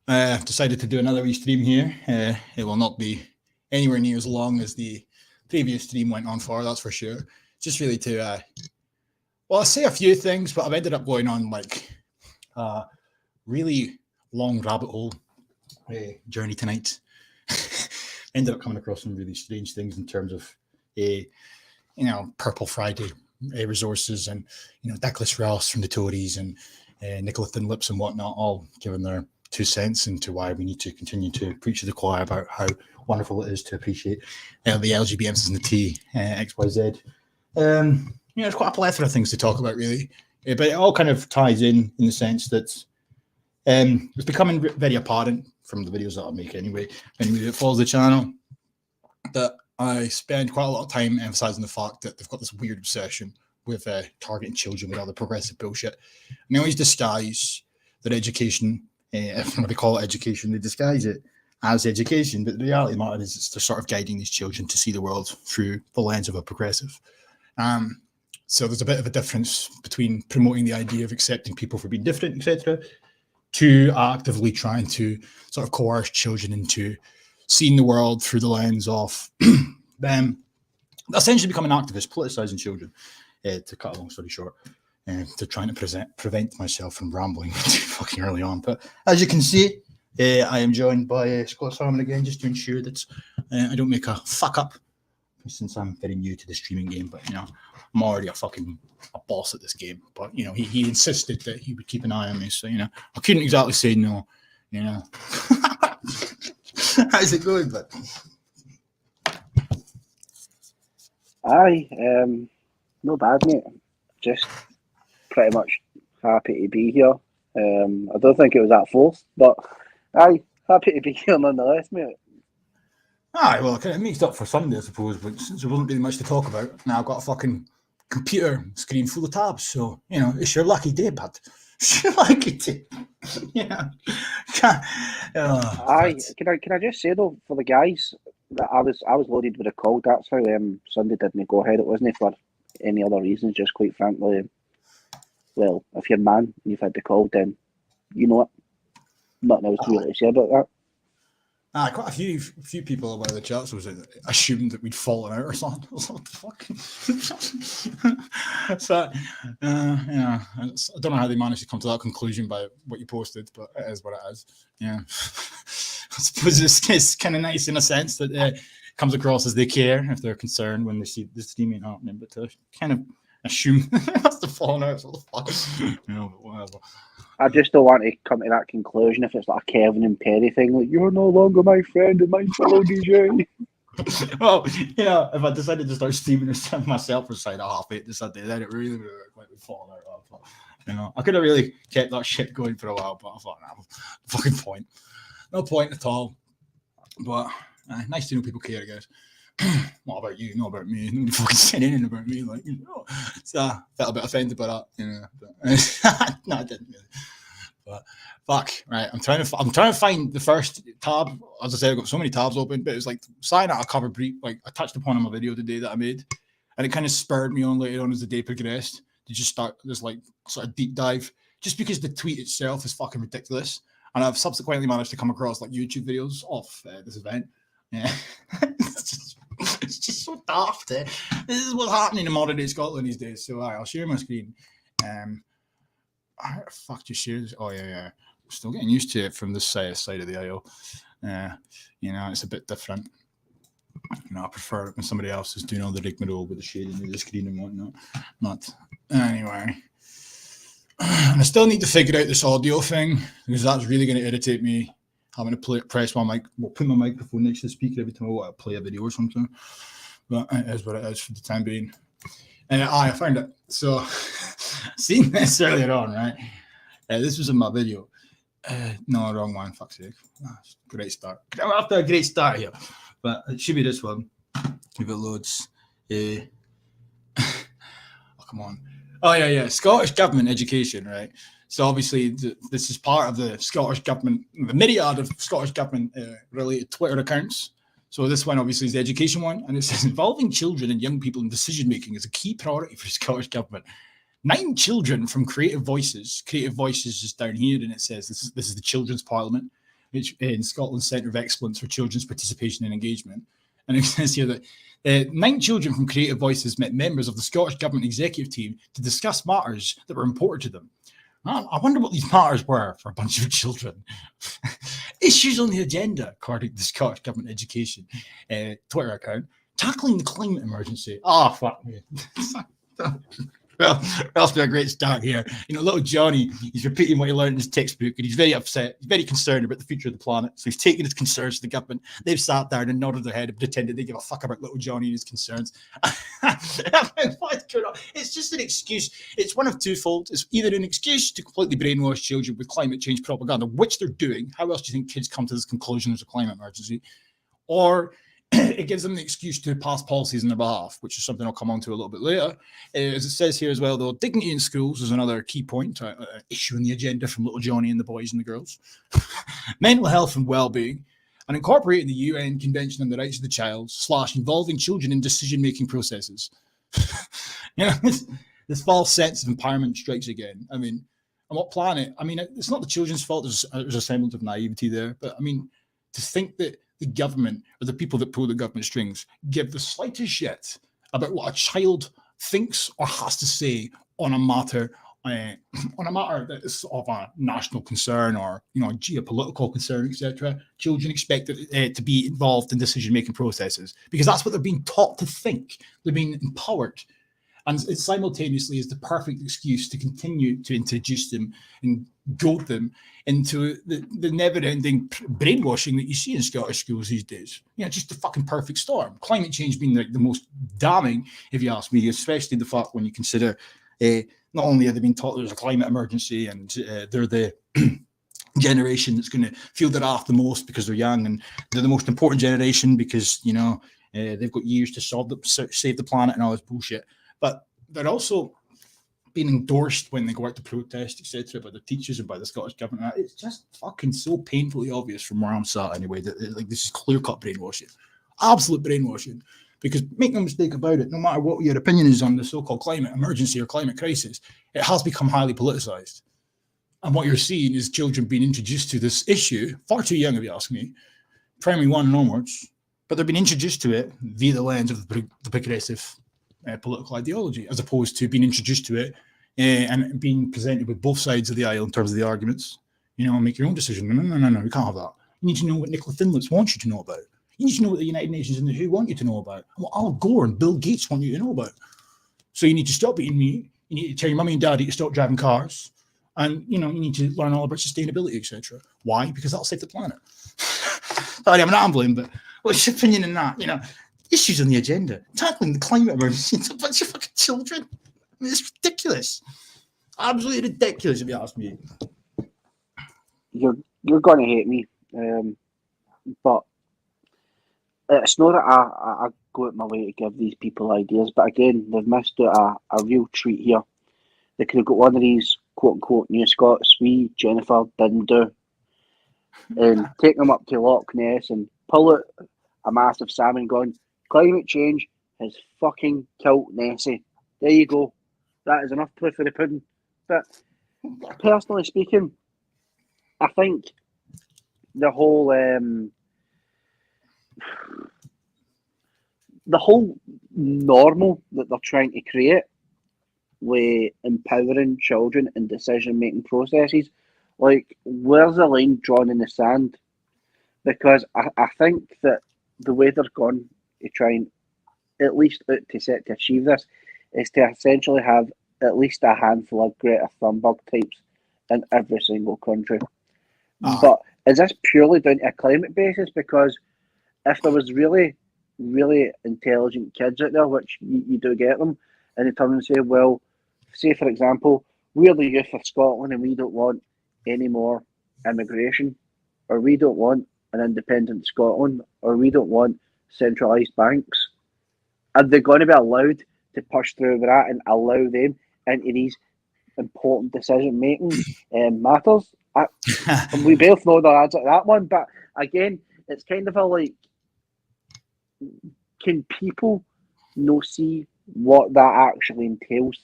I've decided to do another wee stream here. It will not be anywhere near as long as the previous stream went on for, that's for sure. Just really to, I'll say a few things, but I've ended up going on like a really long rabbit hole journey tonight. Ended up coming across some really strange things in terms of, Purple Friday resources and, Douglas Ross from the Tories and Nicola Thinlips and whatnot, all giving their 2 cents into why we need to continue to preach to the choir about how wonderful it is to appreciate the LGBTs and the T, XYZ. There's quite a plethora of things to talk about, really. But it all kind of ties in the sense that it's becoming very apparent from the videos that I make anyway, if anybody that follows the channel, that I spend quite a lot of time emphasizing the fact that they've got this weird obsession with targeting children with all the progressive bullshit. And they always disguise their education, if they call it education, they disguise it as education. But the reality of the matter is they're sort of guiding these children to see the world through the lens of a progressive. So there's a bit of a difference between promoting the idea of accepting people for being different, etc., to actively trying to sort of coerce children into seeing the world through the lens of them essentially becoming activists, politicizing children, to cut a long story short, to trying to prevent myself from rambling too fucking early on. But as you can see, I am joined by Scott Salmon again, just to ensure that I don't make a fuck up, since I'm very new to the streaming game. But, I'm already a boss at this game. But, he insisted that he would keep an eye on me. So, I couldn't exactly say no, How's it going, bud? Aye, no bad, mate. Just pretty much happy to be here. I don't think it was that forced, but aye, happy to be here nonetheless, mate. Aye, well, it makes up for Sunday, I suppose, but since there wasn't really much to talk about, now I've got a fucking computer screen full of tabs, so, it's your lucky day, bud. It's your lucky day. Yeah. Aye, can I just say though, for the guys, that I was loaded with a call. That's how Sunday didn't go ahead. It wasn't for any other reasons, just quite frankly. Well, if you're a man and you've had the call, then you know it. Nothing else to really say about that. Quite a few people in one of the chats was assumed that we'd fallen out or something. What the fuck? So, I don't know how they managed to come to that conclusion by what you posted, but it is what it is. Yeah, I suppose it's kind of nice in a sense that it comes across as they care if they're concerned when they see the streaming happening, but to kind of assume they must have fallen out. So what the fuck? But whatever. I just don't want to come to that conclusion if it's like a Kevin and Perry thing, like, you're no longer my friend and my fellow DJ. Well, if I decided to start streaming myself for side at 8:30 this Sunday, then it really would have like fallen out. But, I could have really kept that shit going for a while, but I thought, no fucking point. No point at all. But nice to know people care, I guess. What about you? Not about me. Nobody fucking said anything about me. So I felt a bit offended by that, But, no, I didn't really. But fuck, right. I'm trying to find the first tab. As I said, I've got so many tabs open, but it was like sign out a cover brief. Like I touched upon in my video today that I made, and it kind of spurred me on later on as the day progressed to just start this like sort of deep dive, just because the tweet itself is fucking ridiculous. And I've subsequently managed to come across like YouTube videos of this event. Yeah. It's just so daft. This is what's happening in modern day Scotland these days. So I'll share my screen. Fuck, just share this. Oh yeah. I'm still getting used to it from this side of the aisle. It's a bit different. I prefer it when somebody else is doing all the rigmarole with the shading of the screen and whatnot. Not anyway. And I still need to figure out this audio thing because that's really going to irritate me. Having to press my mic, put my microphone next to the speaker every time I want to play a video or something. But it is what it is for the time being. And I found it. So, seeing this earlier on, right? This was in my video. No, wrong one. Fuck's sake. Great start. After a great start here. But it should be this one. If it loads. Oh, come on. Oh, yeah. Scottish Government education, right? So obviously, this is part of the Scottish Government, the myriad of Scottish Government related Twitter accounts. So this one obviously is the education one, and it says involving children and young people in decision making is a key priority for the Scottish Government. 9 children from Creative Voices. Creative Voices is down here, and it says this is the Children's Parliament, which in Scotland's Centre of Excellence for Children's Participation and Engagement. And it says here that 9 children from Creative Voices met members of the Scottish Government executive team to discuss matters that were important to them. I wonder what these matters were for a bunch of children. Issues on the agenda, according to the Scottish Government Education Twitter account. Tackling the climate emergency. Oh, fuck me. Well, that's been a great start here. You know, little Johnny, he's repeating what he learned in his textbook, and he's very upset. He's very concerned about the future of the planet. So he's taking his concerns to the government. They've sat down and nodded their head and pretended they give a fuck about little Johnny and his concerns. It's just an excuse. It's one of twofold. It's either an excuse to completely brainwash children with climate change propaganda, which they're doing. How else do you think kids come to this conclusion there's a climate emergency? Or it gives them the excuse to pass policies on their behalf, which is something I'll come on to a little bit later. As it says here as well, though, dignity in schools is another key point, issue in the agenda from little Johnny and the boys and the girls. Mental health and well-being, and incorporating the UN Convention on the Rights of the Child / involving children in decision-making processes. You know, this false sense of empowerment strikes again. I mean, on what planet? I mean, it's not the children's fault. There's a semblance of naivety there, but I mean, to think that the government or the people that pull the government strings give the slightest shit about what a child thinks or has to say on a matter that is of a national concern or, you know, geopolitical concern, etc. Children expect it to be involved in decision-making processes because that's what they're being taught to think. They're being empowered. And it simultaneously is the perfect excuse to continue to introduce them and goad them into the never-ending brainwashing that you see in Scottish schools these days. You know, just the fucking perfect storm. Climate change being the most damning, if you ask me, especially the fact when you consider not only are they being taught there's a climate emergency and they're the generation that's going to feel their wrath the most because they're young, and they're the most important generation because, you know, they've got years to save the planet and all this bullshit. But they're also being endorsed when they go out to protest, etc., by the teachers and by the Scottish government. It's just fucking so painfully obvious from where I'm sat anyway that like this is clear-cut brainwashing, absolute brainwashing. Because make no mistake about it, no matter what your opinion is on the so-called climate emergency or climate crisis, it has become highly politicized. And what you're seeing is children being introduced to this issue, far too young if you ask me, primary 1 and onwards, but they're being introduced to it via the lens of the progressive political ideology, as opposed to being introduced to it and being presented with both sides of the aisle in terms of the arguments. You know, make your own decision. No, you can't have that. You need to know what Nicola Finlips wants you to know about. You need to know what the United Nations and the WHO want you to know about, and what Al Gore and Bill Gates want you to know about. So you need to stop eating meat. You need to tell your mummy and daddy to stop driving cars, and you know you need to learn all about sustainability, etc. Why? Because that'll save the planet. Sorry, I'm rambling, but what's your opinion on that? You know, issues on the agenda, tackling the climate emergency. It's a bunch of fucking children. I mean, it's ridiculous, absolutely ridiculous if you ask me. You're going to hate me, but it's not that I go out my way to give these people ideas, but again, they've missed out a real treat here. They could have got one of these quote-unquote New Scots we Jennifer didn't do, and take them up to Loch Ness and pull out a massive salmon going, climate change has fucking killed Nessie. There you go. That is enough proof of the pudding. But personally speaking, I think the whole normal that they're trying to create with empowering children in decision-making processes, like, where's the line drawn in the sand? Because I think that the way they're going to try and at least out to set to achieve this is to essentially have at least a handful of Greta Thunberg types in every single country. But is this purely down to a climate basis? Because if there was really, really intelligent kids out there, which you do get them, and they turn and say, well, say for example, we're the youth of Scotland and we don't want any more immigration, or we don't want an independent Scotland, or we don't want centralised banks, are they going to be allowed to push through that and allow them into these important decision-making matters? And we both know the answer to that one, but again, it's kind of a like, can people not see what that actually entails?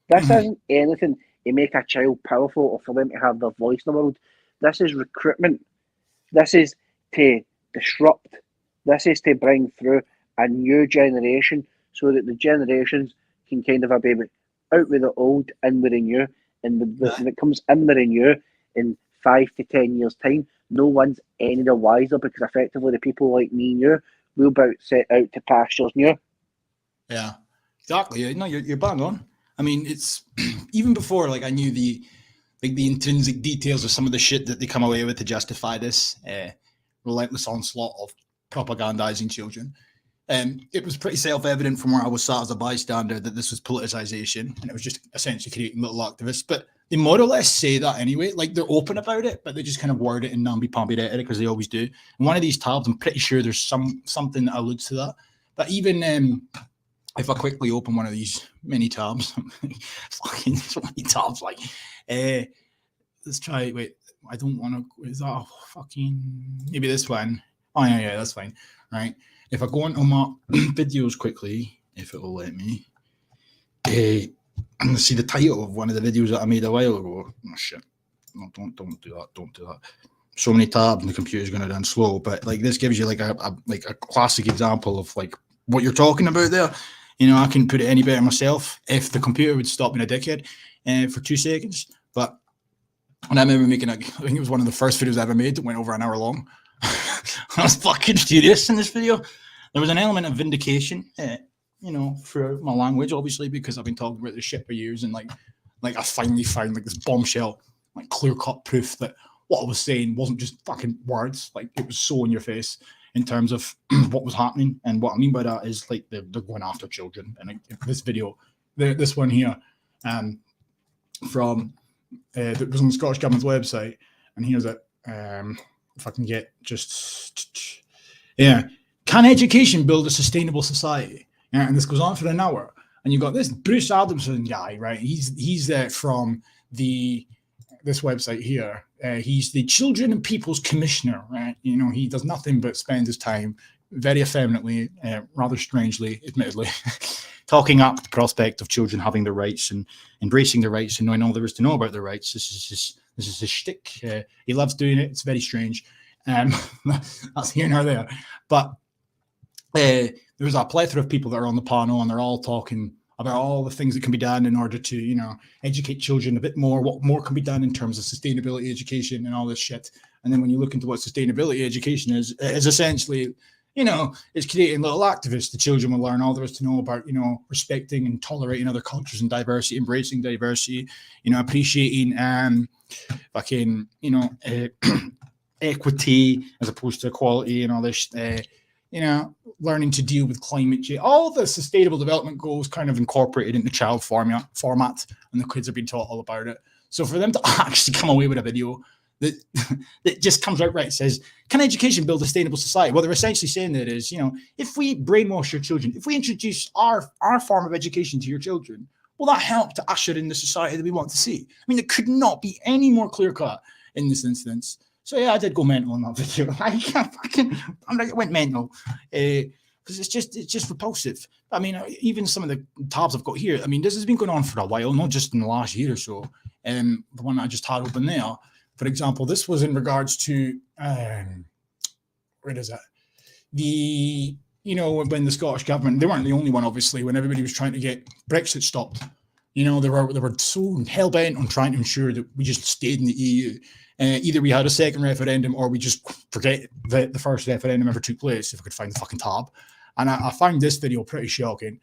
This isn't anything to make a child powerful or for them to have their voice in the world. This is recruitment. This is to disrupt. This is to bring through a new generation so that the generations can kind of be out with the old, in with the new. And when it comes in with the new in 5 to 10 years' time, no one's any the wiser because effectively the people like me and you will be set out to pastures new. Yeah, exactly. No, you're bang on. I mean, it's even before like I knew the intrinsic details of some of the shit that they come away with to justify this relentless onslaught of propagandizing children. It was pretty self-evident from where I was sat as a bystander that this was politicization, and it was just essentially creating little activists. But they more or less say that anyway. Like, they're open about it, but they just kind of word it in namby-pamby rhetoric, because they always do. And one of these tabs, I'm pretty sure there's something that alludes to that. But even if I quickly open one of these mini tabs, fucking so many tabs, like, let's try. Wait, I don't want to. Is that fucking maybe this one? Oh yeah, that's fine. Right. If I go into my videos quickly, if it will let me, and see the title of one of the videos that I made a while ago. Oh shit! No, don't do that. Don't do that. So many tabs, and the computer's going to run slow. But like, this gives you like a classic example of like what you're talking about there. You know, I couldn't put it any better myself if the computer would stop being a dickhead for 2 seconds. But and I remember making I think it was one of the first videos I ever made that went over an hour long. I was fucking furious in this video. There was an element of vindication, you know, for my language, obviously, because I've been talking about this shit for years, and like I finally found like this bombshell, like clear-cut proof that what I was saying wasn't just fucking words. Like, it was so in your face in terms of what was happening. And what I mean by that is like they're going after children. And like, this video, this one here, from that was on the Scottish Government's website, and here's it. If I can get just, yeah. Can education build a sustainable society? And this goes on for an hour. And you've got this Bruce Adamson guy, right? He's from this website here. He's the Children and People's Commissioner, right? You know, he does nothing but spend his time very effeminately, rather strangely, admittedly, talking up the prospect of children having their rights and embracing their rights and knowing all there is to know about their rights. This is his shtick. He loves doing it. It's very strange. That's here nor there. But there's a plethora of people that are on the panel, and they're all talking about all the things that can be done in order to, you know, educate children a bit more, what more can be done in terms of sustainability education and all this shit. And then when you look into what sustainability education is essentially, you know, it's creating little activists. The children will learn all there is to know about, you know, respecting and tolerating other cultures and diversity, embracing diversity, you know, appreciating fucking, you know, equity as opposed to equality and all this, you know, learning to deal with climate change, all the sustainable development goals kind of incorporated into child format, and the kids have been taught all about it. So for them to actually come away with a video that just comes out right and says, can education build a sustainable society? What they're essentially saying there is, you know, if we brainwash your children, if we introduce our form of education to your children, will that help to usher in the society that we want to see? I mean, it could not be any more clear-cut in this instance. So yeah, I did go mental on that video. I went mental because it's just repulsive. I mean, even some of the tabs I've got here. I mean, this has been going on for a while, not just in the last year or so. The one that I just had open there, for example, this was in regards to where is that? You know, when the Scottish government, they weren't the only one, obviously, when everybody was trying to get Brexit stopped. You know, they were so hell bent on trying to ensure that we just stayed in the EU. Either we had a second referendum or we just forget that the first referendum ever took place, if I could find the fucking tab. And I found this video pretty shocking.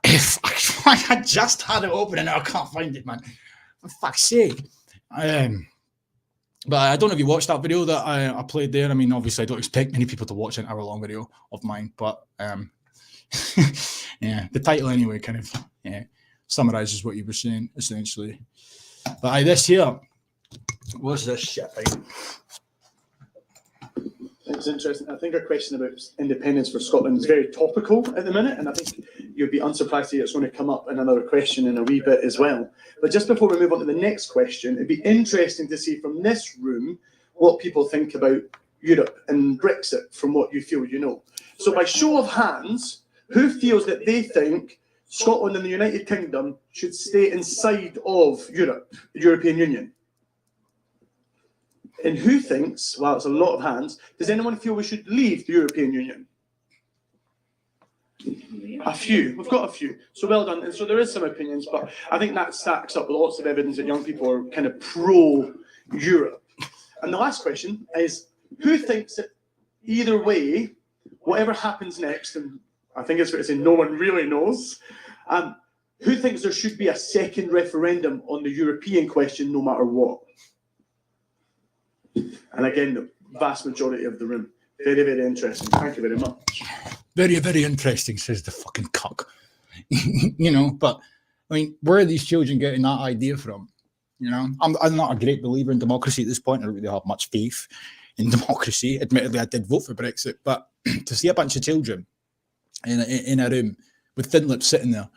If I just had it open and I can't find it, man. For fuck's sake. But I don't know if you watched that video that I played there. I mean, obviously, I don't expect many people to watch an hour-long video of mine, but yeah, the title anyway kind of summarizes what you were saying, essentially. But this here, what's this shit thing? It's interesting. I think our question about independence for Scotland is very topical at the minute, and I think you'd be unsurprised to hear it's going to come up in another question in a wee bit as well. But just before we move on to the next question, it'd be interesting to see from this room what people think about Europe and Brexit from what you feel you know. So by show of hands, who feels that they think Scotland and the United Kingdom should stay inside of Europe, the European Union? And who thinks, well, it's a lot of hands, does anyone feel we should leave the European Union? A few. We've got a few. So well done. And so there is some opinions, but I think that stacks up with lots of evidence that young people are kind of pro-Europe. And the last question is, who thinks that either way, whatever happens next, and I think it's fair to say no one really knows, who thinks there should be a second referendum on the European question no matter what? And again, the vast majority of the room. Very, very interesting. Thank you very much. Very, very interesting, says the fucking cuck. But I mean, where are these children getting that idea from? I'm not a great believer in democracy at this point. I don't really have much faith in democracy. Admittedly, I did vote for Brexit, but to see a bunch of children in a room with thin lips sitting there,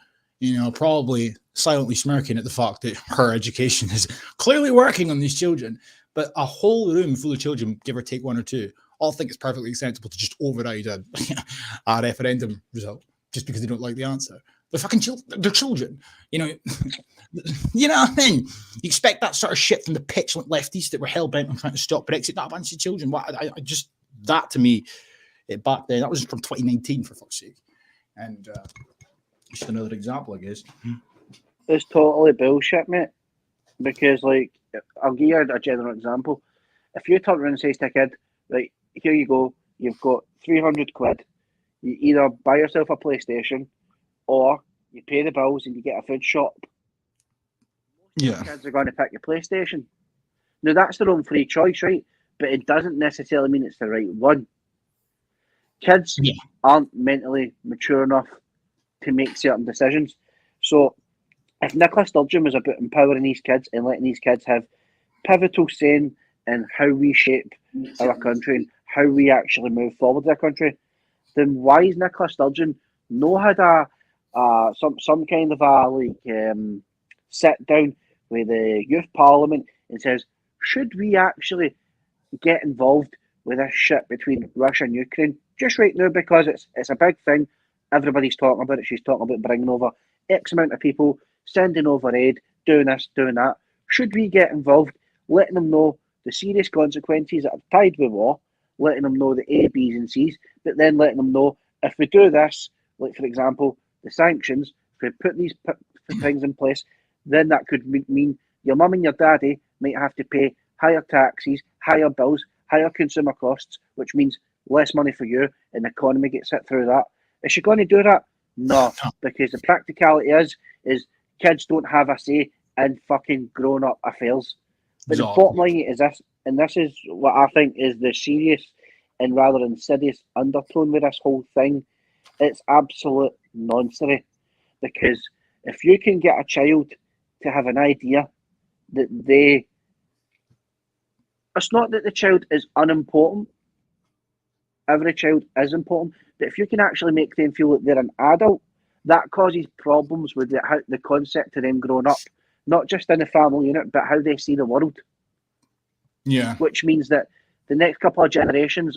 probably silently smirking at the fact that her education is clearly working on these children, but a whole room full of children, give or take one or two, all think it's perfectly acceptable to just override a referendum result just because they don't like the answer. They're fucking they're children, You know what I mean? You expect that sort of shit from the petulant lefties that were hell bent on trying to stop Brexit, not a bunch of children. I just, that to me, back then, that was from 2019 for fuck's sake. And just another example, I guess. It's totally bullshit, mate. Because, like, I'll give you a general example. If you turn around and say to a kid, right, here you go, you've got 300 quid. You either buy yourself a PlayStation or you pay the bills and you get a food shop. Yeah. Kids are going to pick your PlayStation. Now, that's their own free choice, right? But it doesn't necessarily mean it's the right one. Kids aren't mentally mature enough to make certain decisions. So, if Nicola Sturgeon was about empowering these kids and letting these kids have pivotal saying in how we shape our country and how we actually move forward our country, then why is Nicola Sturgeon no had some kind of a sit down with the youth parliament and says, should we actually get involved with this shit between Russia and Ukraine just right now because it's a big thing, everybody's talking about it, she's talking about bringing over X amount of people, sending over aid, doing this, doing that. Should we get involved, letting them know the serious consequences that are tied with war, letting them know the A, B's and C's, but then letting them know if we do this, like for example, the sanctions, if we put these things in place, then that could mean your mum and your daddy might have to pay higher taxes, higher bills, higher consumer costs, which means less money for you and the economy gets hit through that. Is she going to do that? No, because the practicality is kids don't have a say in fucking grown-up affairs. But the bottom line is this, and this is what I think is the serious and rather insidious undertone with this whole thing. It's absolute nonsense. Because if you can get a child to have an idea that it's not that the child is unimportant. Every child is important. But if you can actually make them feel that they're an adult, that causes problems with the concept of them growing up. Not just in the family unit, but how they see the world. Yeah. Which means that the next couple of generations,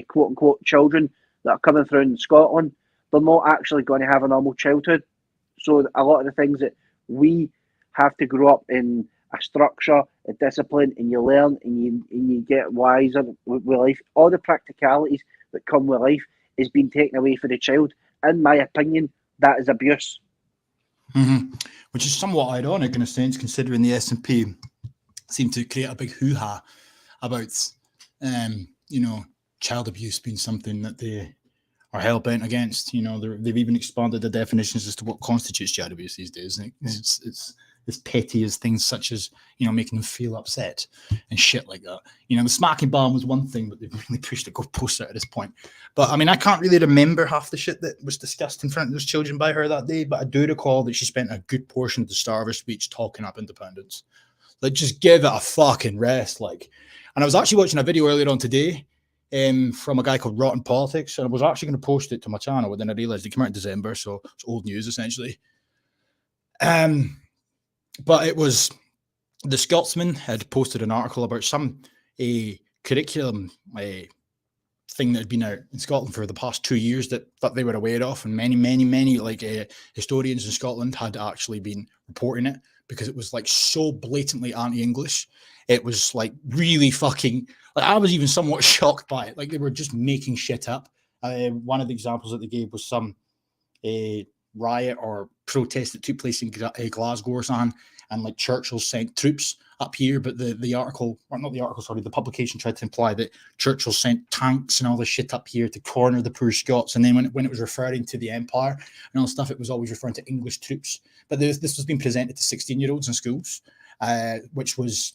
quote-unquote children that are coming through in Scotland, they're not actually going to have a normal childhood. So a lot of the things that we have to grow up in a structure, a discipline, and you learn and you get wiser with life. All the practicalities that come with life is being taken away for the child. In my opinion, that is abuse. Mm-hmm. Which is somewhat ironic in a sense, considering the SNP seem to create a big hoo-ha about, child abuse being something that they are hell-bent against. They've even expanded the definitions as to what constitutes child abuse these days. It's as petty as things such as, making them feel upset and shit like that. The smacking ban was one thing, but they've really pushed the goalposts out at this point. But, I can't really remember half the shit that was discussed in front of those children by her that day, but I do recall that she spent a good portion of the start of her speech talking up independence. Like, just give it a fucking rest, like. And I was actually watching a video earlier on today from a guy called Rotten Politics, and I was actually going to post it to my channel, but then I realised it came out in December, so it's old news, essentially. But it was, the Scotsman had posted an article about some curriculum thing that had been out in Scotland for the past 2 years that they were aware of, and many like historians in Scotland had actually been reporting it, because it was like so blatantly anti-English. It was like really fucking, like, I was even somewhat shocked by it. Like, they were just making shit up. One of the examples that they gave was some riot or protest that took place in Glasgow or something, and like Churchill sent troops up here, but the article, or not the article, sorry, the publication tried to imply that Churchill sent tanks and all this shit up here to corner the poor Scots. And then when it was referring to the Empire and all this stuff, it was always referring to English troops. But this was being presented to 16-year-olds in schools, which is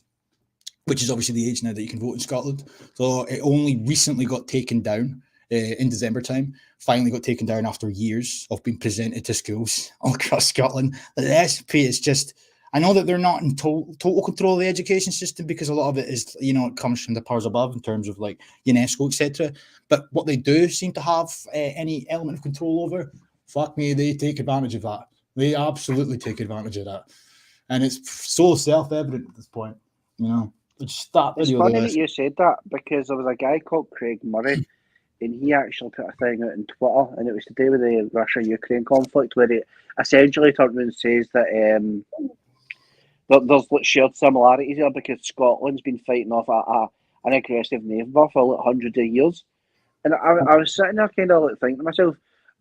obviously the age now that you can vote in Scotland. So it only recently got taken down in December time. Finally got taken down after years of being presented to schools all across Scotland. The SNP is just, I know that they're not in total control of the education system, because a lot of it is, it comes from the powers above in terms of like UNESCO, etc. But what they do seem to have any element of control over, fuck me, they take advantage of that. They absolutely take advantage of that. And it's so self-evident at this point, It's funny that you said that, because there was a guy called Craig Murray, and he actually put a thing out on Twitter, and it was to do with the Russia-Ukraine conflict, where he essentially turned around and says that there's shared similarities here, because Scotland's been fighting off an aggressive neighbour for like hundreds of years. And I was sitting there kind of like thinking to myself,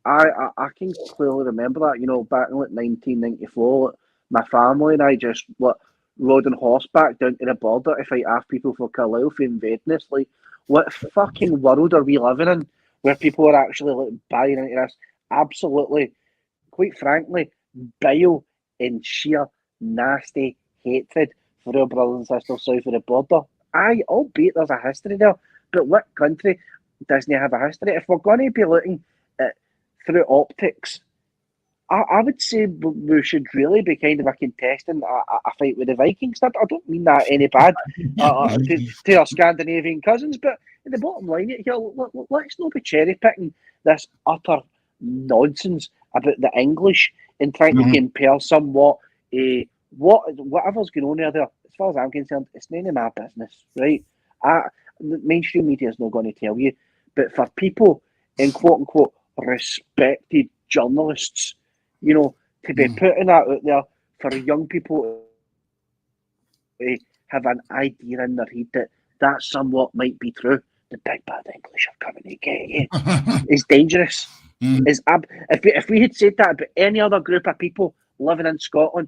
I can clearly remember that, back in like 1994, my family and I just rode on horseback down to the border to fight off people for Carlisle for invading us. Like, what fucking world are we living in where people are actually like buying into this absolutely, quite frankly, bile and sheer nasty hatred for our brothers and sisters south of the border? Albeit there's a history there, but what country doesn't have a history? If we're going to be looking at through optics, I would say we should really be kind of contesting a fight with the Vikings. I don't mean that any bad to our Scandinavian cousins, but the bottom line here, let's not be cherry picking this utter nonsense about the English and trying to compare somewhat whatever's going on there. As far as I'm concerned, it's none of my business, right? The mainstream media is not going to tell you, but for people in quote unquote respected journalists, to be putting that out there for young people to have an idea in their head that somewhat might be true. The big bad English are coming to get you. It's dangerous. If we had said that about any other group of people living in Scotland,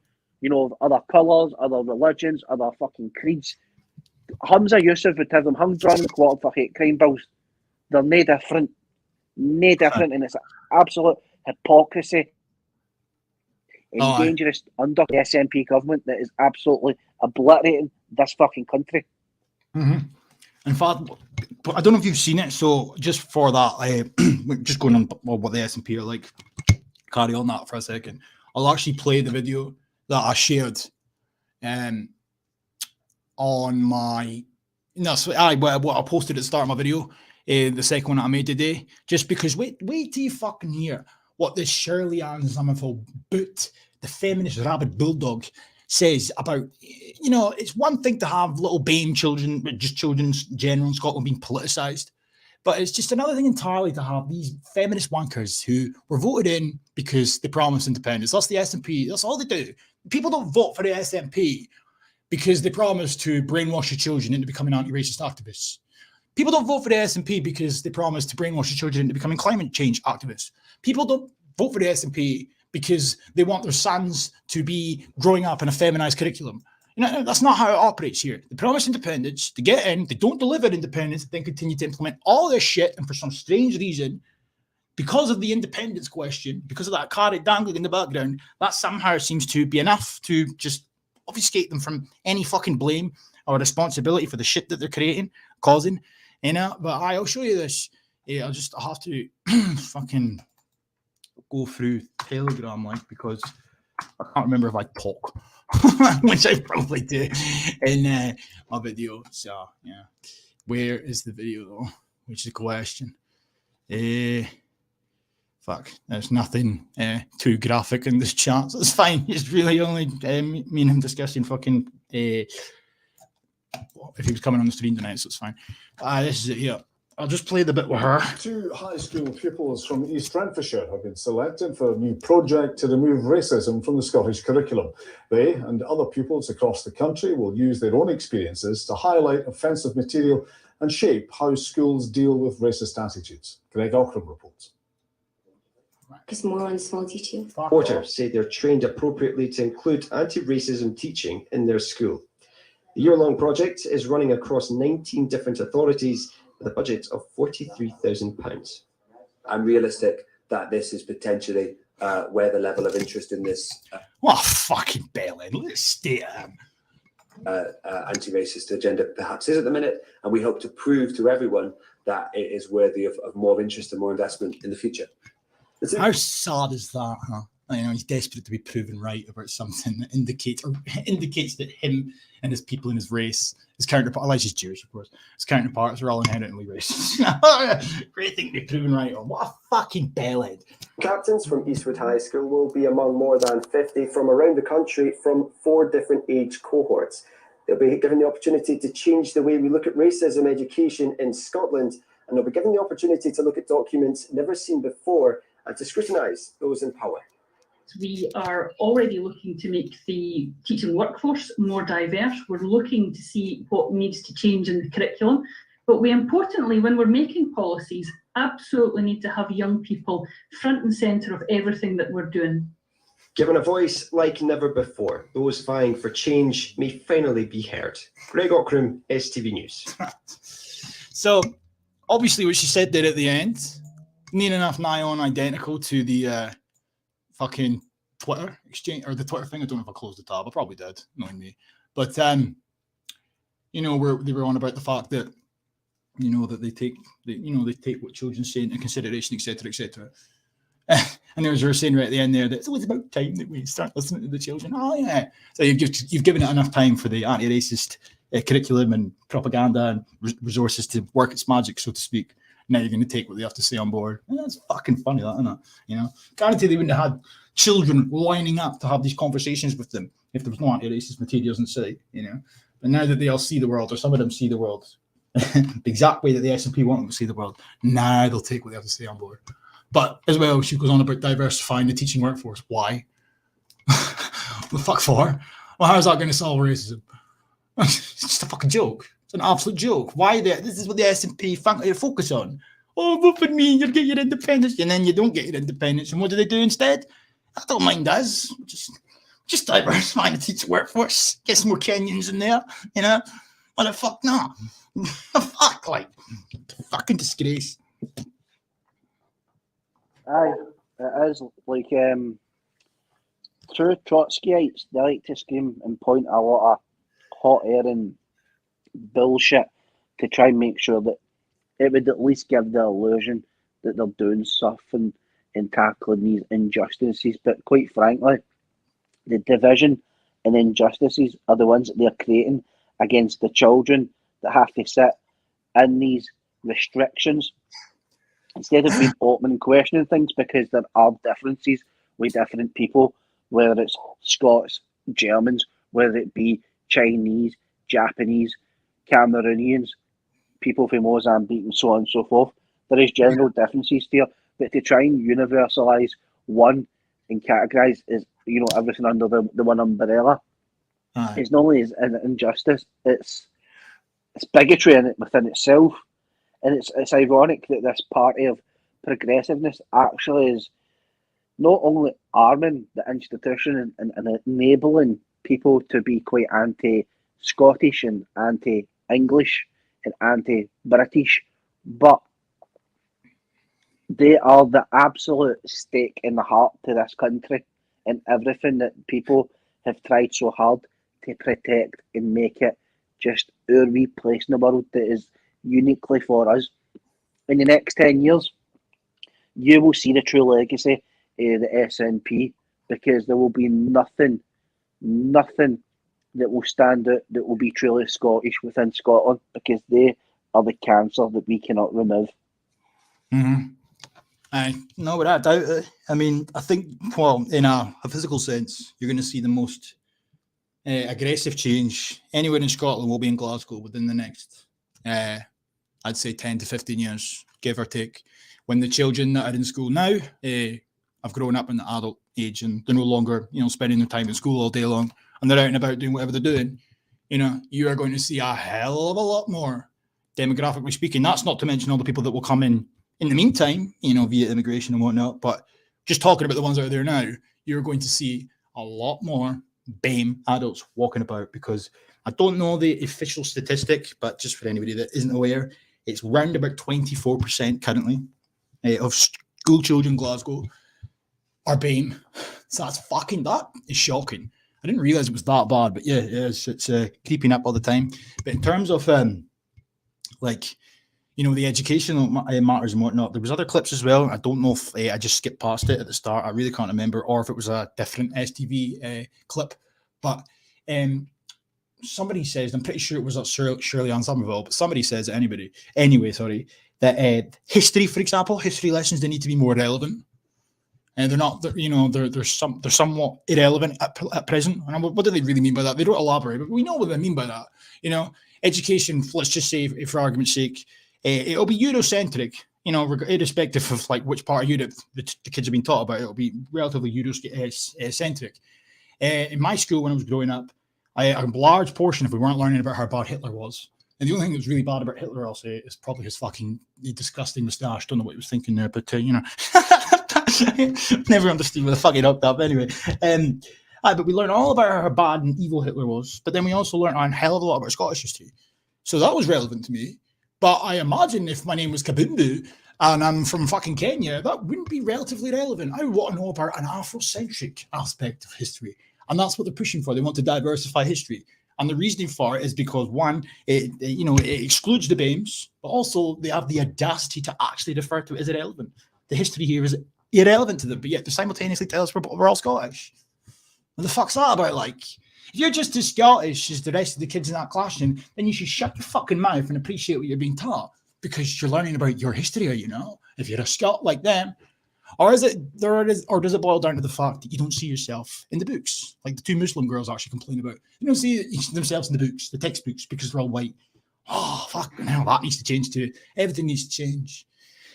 of other colours, other religions, other fucking creeds, Hamza Yusuf would have them hung, drawn, and quartered for hate crime bills. They're no different, and it's absolute hypocrisy and dangerous under the SNP government that is absolutely obliterating this fucking country. In fact, but I don't know if you've seen it, so just for that, just going on what the SNP are like, carry on that for a second. I'll actually play the video that I shared on my, what I posted at the start of my video, the second one that I made today, just because wait till you fucking hear what this Shirley Ann Somerville boot, the feminist rabid bulldog, says about, it's one thing to have little BAME children, but just children in general in Scotland being politicised, but it's just another thing entirely to have these feminist wankers who were voted in because they promised independence. That's the SNP. That's all they do. People don't vote for the SNP because they promise to brainwash your children into becoming anti-racist activists. People don't vote for the SNP because they promise to brainwash your children into becoming climate change activists. People don't vote for the SNP because they want their sons to be growing up in a feminized curriculum. That's not how it operates here. They promise independence, they get in, they don't deliver independence, then continue to implement all this shit, and for some strange reason, because of the independence question, because of that carrot dangling in the background, that somehow seems to be enough to just obfuscate them from any fucking blame or responsibility for the shit that they're causing. But I'll show you this. I'll have to fucking go through Telegram, because I can't remember if I talk, which I probably do in my video. So yeah, where is the video though? Which is the question. Fuck, there's nothing too graphic in this chat, so it's fine. It's really only me and him discussing fucking if he was coming on the stream tonight, so it's fine. This is it here. I'll just play the bit with her. 2 high school pupils from East Renfrewshire have been selected for a new project to remove racism from the Scottish curriculum. They and other pupils across the country will use their own experiences to highlight offensive material and shape how schools deal with racist attitudes. Greg Ockram reports. Marcus Moreland, small detail. Porter say they're trained appropriately to include anti-racism teaching in their school. The year-long project is running across 19 different authorities with a budget of £43,000. I'm realistic that this is potentially where the level of interest in this What a fucking bellend. Let's stay at him. anti-racist agenda perhaps is at the minute, and we hope to prove to everyone that it is worthy of more interest and more investment in the future. How sad is that, huh? You know, he's desperate to be proven right about something that indicates that him and his people in his race, his counterpart, unless he's Jewish, of course, his counterparts are all inherently racist. Great thing to be proven right on. What a fucking bellend. Captains from Eastwood High School will be among more than 50 from around the country from 4 different age cohorts. They'll be given the opportunity to change the way we look at racism education in Scotland, and they'll be given the opportunity to look at documents never seen before and to scrutinise those in power. We are already looking to make the teaching workforce more diverse. We're looking to see what needs to change in the curriculum. But we importantly, when we're making policies, absolutely need to have young people front and centre of everything that we're doing. Given a voice like never before, those vying for change may finally be heard. Greg Ockram, STV News. So, obviously what she said there at the end, near enough nigh on identical to the fucking Twitter exchange or the Twitter thing. I don't know if I closed the tab. I probably did, knowing me. But you know, where they were on about the fact that you know that they take what children say into consideration, etc., etc. And there was her saying right at the end there that it's always about time that we start listening to the children. Oh yeah, so you've given it enough time for the anti-racist curriculum and propaganda and resources to work its magic, so to speak. Now you're going to take what they have to say on board. And that's fucking funny, that, isn't it? You know, guarantee they wouldn't have had children lining up to have these conversations with them if there was no anti-racist materials in sight, you know. But now that they all see the world, or some of them see the world the exact way that the SNP want them to see the world, now they'll take what they have to say on board. But as well, she goes on about diversifying the teaching workforce. Why? The fuck for? Well, how is that going to solve racism? It's just a fucking joke. It's an absolute joke. Why this is what the SNP focus on. Oh, vote for me, you'll get your independence. And then you don't get your independence. And what do they do instead? I don't mind us. Just diversifying the teacher workforce. Get some more Kenyans in there, you know? What the fuck not? Fuck, like, fucking disgrace. Aye, it is like true Trotskyites, they like to scream and point a lot of hot air and bullshit to try and make sure that it would at least give the illusion that they're doing stuff and tackling these injustices. But quite frankly, the division and injustices are the ones that they're creating against the children that have to sit in these restrictions instead of being open and questioning things, because there are differences with different people, whether it's Scots, Germans, whether it be Chinese, Japanese, Cameroonians, people from Mozambique and so on and so forth. There is general differences there, but to try and universalise one and categorise as, you know, everything under the one umbrella, it's not only an injustice, it's bigotry in it within itself. And it's ironic that this party of progressiveness actually is not only arming the institution and enabling people to be quite anti-Scottish and anti-English and anti-British, but they are the absolute stake in the heart to this country and everything that people have tried so hard to protect and make it just our wee place in the world that is uniquely for us. In the next 10 years, you will see the true legacy of the SNP, because there will be nothing that will stand out that will be truly Scottish within Scotland, because they are the cancer that we cannot remove. No, without doubt. I mean, I think, well, in a physical sense, you're going to see the most aggressive change anywhere in Scotland will be in Glasgow within the next, I'd say 10 to 15 years, give or take. When the children that are in school now have grown up in the adult age and they're no longer, spending their time in school all day long and they're out and about doing whatever they're doing, you are going to see a hell of a lot more, demographically speaking. That's not to mention all the people that will come in the meantime, via immigration and whatnot. But just talking about the ones out there now, you're going to see a lot more BAME adults walking about, because I don't know the official statistic, but just for anybody that isn't aware, it's round about 24% currently of school children in Glasgow are BAME. So that is shocking. I didn't realize it was that bad, but yeah, it's creeping up all the time. But in terms of the educational matters and whatnot, there was other clips as well. I don't know if I just skipped past it at the start. I really can't remember, or if it was a different STV clip. But somebody says, I'm pretty sure it was Shirley on Somerville, but somebody says that history, for example, history lessons, they need to be more relevant. And they're not, they're somewhat irrelevant at present. And what do they really mean by that? They don't elaborate, but we know what they mean by that. Education, let's just say, for argument's sake, it'll be Eurocentric, irrespective of which part of Europe the kids have been taught about. It'll be relatively Eurocentric. In my school, when I was growing up, a large portion, if we weren't learning about how bad Hitler was, and the only thing that was really bad about Hitler, I'll say, is probably his fucking disgusting moustache. Don't know what he was thinking there, but never understood what the fuck he hooked up anyway. But we learned all about how bad and evil Hitler was, but then we also learned a hell of a lot about Scottish history. So that was relevant to me. But I imagine if my name was Kabundu and I'm from fucking Kenya, that wouldn't be relatively relevant. I would want to know about an Afrocentric aspect of history. And that's what they're pushing for. They want to diversify history. And the reasoning for it is because, one, it excludes the BAMEs, but also they have the audacity to actually refer to it as irrelevant. The history here is irrelevant to them, but yet they simultaneously tell us we're all Scottish. What the fuck's that about? If you're just as Scottish as the rest of the kids in that classroom, then you should shut your fucking mouth and appreciate what you're being taught, because you're learning about your history, if you're a Scot like them. Or does it boil down to the fact that you don't see yourself in the books? Like the two Muslim girls actually complain about. They don't see themselves in the books, the textbooks, because they're all white. Oh, fuck, hell, that needs to change too. Everything needs to change.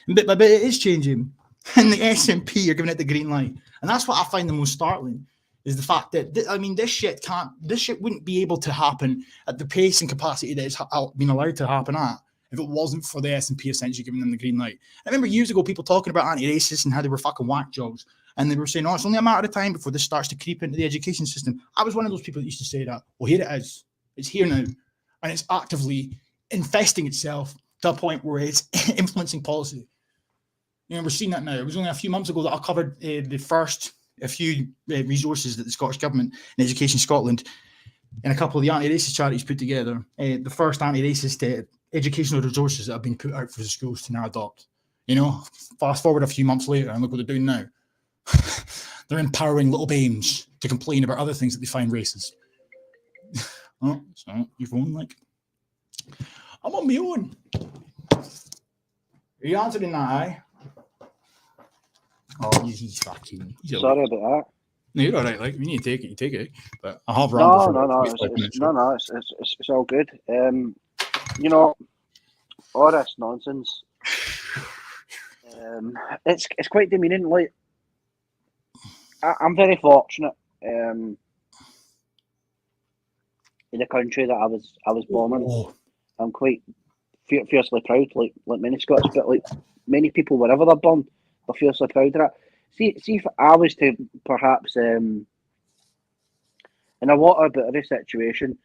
And bit by bit, it is changing. And the SNP are giving it the green light. And that's what I find the most startling, is the fact that, this shit wouldn't be able to happen at the pace and capacity that it's been allowed to happen at if it wasn't for the SNP essentially giving them the green light. I remember years ago people talking about anti-racists and how they were fucking whack jobs. And they were saying, it's only a matter of time before this starts to creep into the education system. I was one of those people that used to say that. Well, here it is. It's here now. And it's actively infesting itself to a point where it's influencing policy. We're seeing that now. It was only a few months ago that I covered a few resources that the Scottish Government and Education Scotland and a couple of the anti-racist charities put together. The first anti-racist educational resources that have been put out for the schools to now adopt. Fast forward a few months later and look what they're doing now. They're empowering little BAMEs to complain about other things that they find racist. Oh, so your phone, I'm on my own. Are you answering that, aye? Oh, he's fucking. Sorry about that. No, you're all right. You need to take it, you take it. But I have rambled. It's all good. All this nonsense. It's quite demeaning. I'm very fortunate in the country that I was born in. I'm quite fiercely proud, like many Scots, but many people wherever they're born, they're fiercely proud of that. See if I was to perhaps in a lot of better situation,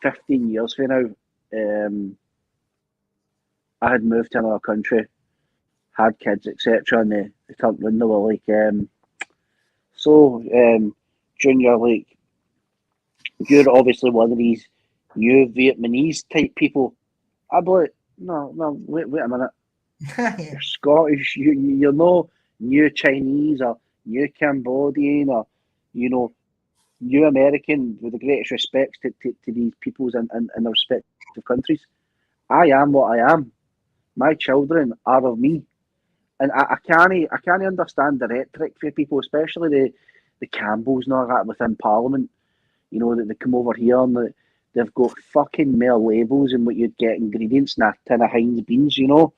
15 years from now, I had moved to another country, had kids, etc., and they turned when they were Junior, you're obviously one of these new Vietnamese type people. I'd be like, no, wait a minute. You're Scottish, you're no new Chinese or new Cambodian or, new American, with the greatest respects to these peoples and their respective countries. I am what I am. My children are of me. And I can't understand the rhetoric for people, especially the Campbells and all that within Parliament. That they come over here and they've got fucking more labels than what you'd get ingredients in a tin of Heinz beans, you know?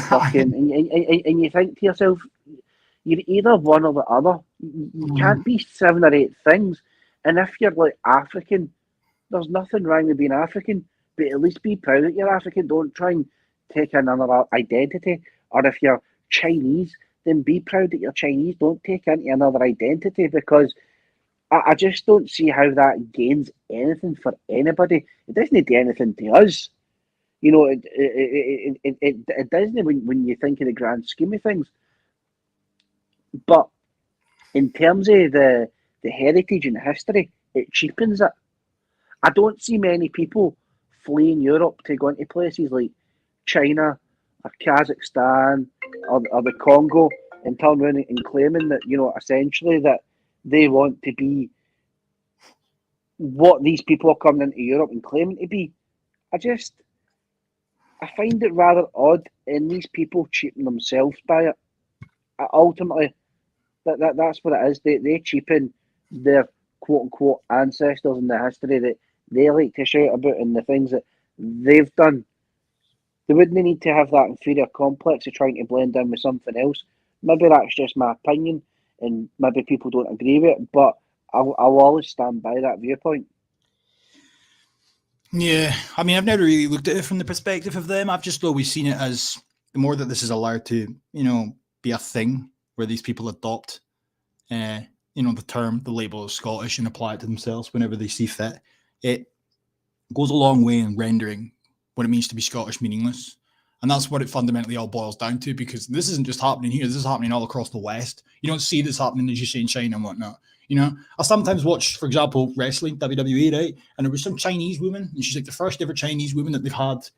Fucking, and you think to yourself, you're either one or the other. You can't be 7 or 8 things. And if you're like African, there's nothing wrong with being African, but at least be proud that you're African. Don't try and take another identity. Or if you're Chinese, then be proud that you're Chinese. Don't take into another identity, because I just don't see how that gains anything for anybody. It doesn't do anything to us. You know, it doesn't when you think in the grand scheme of things. But in terms of the heritage and history, it cheapens it. I don't see many people fleeing Europe to go into places like China or Kazakhstan or the Congo and turn around and claiming that, you know, essentially that they want to be what these people are coming into Europe and claiming to be. I find it rather odd, and these people cheapen themselves by it. Ultimately, that's what it is. They cheapen their quote unquote ancestors and the history that they like to shout about and the things that they've done. They wouldn't need to have that inferior complex of trying to blend in with something else. Maybe that's just my opinion, and maybe people don't agree with it, but I'll always stand by that viewpoint. Yeah, I mean, I've never really looked at it from the perspective of them. I've just always seen it as the more that this is allowed to, you know, be a thing where these people adopt, you know, the label of Scottish and apply it to themselves whenever they see fit. It goes a long way in rendering what it means to be Scottish meaningless. And that's what it fundamentally all boils down to, because this isn't just happening here. This is happening all across the West. You don't see this happening, as you say, in China and whatnot. You know, I sometimes watch, for example, wrestling, WWE, right? And there was some Chinese woman, and she's like the first ever Chinese woman that they've had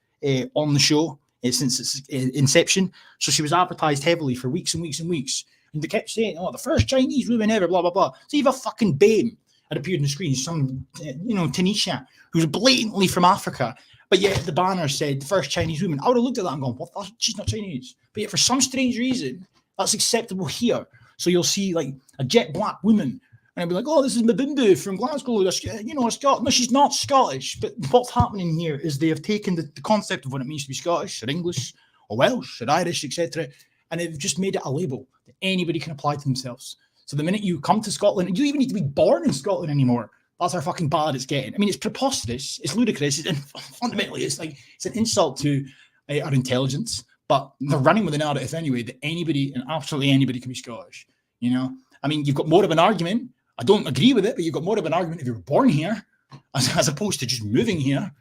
on the show since its inception. So she was advertised heavily for weeks and weeks and weeks. And they kept saying, oh, the first Chinese woman ever, blah, blah, blah. So you have a fucking BAME had appeared on the screen, some, you know, Tanisha, who's blatantly from Africa. But yet the banner said the first Chinese woman. I would have looked at that and gone, what? She's not Chinese. But yet for some strange reason, that's acceptable here. So you'll see like a jet black woman, and I'll be like, oh, this is Mabimbo from Glasgow, you know, Scotland. No, she's not Scottish. But what's happening here is they have taken the concept of what it means to be Scottish or English or Welsh or Irish, etc., and they've just made it a label that anybody can apply to themselves. So the minute you come to Scotland, you don't even need to be born in Scotland anymore. That's how fucking bad it's getting. I mean, it's preposterous. It's ludicrous. And fundamentally, it's an insult to our intelligence. But they're running with the narrative anyway that anybody and absolutely anybody can be Scottish. You know, I mean, you've got more of an argument. I don't agree with it, but you've got more of an argument if you were born here as opposed to just moving here.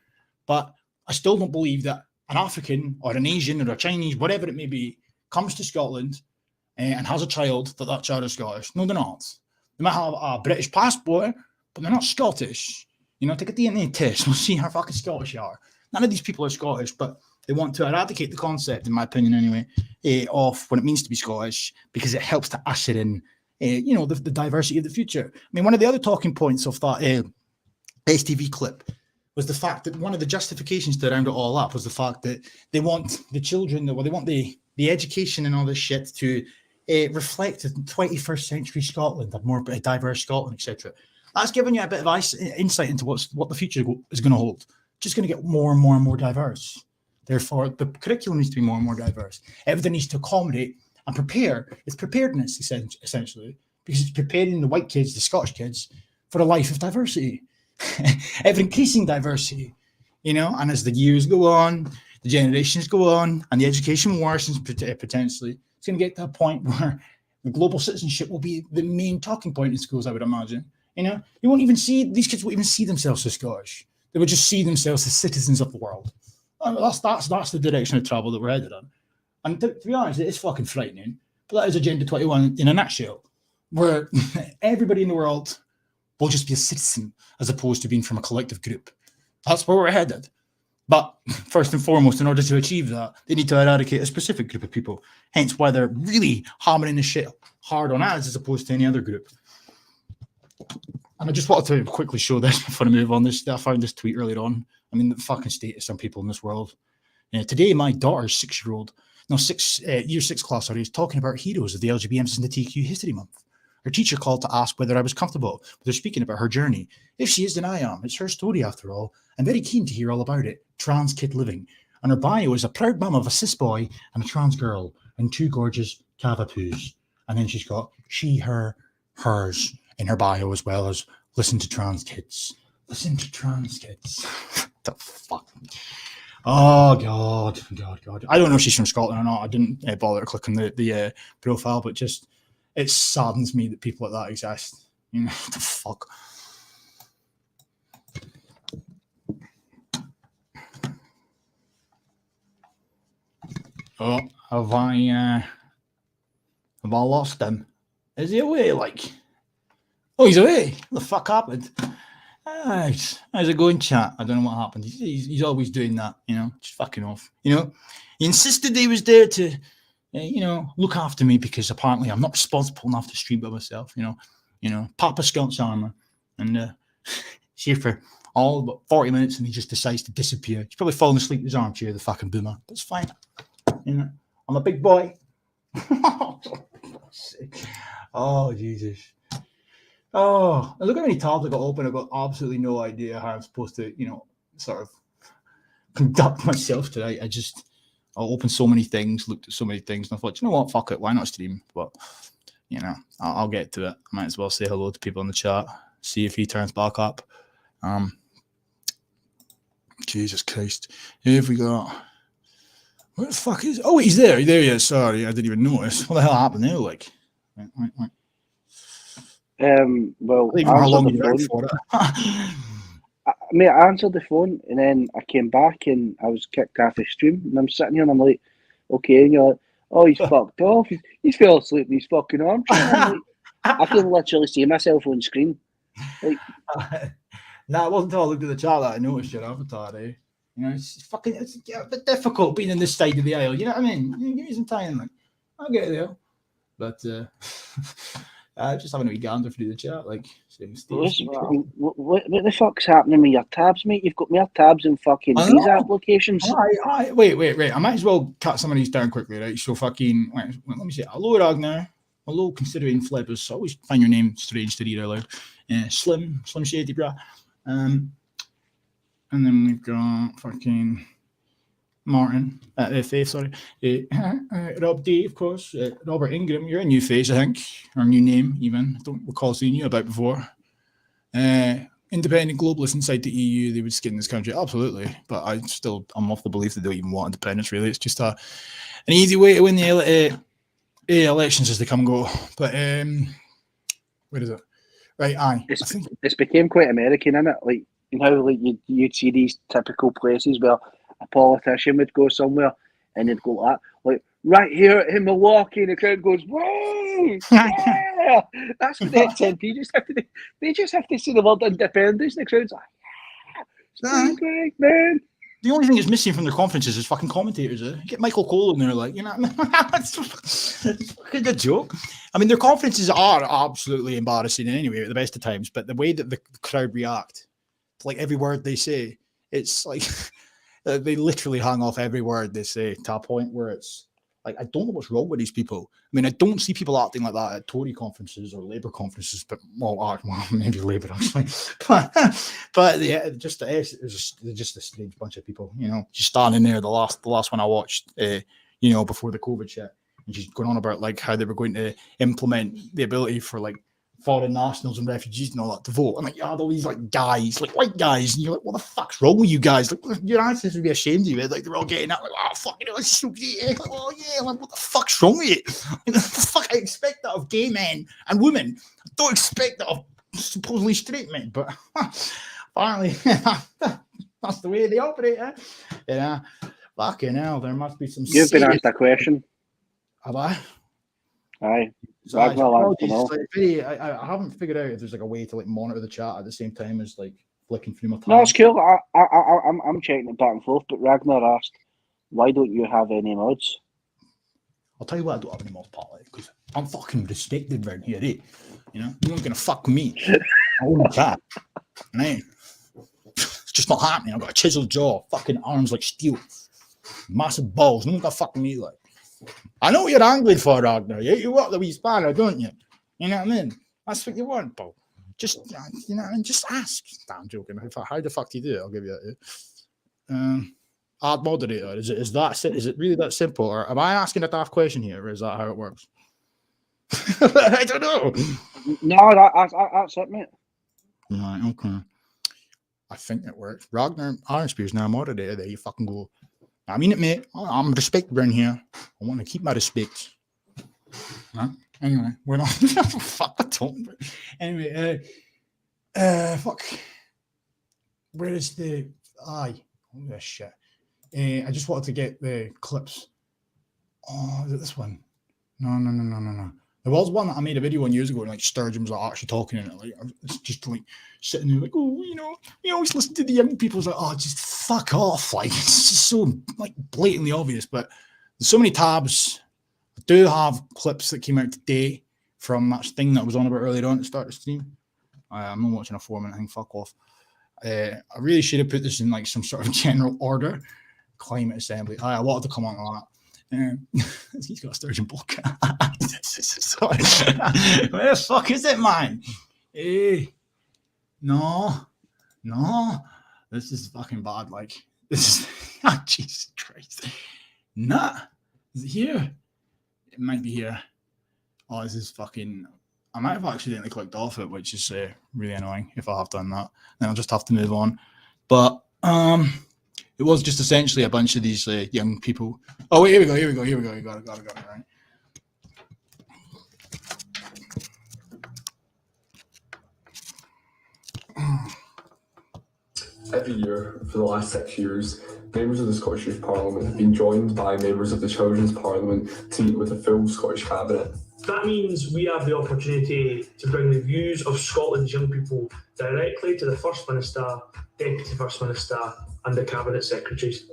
But I still don't believe that an African or an Asian or a Chinese, whatever it may be, comes to Scotland and has a child that child is Scottish. No, they're not. They might have a British passport, but they're not Scottish. You know, take a DNA test. We'll see how fucking Scottish you are. None of these people are Scottish, but they want to eradicate the concept, in my opinion anyway, of what it means to be Scottish, because it helps to usher in, you know, the diversity of the future. I mean, one of the other talking points of that STV clip was the fact that one of the justifications to round it all up was the fact that they want the children, well, they want the education and all this shit to reflect the 21st century Scotland, a more diverse Scotland, etc. That's giving you a bit of insight into what the future is going to hold. Just going to get more and more and more diverse. Therefore, the curriculum needs to be more and more diverse. Everything needs to accommodate and prepare. It's preparedness, essentially, because it's preparing the white kids, the Scottish kids, for a life of diversity, ever-increasing diversity, you know. And as the years go on, the generations go on, and the education worsens potentially, it's going to get to a point where the global citizenship will be the main talking point in schools, I would imagine. You know, these kids won't even see themselves as Scottish. They would just see themselves as citizens of the world. That's the direction of travel that we're headed on. And to be honest, it is fucking frightening. But that is Agenda 21 in a nutshell, where everybody in the world will just be a citizen as opposed to being from a collective group. That's where we're headed. But first and foremost, in order to achieve that, they need to eradicate a specific group of people. Hence why they're really hammering the shit hard on us as opposed to any other group. And I just wanted to quickly show this before I move on. I found this tweet earlier on. I mean, the fucking state of some people in this world. Today, my daughter's year 6 class, is talking about heroes of the LGBTQ History Month. Her teacher called to ask whether I was comfortable with her speaking about her journey. If she is, then I am. It's her story after all. I'm very keen to hear all about it. Trans kid living. And her bio is a proud mum of a cis boy and a trans girl and 2 gorgeous cavapoos. And then she's got she, her, hers in her bio, as well as listen to trans kids. Listen to trans kids. What the fuck? Oh, God. I don't know if she's from Scotland or not. I didn't bother clicking the profile, but just it saddens me that people like that exist. You know, what the fuck? Oh, have I lost him? Is he away? Like, oh, he's away. What the fuck happened? How's it going, chat? I don't know what happened. He's always doing that, you know, just fucking off. You know, he insisted he was there to, you know, look after me because apparently I'm not responsible enough to stream by myself. You know, Papa Scott's armor, and he's here for all but 40 minutes, and he just decides to disappear. He's probably falling asleep in his armchair, the fucking boomer. That's fine. You know, I'm a big boy. Oh, Jesus. Oh, look how many tabs I got open. I've got absolutely no idea how I'm supposed to, you know, sort of conduct myself tonight. I opened so many things, looked at so many things, and I thought, you know what, fuck it, why not stream? But, you know, I'll get to it. I might as well say hello to people in the chat, see if he turns back up. Jesus Christ. Who have we got? Where the fuck is? Oh, he's there. There he is. Sorry, I didn't even notice. What the hell happened there? Like, right. Well, How long you went for it? Mate, I answered the phone and then I came back and I was kicked off the stream and I'm sitting here and I'm like, okay, and you're like, oh, he's fucked off. He's fell asleep in his fucking armchair. Like, I can literally see myself on screen. Like, nah, it wasn't until I looked at the chat that I noticed your avatar, eh? You know, it's a bit difficult being in this side of the aisle. You know what I mean? Give me some time, like, I'll get there. But just having a wee gander through the chat, like, what the fuck's happening with your tabs, mate? You've got more tabs than fucking visa applications. Wait. I might as well cut some of these down quickly, right? So fucking, wait, let me see. Hello, Ragnar. Hello, considering Flippers. I always find your name strange to read out loud. Slim Shady, brah. And then we've got fucking Martin, Faith, sorry. Rob D, of course. Robert Ingram, you're a new face, I think, or a new name, even. I don't recall seeing you about before. Independent globalists inside the EU, they would skin this country. Absolutely. But I'm of the belief that they don't even want independence, really. It's just an easy way to win the elections as they come and go. But where is it? Right, aye. It's became quite American, isn't it? Like, you know, like you'd see these typical places where a politician would go somewhere and they'd go like right here in Milwaukee, and the crowd goes, whoa, yeah! That's what the XNP they just have to say the word independence, and the crowd's like, yeah, it's great, man. The only thing that's missing from their conferences is fucking commentators. Get Michael Cole in there, like, you know, it's fucking a joke. I mean, their conferences are absolutely embarrassing in any way at the best of times, but the way that the crowd react to like every word they say, it's like they literally hang off every word they say to a point where it's like, I don't know what's wrong with these people. I mean, I don't see people acting like that at Tory conferences or Labour conferences, but well maybe Labour actually. But yeah, just just a strange bunch of people, you know, just standing there. The last one I watched, you know, before the COVID shit, and she's going on about like how they were going to implement the ability for like foreign nationals and refugees and all that to vote. I'm like, yeah, all these like guys, like white guys, and you're like, what the fuck's wrong with you guys? Like, your answers would be ashamed of you. Like, they're all getting out, like, oh fucking hell, this is so great. Like, oh yeah, like, what the fuck's wrong with you? Like, the fuck I expect that of gay men and women. I don't expect that of supposedly straight men, but apparently that's the way they operate. Yeah, fucking hell, there must be some. You've been asked a question. Have I? Aye. So I haven't figured out if there's like a way to like monitor the chat at the same time as like flicking through my tabs. No, it's cool. I'm checking it back and forth. But Ragnar asked, "Why don't you have any mods?" I'll tell you what, I don't have any mods, Pat, because I'm fucking respected right here, eh? You know, you're not gonna fuck with me. I own a cat, man. It's just not happening. I've got a chiseled jaw, fucking arms like steel, massive balls. No one gonna fuck with me like. I know what you're angling for, Ragnar. You work the wee spanner, don't you? You know what I mean? That's what you want, Paul. Just, you know, and just ask. No, I'm joking. How the fuck do you do it? I'll give you that. Add moderator. Is it really that simple? Or am I asking a daft question here? Or is that how it works? I don't know. No, that's it, mate. Right, okay. I think it works. Ragnar Ironspear is now a moderator. There you fucking go. I mean it, mate. I'm respected around here. I want to keep my respect. Huh? Anyway, we're not. Fuck, I don't. Anyway, fuck. Where is the aye? Oh, this shit. I just wanted to get the clips. Oh, is it this one? No. There was one that I made a video on years ago, and like Sturgeon was like, actually talking in it. Like, it's just like sitting there, like, oh, you know, we always listen to the young people. It's like, oh, just fuck off. Like, it's just so like blatantly obvious. But there's so many tabs. I do have clips that came out today from that thing that was on about earlier on to start the stream. I'm not watching a 4-minute thing. Fuck off. I really should have put this in like some sort of general order. Climate Assembly. I wanted to come on that. He's got a Sturgeon book. Sorry. Where the fuck is it, man? Hey, no. This is fucking bad. Like, this is Jesus Christ. Nah, is it here? It might be here. Oh, this is fucking. I might have accidentally clicked off it, which is really annoying. If I have done that, then I'll just have to move on. But it was just essentially a bunch of these young people. Oh, wait, here we go. You got it, right? Every year for the last 6 years, members of the Scottish Youth Parliament have been joined by members of the Children's Parliament to meet with a full Scottish Cabinet. That means we have the opportunity to bring the views of Scotland's young people directly to the First Minister, Deputy First Minister and the Cabinet Secretaries.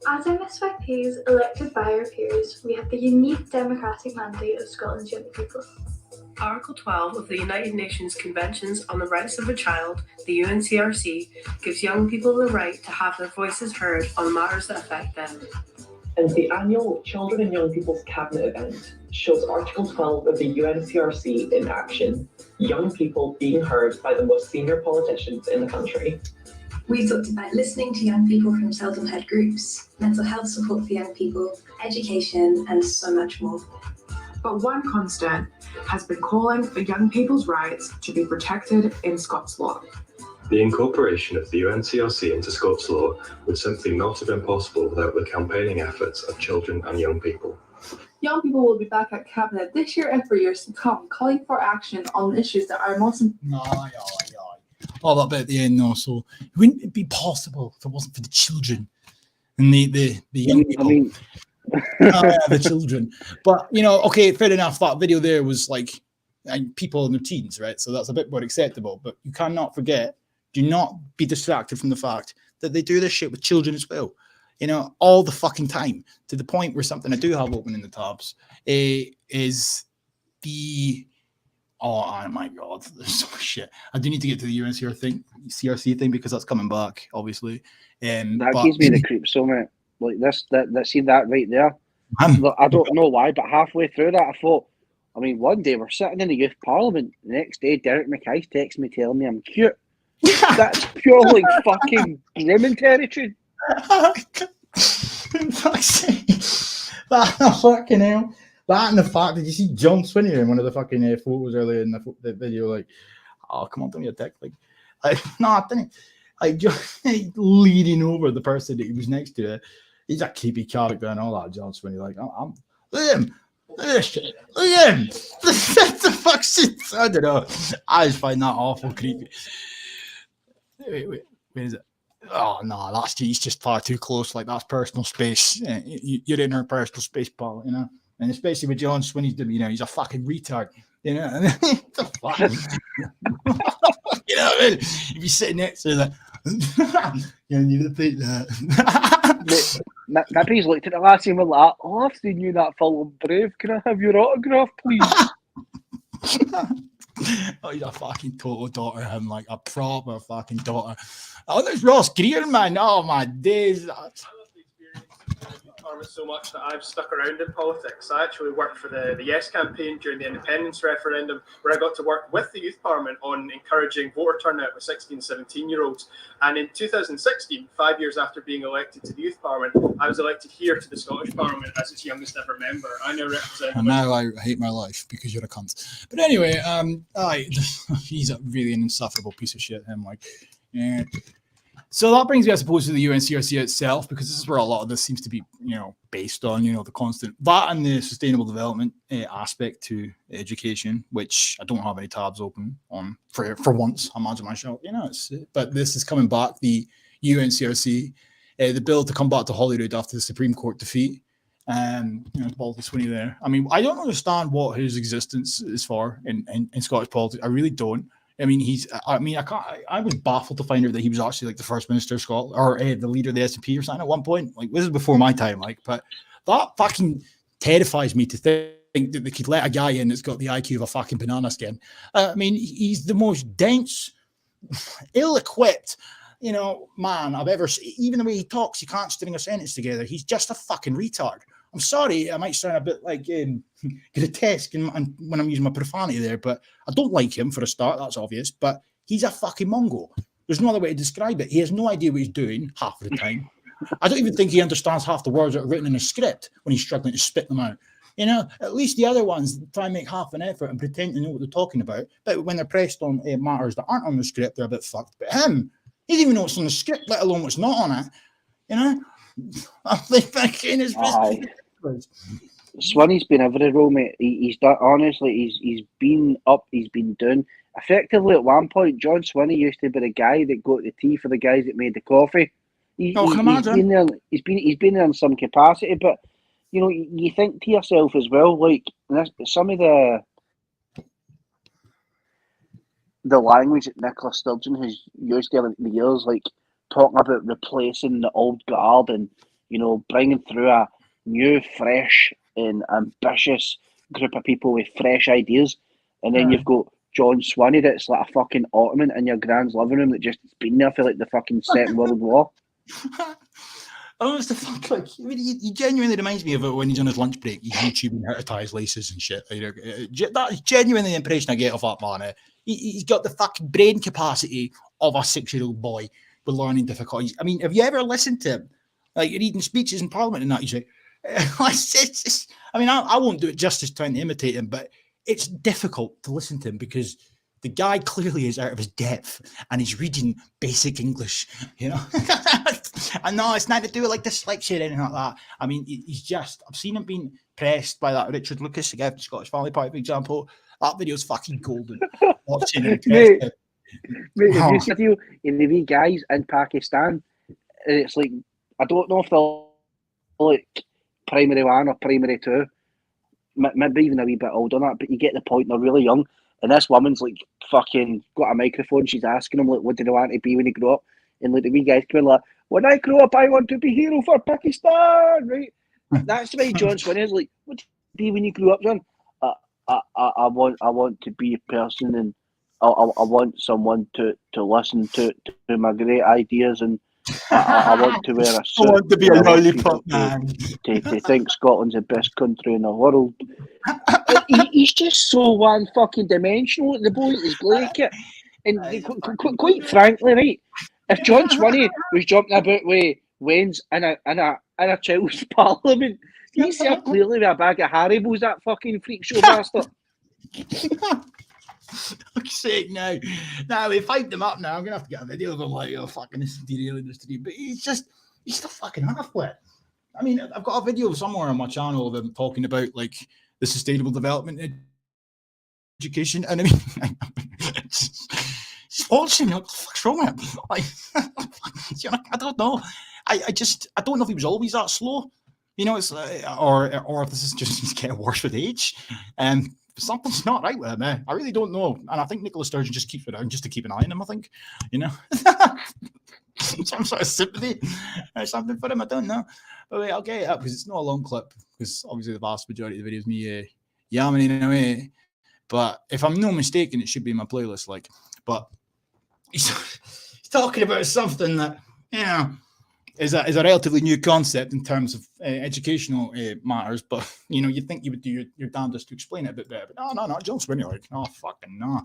As MSYPs elected by our peers, we have the unique democratic mandate of Scotland's young people. Article 12 of the United Nations Conventions on the Rights of a Child, the UNCRC, gives young people the right to have their voices heard on matters that affect them. And the annual Children and Young People's Cabinet event shows Article 12 of the UNCRC in action, young people being heard by the most senior politicians in the country. We talked about listening to young people from seldom heard groups, mental health support for young people, education, and so much more. But one constant has been calling for young people's rights to be protected in Scots law. The incorporation of the UNCRC into Scots law would simply not have been possible without the campaigning efforts of children and young people. Young people will be back at Cabinet this year and for years to come, calling for action on issues that are most important. Oh, that bit at the end, though. So, wouldn't it be possible if it wasn't for the children and the young people? I mean, the children. But, you know, okay, fair enough. That video there was like people in their teens, right? So that's a bit more acceptable. But you cannot forget, do not be distracted from the fact that they do this shit with children as well. You know, all the fucking time, to the point where something I do have open in the tabs is the. Oh my God, there's so much shit. I do need to get to the CRC thing because that's coming back, obviously. That gives me the creeps so mate. Like that see that right there. I don't know why, but halfway through that I thought, I mean, one day we're sitting in the Youth Parliament, the next day Derek Mackay texts me telling me I'm cute. That's pure like fucking grooming territory. Fuck's sake. That fucking hell. That and the fact, did you see John Swinney in one of the fucking photos earlier in the video? Like, oh, come on, don't be a dick. Like, no, I didn't. Like, just leaning over the person that he was next to. He's a creepy character and all that, John Swinney. Like, I'm look at him. Look at this shit. Look at him. What the fuck's it? I don't know. I just find that awful creepy. Wait, where is it? Oh, no, he's just far too close. Like, that's personal space. You're in her personal space, Paul, you know? And especially with John Swinney, you know, he's a fucking retard, you know? The fuck? You know what I mean? If you sit next to that, you need to think that. Maybe he's looked at the last scene with like, oh, I've seen you in that film Brave. Can I have your autograph, please? Oh, he's a fucking total daughter, him, like a proper fucking daughter. Oh, there's Ross Greer, man. Oh, my days. Parliament so much that I've stuck around in politics. I actually worked for the Yes campaign during the independence referendum, where I got to work with the Youth Parliament on encouraging voter turnout with 16, 17-year-olds. And in 2016, 5 years after being elected to the Youth Parliament, I was elected here to the Scottish Parliament as its youngest ever member. I now represent... And now I hate my life because you're a cunt. But anyway, he's a really an insufferable piece of shit, him, like, yeah. So that brings me, I suppose, to the UNCRC itself, because this is where a lot of this seems to be, based on, the constant, that and the sustainable development aspect to education, which I don't have any tabs open on for once. I imagine myself, but this is coming back, the UNCRC, the bill to come back to Holyrood after the Supreme Court defeat. Baldy Swinney there. I mean, I don't understand what his existence is for in Scottish politics. I really don't. I mean, I was baffled to find out that he was actually like the first minister of Scotland or the leader of the SNP or something at one point. Like, this is before my time, but that fucking terrifies me to think that they could let a guy in that's got the IQ of a fucking banana skin. I mean, he's the most dense, ill-equipped, man I've ever seen. Even the way he talks, he can't string a sentence together. He's just a fucking retard. I'm sorry, I might sound a bit like grotesque and when I'm using my profanity there, but I don't like him for a start, that's obvious, but he's a fucking Mongol. There's no other way to describe it. He has no idea what he's doing half of the time. I don't even think he understands half the words that are written in a script when he's struggling to spit them out. At least the other ones try and make half an effort and pretend to know what they're talking about, but when they're pressed on matters that aren't on the script, they're a bit fucked. But him, he doesn't even know what's on the script, let alone what's not on it. I'm thinking his business. Swinney's been every role, mate. He's done, honestly, he's been up, he's been down. Effectively, at one point, John Swinney used to be the guy that got the tea for the guys that made the coffee. He's been there. He's been there in some capacity, but you think to yourself as well, like some of the language that Nicola Sturgeon has used over the years, like talking about replacing the old guard and bringing through a new, fresh and ambitious group of people with fresh ideas, and then you've got John Swinney that's like a fucking ottoman in your grand's living room that just has been there for like the fucking Second World War. Oh, it's the fuck, like, I mean, he genuinely reminds me of it when he's on his lunch break. He's YouTubing how to tie his laces and shit. That's genuinely the impression I get of that man. He's got the fucking brain capacity of a 6-year-old boy with learning difficulties. I mean, have you ever listened to him, like, reading speeches in Parliament and that? He's like, I won't do it justice trying to imitate him, but it's difficult to listen to him because the guy clearly is out of his depth and he's reading basic English, And no, it's not to do with like dyslexia or anything like that. I mean, he's just, I've seen him being pressed by that Richard Lucas, the guy from Scottish Family Party, for example. That video's fucking golden. Watching him Mate, have you seen the video in the wee guys in Pakistan? And it's like, I don't know if they're like primary 1 or primary 2, maybe even a wee bit older than that, but you get the point, they're really young. And this woman's like fucking got a microphone, she's asking him like, what do they want to be when they grow up? And like the wee guys come in like, when I grow up, I want to be hero for Pakistan, right? That's the way John Swinney is like, what do you be when you grow up, John? I want to be a person, and I want someone to listen to my great ideas, and I want to wear a suit. I want to be a lollipop man. To think Scotland's the best country in the world. He's just so one fucking dimensional. The boy is like, and quite frankly, right? If John Swinney was jumping about with Wayne's in a child's parliament, he's there clearly with a bag of Haribos, that fucking freak show bastard. Fuck's sake, now we fight them up now. I'm gonna have to get a video of him like, fucking this is derailing the stream. But he's still fucking halfwit. I mean, I've got a video somewhere on my channel of him talking about like the sustainable development education, and I mean, just watching, what the fuck's wrong with him? Like, I don't know. I don't know if he was always that slow. It's or if this is just he's getting worse with age. Something's not right with him, eh? I really don't know. And I think Nicola Sturgeon just keeps it around just to keep an eye on him, I think. Some sort of sympathy or something for him, I don't know. But wait, I'll get it up because it's not a long clip, because obviously the vast majority of the video is me yamming away. But if I'm not mistaken, it should be in my playlist, like. But he's talking about something that, is a relatively new concept in terms of educational matters, but you'd think you would do your damnedest to explain it a bit better. But no, John Swinney, like, oh fucking no.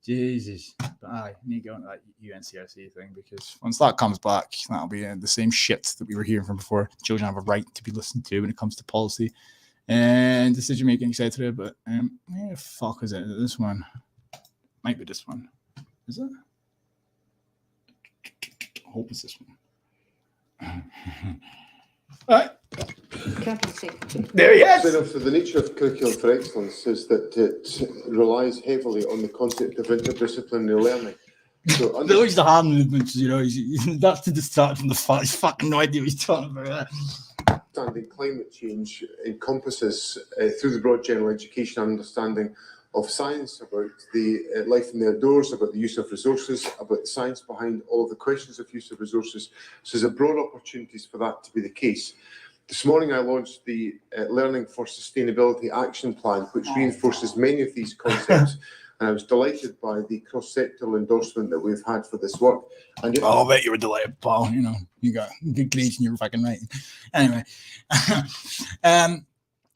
Jesus. But I need to go into that UNCRC thing, because once that comes back, that'll be the same shit that we were hearing from before. Children have a right to be listened to when it comes to policy and decision making, etc. But where the fuck is it? This one might be this one. Is it? I hope it's this one. All right. There he is. So the nature of curriculum for excellence is that it relies heavily on the concept of interdisciplinary learning. So those the hand movements, that's to distract from the fact he's fucking no idea what he's talking about. Understanding climate change encompasses, through the broad general education, understanding of science, about the life in the outdoors, about the use of resources, about the science behind all of the questions of use of resources. So there's a broad opportunities for that to be the case. This morning I launched the Learning for Sustainability Action Plan, which reinforces many of these concepts. And I was delighted by the cross-sectoral endorsement that we've had for this work. And I bet you were delighted, pal. You got good grades in your fucking writing. Anyway,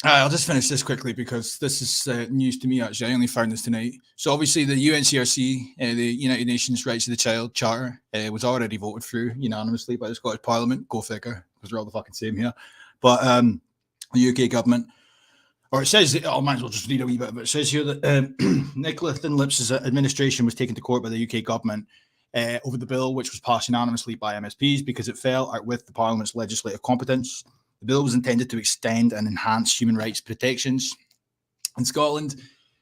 I'll just finish this quickly because this is news to me, actually. I only found this tonight. So obviously the UNCRC, the United Nations Rights of the Child Charter, was already voted through unanimously by the Scottish Parliament. Go figure, because we're all the fucking same here. But the UK government, or it says, I might as well just read a wee bit of it. It says here that Nicola Thinlip's administration was taken to court by the UK government over the bill, which was passed unanimously by MSPs because it fell out with the Parliament's legislative competence. The bill was intended to extend and enhance human rights protections in Scotland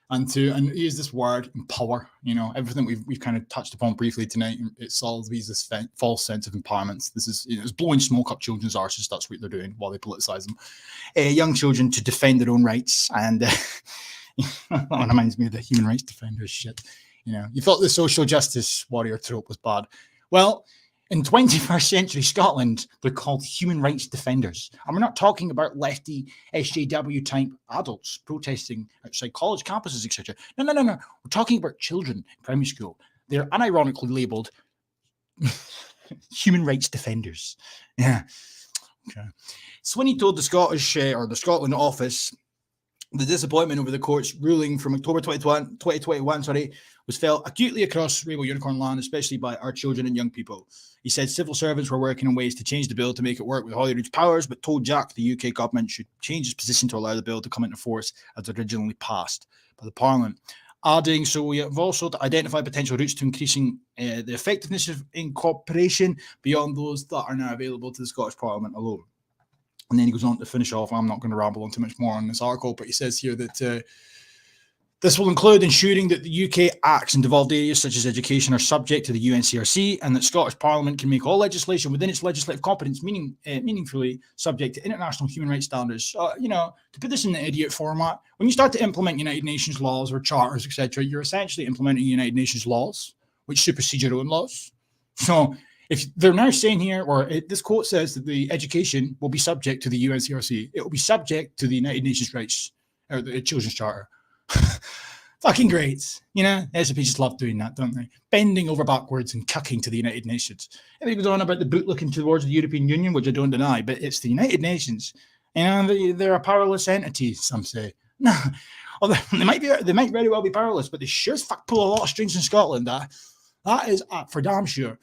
and use this word, empower. Everything we've kind of touched upon briefly tonight, it solves this false sense of empowerment. This is it's blowing smoke up children's arses. That's what they're doing while they politicize them. Young children to defend their own rights, and that reminds me of the human rights defenders shit. You thought the social justice warrior trope was bad. Well, in 21st century Scotland, they're called human rights defenders. And we're not talking about lefty SJW type adults protesting outside college campuses, etc. No. We're talking about children in primary school. They're unironically labeled human rights defenders. Yeah. Okay. Swinney told the Scotland office the disappointment over the court's ruling from October 2021 was felt acutely across Rainbow Unicorn land, especially by our children and young people. He said civil servants were working on ways to change the bill to make it work with Holyrood's powers, but told Jack the UK government should change its position to allow the bill to come into force as originally passed by the Parliament. Adding, so we have also identified potential routes to increasing the effectiveness of incorporation beyond those that are now available to the Scottish Parliament alone. And then he goes on to finish off. I'm not going to ramble on too much more on this article, but he says here that this will include ensuring that the UK acts in devolved areas such as education are subject to the UNCRC, and that Scottish Parliament can make all legislation within its legislative competence meaningfully subject to international human rights standards. To put this in the idiot format, when you start to implement United Nations laws or charters, etc., you're essentially implementing United Nations laws, which supersede your own laws. So if they're now saying here, or this quote says that the education will be subject to the UNCRC, it will be subject to the United Nations Rights, or the Children's Charter. Fucking great. SNP just love doing that, don't they? Bending over backwards and cucking to the United Nations. Everybody goes on about the boot looking towards the European Union, which I don't deny, but it's the United Nations. They're a powerless entity, some say. No, they might very well be powerless, but they sure as fuck pull a lot of strings in Scotland. That is for damn sure.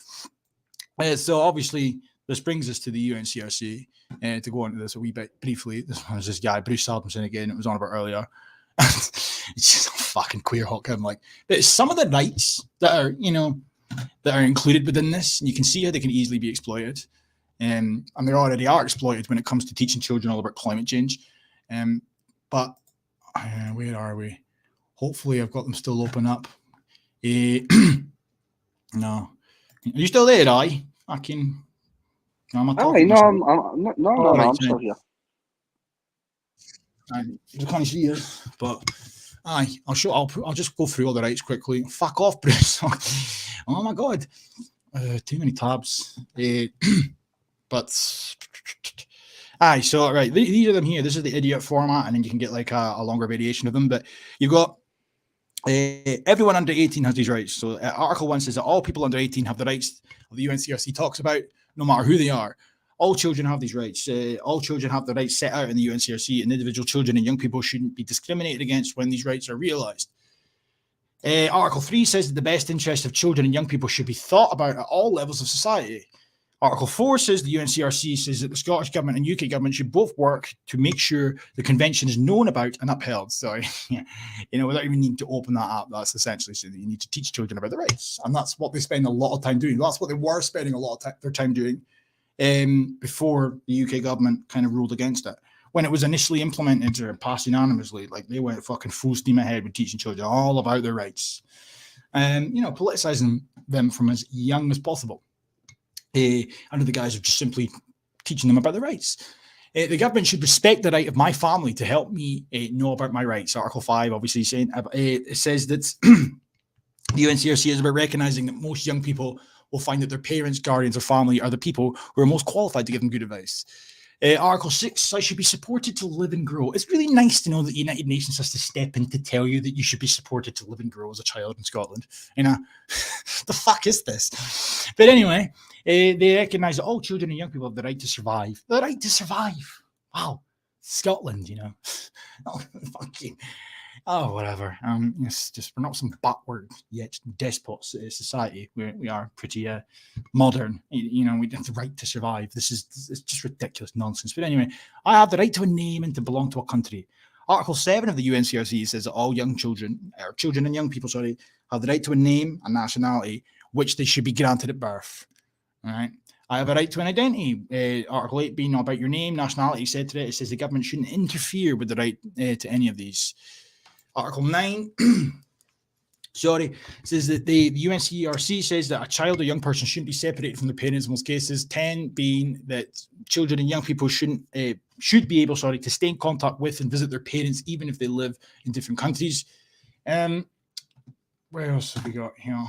So obviously, this brings us to the UNCRC. To go into this a wee bit briefly, this one is this guy, Bruce Salmson again, it was on about earlier. It's just a fucking queer hot kid. But it's some of the rights that are included within this, and you can see how they can easily be exploited. And they already are exploited when it comes to teaching children all about climate change. But where are we? Hopefully I've got them still open up. No. Are you still there, I? Fucking. I'm still here. I can't see you, but I'll just go through all the rights quickly. Fuck off, Bruce. Oh my god, too many tabs. But so right, these are them here. This is the idiot format, and then you can get like a longer variation of them. But you've got Everyone under 18 has these rights. So Article 1 says that all people under 18 have the rights of the UNCRC talks about, no matter who they are. All children have these rights. All children have the rights set out in the UNCRC, and individual children and young people shouldn't be discriminated against when these rights are realised. Article 3 says that the best interest of children and young people should be thought about at all levels of society. Article 4 says the UNCRC says that the Scottish Government and UK Government should both work to make sure the convention is known about and upheld. So, without even needing to open that up, that's essentially saying that you need to teach children about the rights. And that's what they spend a lot of time doing. That's what they were spending a lot of their time doing before the UK Government kind of ruled against it. When it was initially implemented or passed unanimously, like they went fucking full steam ahead with teaching children all about their rights. And, politicising them from as young as possible. Under the guise of just simply teaching them about their rights. The government should respect the right of my family to help me know about my rights. Article 5 obviously saying it says that the UNCRC is about recognising that most young people will find that their parents, guardians, or family are the people who are most qualified to give them good advice. Article 6, I should be supported to live and grow. It's really nice to know that the United Nations has to step in to tell you that you should be supported to live and grow as a child in Scotland. The fuck is this? But anyway, they recognise that all children and young people have the right to survive. The right to survive. Wow. Scotland, Oh, fucking. Oh, whatever. It's just we're not some backward yet despot society. We are pretty modern. We have the right to survive. It's just ridiculous nonsense. But anyway, I have the right to a name and to belong to a country. Article 7 of the UNCRC says that all children and young people, have the right to a name and nationality, which they should be granted at birth. All right. I have a right to an identity. Article 8 being about your name, nationality, etc. It says the government shouldn't interfere with the right to any of these. Article 9 says that the UNCRC says that a child or young person shouldn't be separated from their parents in most cases. 10 being that children and young people should be able to stay in contact with and visit their parents even if they live in different countries. Where else have we got here?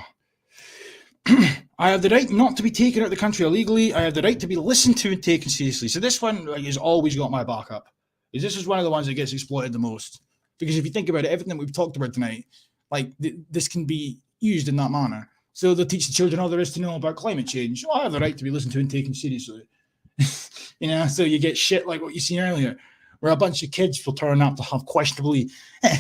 I have the right not to be taken out of the country illegally. I have the right to be listened to and taken seriously. So this one has always got my back up. This is one of the ones that gets exploited the most. Because if you think about it, everything we've talked about tonight, this can be used in that manner. So they'll teach the children all there is to know about climate change. I have the right to be listened to and taken seriously. So you get shit like what you seen earlier, where a bunch of kids will turn up to have questionably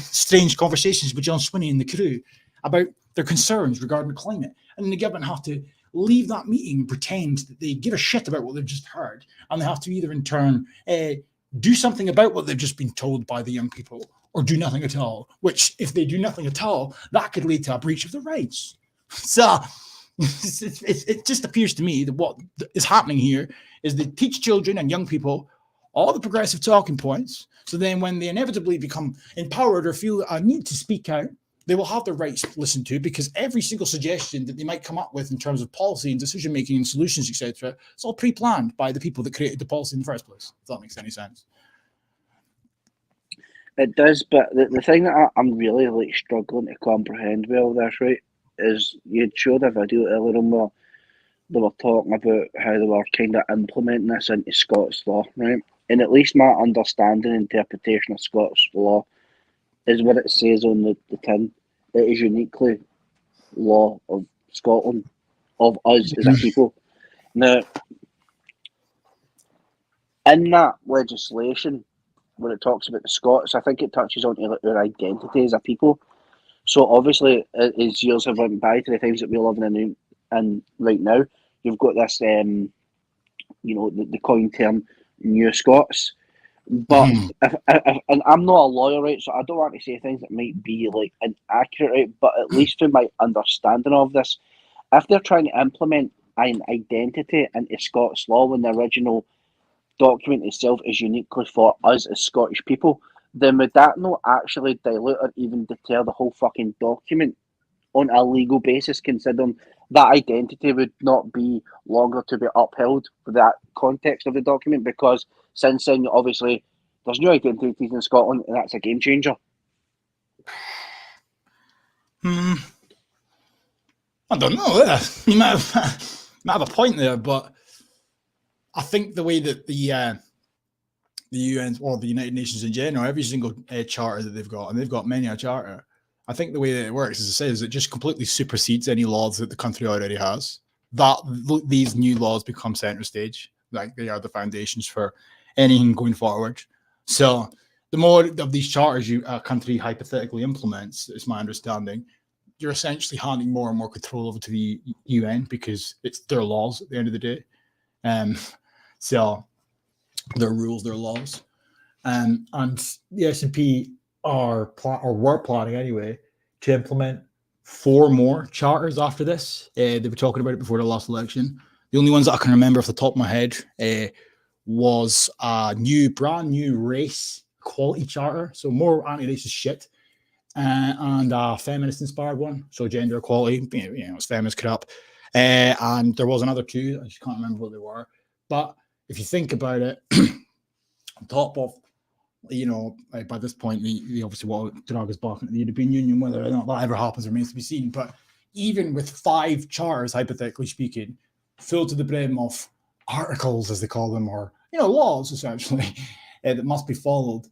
strange conversations with John Swinney and the crew about their concerns regarding the climate. And the government have to leave that meeting and pretend that they give a shit about what they've just heard. And they have to either in turn do something about what they've just been told by the young people, or do nothing at all, which if they do nothing at all, that could lead to a breach of their rights. So it just appears to me that what is happening here is they teach children and young people all the progressive talking points. So then when they inevitably become empowered or feel a need to speak out, they will have their rights listened to, because every single suggestion that they might come up with in terms of policy and decision-making and solutions, etc., it's all pre-planned by the people that created the policy in the first place, if that makes any sense. It does, but the thing that I'm really struggling to comprehend well this, right, is you'd showed a video earlier on where they were talking about how they were kind of implementing this into Scots law, right? And at least my understanding and interpretation of Scots law is what it says on the tin. It is uniquely law of Scotland, of us as a people. Now, in that legislation, when it talks about the Scots, I think it touches on our identity as a people. So obviously, as years have went by to the times that we're living in right now, you've got this, the coined term, New Scots. But and I'm not a lawyer, right? So I don't want to say things that might be inaccurate, right? But at least from my understanding of this, if they're trying to implement an identity into Scots law when the original document itself is uniquely for us as Scottish people, then would that not actually dilute or even deter the whole fucking document on a legal basis, considering that identity would not be longer to be upheld for that context of the document? Because since then, obviously, there's new identities in Scotland, and that's a game changer. I don't know. You might have a point there, but I think the way that the UN or the United Nations in general, every single charter that they've got, and they've got many a charter, I think the way that it works, as I say, is it just completely supersedes any laws that the country already has. That these new laws become center stage, like they are the foundations for anything going forward. So the more of these charters a country hypothetically implements, it's my understanding, you're essentially handing more and more control over to the UN because it's their laws at the end of the day. So their rules, their laws. And the SNP were planning anyway to implement 4 more charters after this. They were talking about it before the last election. The only ones that I can remember off the top of my head was a brand new race equality charter, so more anti-racist shit, and a feminist-inspired one, so gender equality. It's feminist crap. And there was another 2. I just can't remember what they were. But if you think about it, on top of, by this point, they obviously want to drag us back into the European Union. Whether or not that ever happens remains to be seen. But even with 5 charters, hypothetically speaking, filled to the brim of articles, as they call them, or laws essentially that must be followed,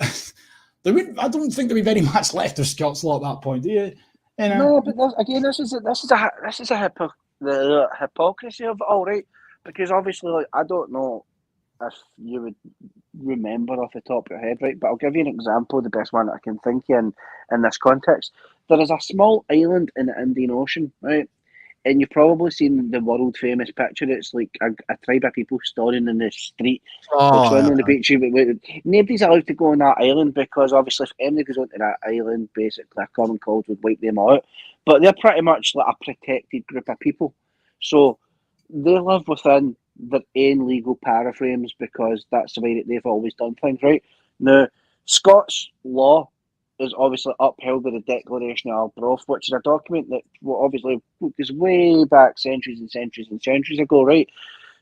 I don't think there'd be very much left of Scots law at that point, do you? No, but this is the hypocrisy of it all, right? Because obviously, I don't know if you would remember off the top of your head, right? But I'll give you an example, the best one I can think of in this context. There is a small island in the Indian Ocean, right? And you've probably seen the world famous picture. It's like a tribe of people standing in the street, on the beach. Nobody's allowed to go on that island because obviously if anybody goes onto that island, basically a common cold would wipe them out. But they're pretty much like a protected group of people. So they live within their own legal paraframes because that's the way that they've always done things, right? Now, Scots law is obviously upheld by the Declaration of Arbroath, which is a document that obviously goes way back centuries and centuries and centuries ago, right?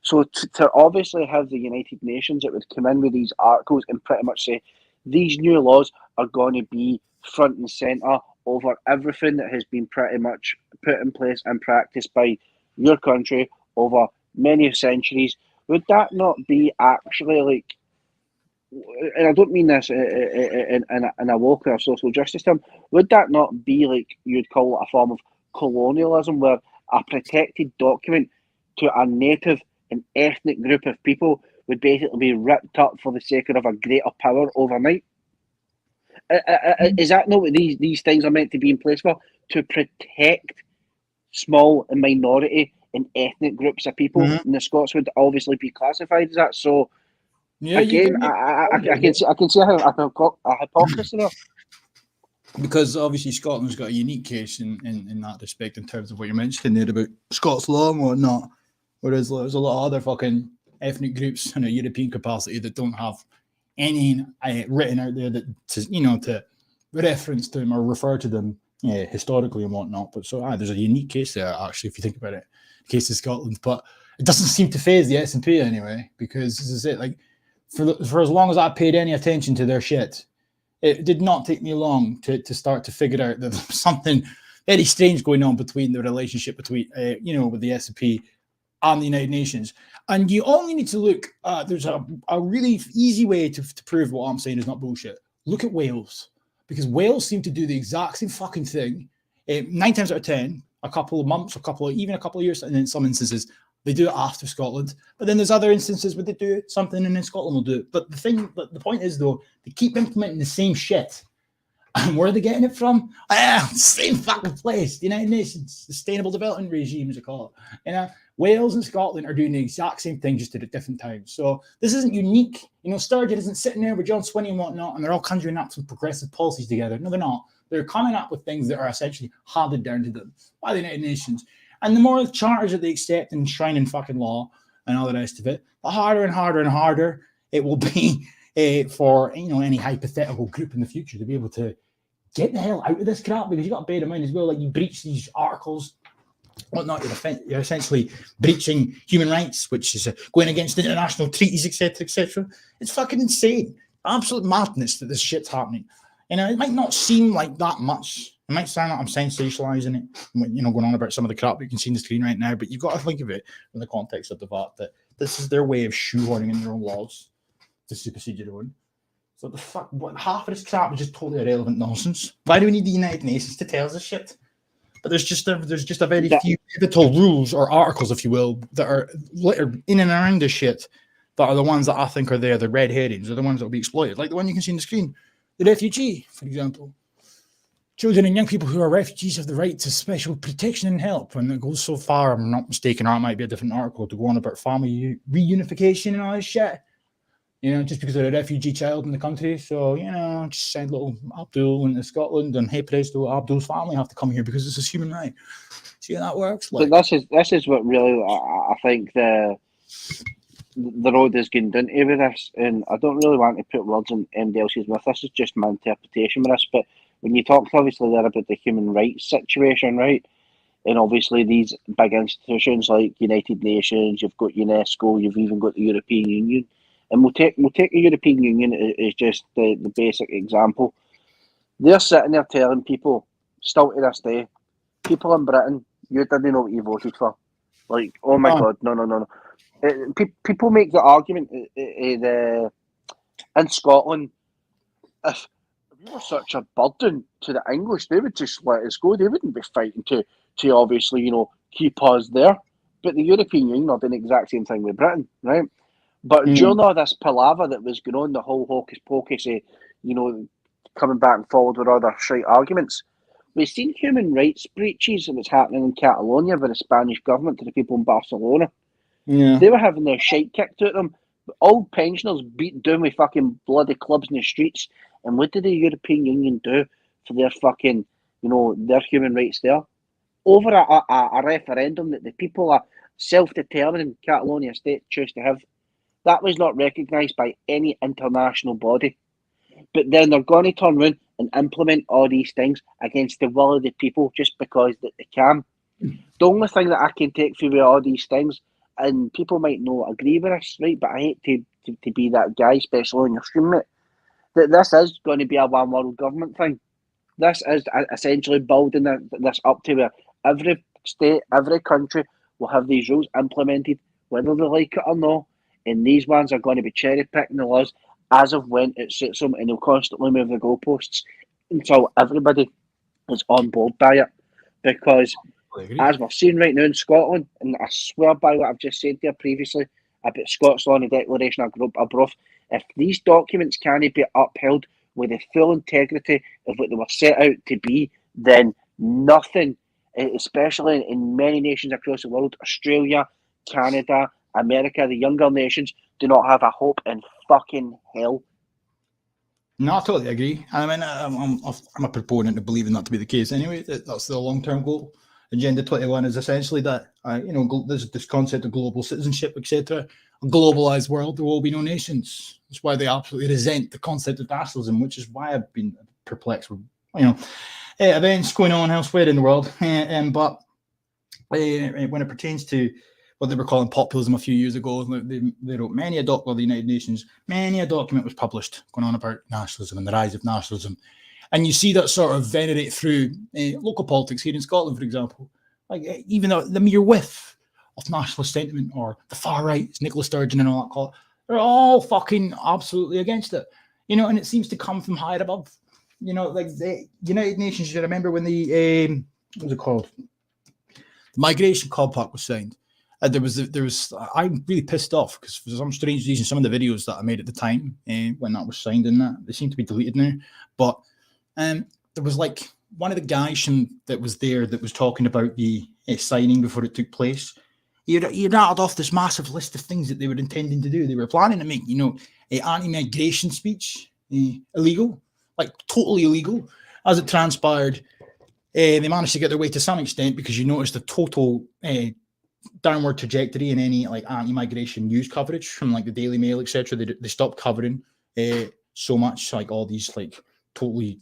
So to obviously have the United Nations, it would come in with these articles and pretty much say these new laws are going to be front and centre over everything that has been pretty much put in place and practiced by your country over many centuries. Would that not be actually like, and I don't mean this in a woke or social justice term, would that not be like you'd call it a form of colonialism where a protected document to a native and ethnic group of people would basically be ripped up for the sake of a greater power overnight? Is that not what these things are meant to be in place for? To protect small and minority and ethnic groups of people, and the Scots would obviously be classified as that. So again, I can see a hypocrisy there. Because obviously Scotland's got a unique case in that respect in terms of what you're mentioning there about Scots law and whatnot, whereas there's a lot of other fucking ethnic groups in a European capacity that don't have anything written out there that to reference them or refer to them historically and whatnot. But so there's a unique case there actually, if you think about it, the case of Scotland. But it doesn't seem to faze the SNP anyway, because as I say, like for as long as I paid any attention to their shit, it did not take me long to start to figure out that there was something very strange going on between the relationship between with the SNP and the United Nations. And you only need to look there's a really easy way to prove what I'm saying is not bullshit. Look at Wales, because Wales seem to do the exact same fucking thing 9 times out of 10, a couple of months, even a couple of years, and in some instances they do it after Scotland. But then there's other instances where they do something and then Scotland will do it. But the point is though, they keep implementing the same shit. And where are they getting it from? Same fucking place. The United Nations Sustainable Development Regime, as they call it. Wales and Scotland are doing the exact same thing, just at different times. So this isn't unique. Sturgeon isn't sitting there with John Swinney and whatnot, and they're all conjuring up some progressive policies together. No, they're not. They're coming up with things that are essentially handed down to them by the United Nations. And the more charters that they accept and enshrine in fucking law and all the rest of it, the harder and harder and harder it will be for any hypothetical group in the future to be able to get the hell out of this crap. Because you've got to bear in mind as well, like you breach these articles, whatnot, you're essentially breaching human rights, which is going against international treaties, etc., etc. It's fucking insane. Absolute madness that this shit's happening. It might not seem like that much. It might sound like I'm sensationalizing it, going on about some of the crap you can see on the screen right now, but you've got to think of it in the context of the fact that this is their way of shoehorning in their own laws to supersede your own. So the fuck, half of this crap is just totally irrelevant nonsense. Why do we need the United Nations to tell us this shit? But there's just a very few pivotal rules or articles, if you will, that are littered in and around this shit that are the ones that I think are there. The red herrings are the ones that will be exploited, like the one you can see on the screen. The refugee, for example. Children and young people who are refugees have the right to special protection and help. And it goes so far, I'm not mistaken, or it might be a different article, to go on about family reunification and all this shit. You know, just because they're a refugee child in the country. So, you know, just send little Abdul into Scotland and hey, Presto, Abdul's family have to come here because it's a human right. See how that works? Like, But this is what really I think the road is going down to with this. And I don't really want to put words in anybody else's mouth. This is just my interpretation of this. But when you talked obviously there about the human rights situation, right? And obviously these big institutions like United Nations, you've got UNESCO, you've even got the European Union. And we'll take the European Union as just the basic example. They're sitting there telling people, still to this day, people in Britain, you didn't know what you voted for. Like, oh my God, no. People make the argument in Scotland, if we were such a burden to the English, they would just let us go. They wouldn't be fighting to obviously, you know, keep us there. But the European Union are doing the exact same thing with Britain, right? But during all this palaver that was going on, the whole hocus pocus, you know, coming back and forward with other shite arguments, we've seen human rights breaches that was happening in Catalonia with the Spanish government to the people in Barcelona. Yeah. They were having their shite kicked out of them. Old pensioners beat down with fucking bloody clubs in the streets. And what did the European Union do for their fucking, you know, their human rights there? Over a referendum that the people are self-determining Catalonia state choose to have. That was not recognised by any international body. But then they're going to turn around and implement all these things against the will of the people just because that they can. The only thing that I can take through with all these things, and people might not agree with this, right? But I hate to be that guy, especially on your stream, mate, that this is going to be a one world government thing. This is essentially building this up to where every state, every country will have these rules implemented, whether they like it or not. And these ones are going to be cherry picking the laws as of when it suits them, and they'll constantly move the goalposts until everybody is on board by it. Because as we're seeing right now in Scotland, and I swear by what I've just said there previously about Scots law and the Declaration of Growth, if these documents can't be upheld with the full integrity of what they were set out to be, then nothing, especially in many nations across the world, Australia, Canada, America, the younger nations, do not have a hope in fucking hell. No, I totally agree. I mean, I'm a proponent of believing that to be the case anyway. That's the long-term goal. Agenda 21 is essentially that, you know, this concept of global citizenship, etc. A globalized world, there will be no nations. That's why they absolutely resent the concept of nationalism, which is why I've been perplexed with, you know, events going on elsewhere in the world. But when it pertains to what they were calling populism a few years ago, they wrote the United Nations, many a document was published going on about nationalism and the rise of nationalism. And you see that sort of venerate through local politics here in Scotland, for example. Like even the mere whiff of nationalist sentiment or the far right, Nicola Sturgeon and all that call it, they're all fucking absolutely against it. You know, and it seems to come from higher above. You know, like the United Nations, you remember when the, what was it called? The Migration Compact was signed. There was I'm really pissed off because for some strange reason, some of the videos that I made at the time when that was signed in that, they seem to be deleted now. But there was like one of the guys that was there that was talking about the signing before it took place. He rattled off this massive list of things that they were intending to do. They were planning to make, you know, an anti-migration speech illegal, like totally illegal. As it transpired, they managed to get their way to some extent because you noticed the total downward trajectory in any like anti-migration news coverage from like the Daily Mail, etc. They stopped covering so much, like all these like totally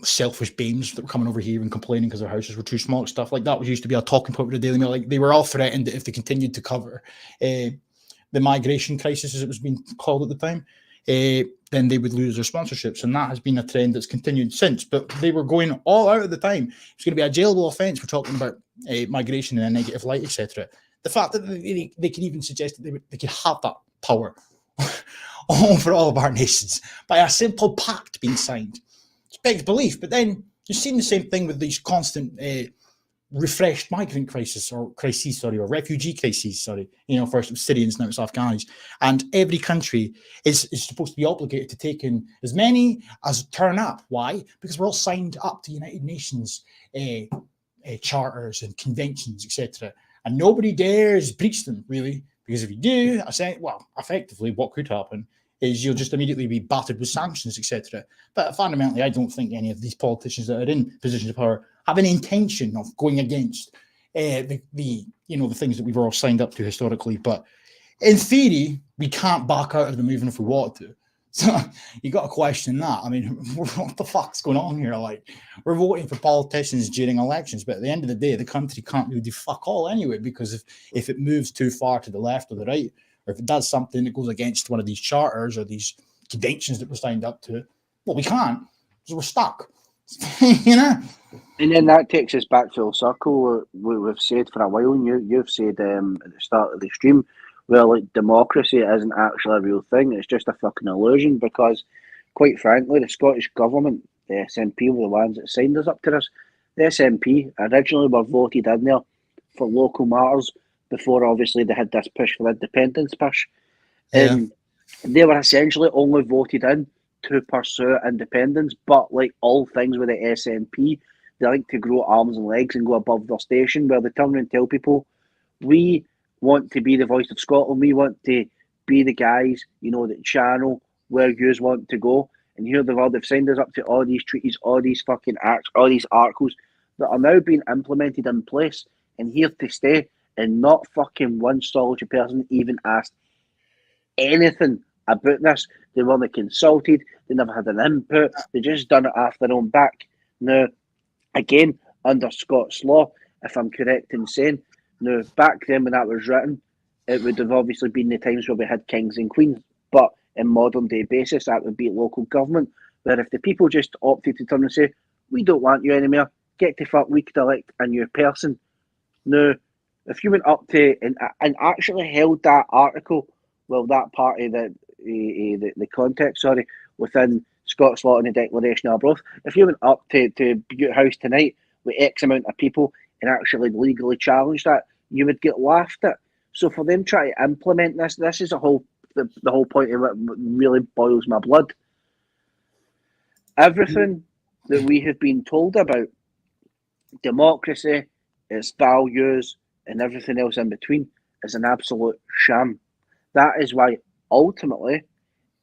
selfish BAMEs that were coming over here and complaining because their houses were too small, stuff like that was used to be a talking point with the Daily Mail. Like they were all threatened that if they continued to cover the migration crisis, as it was being called at the time, then they would lose their sponsorships. And that has been a trend that's continued since. But they were going all out at the time. It's going to be a jailable offence for talking about migration in a negative light, etc. The fact that they could even suggest that they could have that power for all of our nations by a simple pact being signed. It's big belief, but then you're seeing the same thing with these constant refreshed migrant crises or refugee crises, first it was Syrians, now it's Afghans. And every country is supposed to be obligated to take in as many as turn up. Why? Because we're all signed up to United Nations charters and conventions, etc. And nobody dares breach them, really, because if you do, effectively what could happen is you'll just immediately be battered with sanctions, etc. But fundamentally, I don't think any of these politicians that are in positions of power have any intention of going against the things that we've all signed up to historically. But in theory, we can't back out of them even if we want to. So you got to question that. I mean, what the fuck's going on here? Like, we're voting for politicians during elections, but at the end of the day, the country can't really do fuck all anyway, because if it moves too far to the left or the right, or if it does something that goes against one of these charters or these conventions that we're signed up to, well, we can't, because we're stuck. And then that takes us back full circle. We've said for a while, and you've said at the start of the stream, well, like, democracy isn't actually a real thing. It's just a fucking illusion, because, quite frankly, the Scottish Government, the SNP, were the ones that signed us up to this. The SNP originally were voted in there for local matters before, obviously, they had this push for independence push. Yeah. They were essentially only voted in to pursue independence, but like all things with the SNP, they like to grow arms and legs and go above their station, where they turn around and tell people, we want to be the voice of Scotland, we want to be the guys, that channel where yous want to go. And here they've signed us up to all these treaties, all these fucking acts, all these articles that are now being implemented in place and here to stay, and not fucking one solitary person even asked anything about this. They weren't consulted, they never had an input, they just done it off their own back. Now, again, under Scots law, if I'm correct in saying, now, back then when that was written, it would have obviously been the times where we had kings and queens, but in modern day basis, that would be local government, where if the people just opted to turn and say, we don't want you anymore, get to fuck, we could elect a new person. Now, if you went up to, and actually held that article, well, that part of the context, within Scots law and the Declaration of Arbroath, if you went up to Bute House tonight with X amount of people and actually legally challenged that, you would get laughed at. So for them trying to implement this is the whole point of it really boils my blood. Everything that we have been told about democracy, its values, and everything else in between is an absolute sham. That is why, ultimately,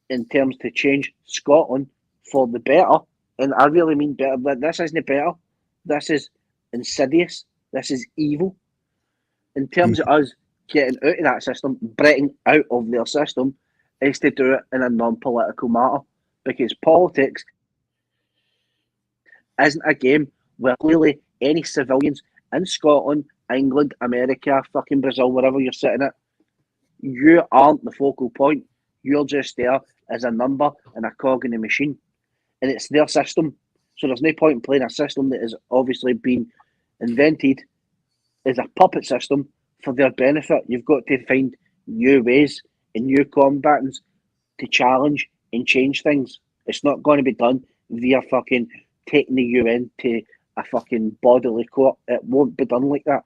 in terms to change Scotland for the better, and I really mean better, but this isn't better, this is insidious, this is evil. In terms of us getting out of that system, breaking out of their system, is to do it in a non-political matter, because politics isn't a game where clearly any civilians in Scotland, England, America, fucking Brazil, wherever you're sitting at, you aren't the focal point. You're just there as a number and a cog in the machine. And it's their system. So there's no point in playing a system that has obviously been invented as a puppet system for their benefit. You've got to find new ways and new combatants to challenge and change things. It's not going to be done via fucking taking the UN to a fucking bodily court. It won't be done like that.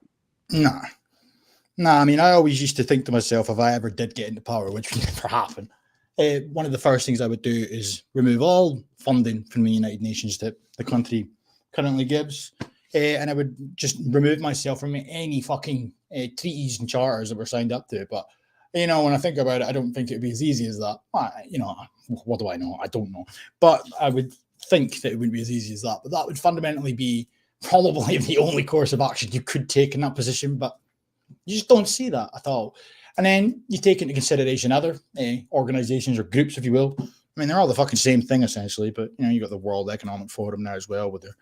No, I mean, I always used to think to myself, if I ever did get into power, which would never happen, one of the first things I would do is remove all funding from the United Nations that the country currently gives. And I would just remove myself from any fucking treaties and charters that we're signed up to. But, when I think about it, I don't think it would be as easy as that. What do I know? I don't know. But I would think that it wouldn't be as easy as that. But that would fundamentally be probably the only course of action you could take in that position. But you just don't see that at all. And then you take into consideration other organizations or groups, if you will. I mean, they're all the fucking same thing, essentially. But, you got the World Economic Forum now as well with their,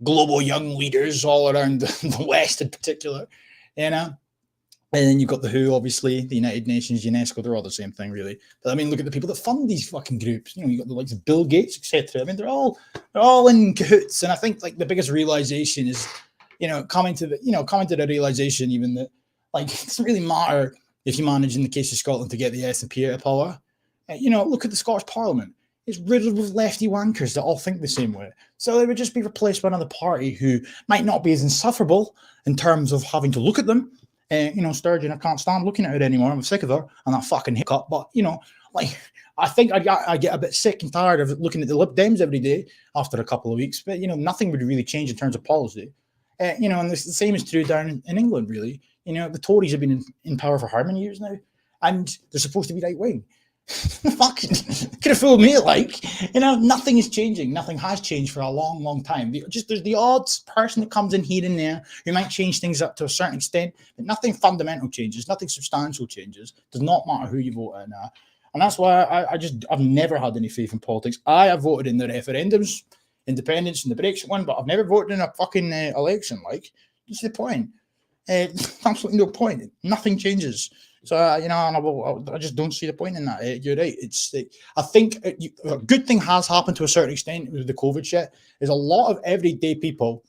global young leaders all around the West in particular, And then you've got the WHO, obviously, the United Nations, UNESCO, they're all the same thing, really. But I mean, look at the people that fund these fucking groups. You've got the likes of Bill Gates, etc. I mean, they're all in cahoots. And I think like the biggest realization is, coming to the realization even that, like, it doesn't really matter if you manage in the case of Scotland to get the SNP out of power, look at the Scottish Parliament. It's riddled with lefty wankers that all think the same way. So they would just be replaced by another party who might not be as insufferable in terms of having to look at them. Sturgeon, I can't stand looking at her anymore. I'm sick of her and that fucking hiccup. But, I think I get a bit sick and tired of looking at the Lib Dems every day after a couple of weeks. But, nothing would really change in terms of policy. And the same is true down in England, really. The Tories have been in power for how many years now? And they're supposed to be right-wing. Fucking could have fooled me. Nothing is changing. Nothing has changed for a long, long time. There's the odd person that comes in here and there who might change things up to a certain extent, but nothing fundamental changes, nothing substantial changes. Does not matter who you vote in. And that's why I've never had any faith in politics. I have voted in the referendums, independence and the Brexit one, but I've never voted in a fucking election. What's the point? Absolutely no point. Nothing changes. So, I just don't see the point in that. You're right. I think a good thing has happened to a certain extent with the COVID shit is a lot of everyday people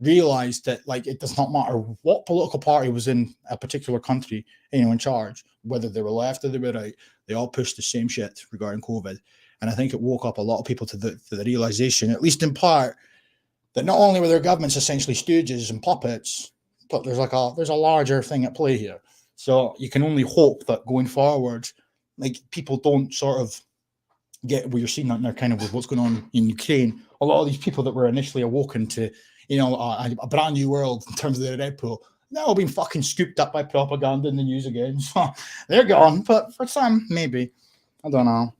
realized that, it does not matter what political party was in a particular country, in charge, whether they were left or they were right, they all pushed the same shit regarding COVID. And I think it woke up a lot of people to the realization, at least in part, that not only were their governments essentially stooges and puppets, but there's a larger thing at play here. So you can only hope that going forward, people don't sort of get what you're seeing that now, kind of with what's going on in Ukraine. A lot of these people that were initially awoken to, a brand new world in terms of the Red Pool, they're all being fucking scooped up by propaganda in the news again. So they're gone. But for some, maybe. I don't know.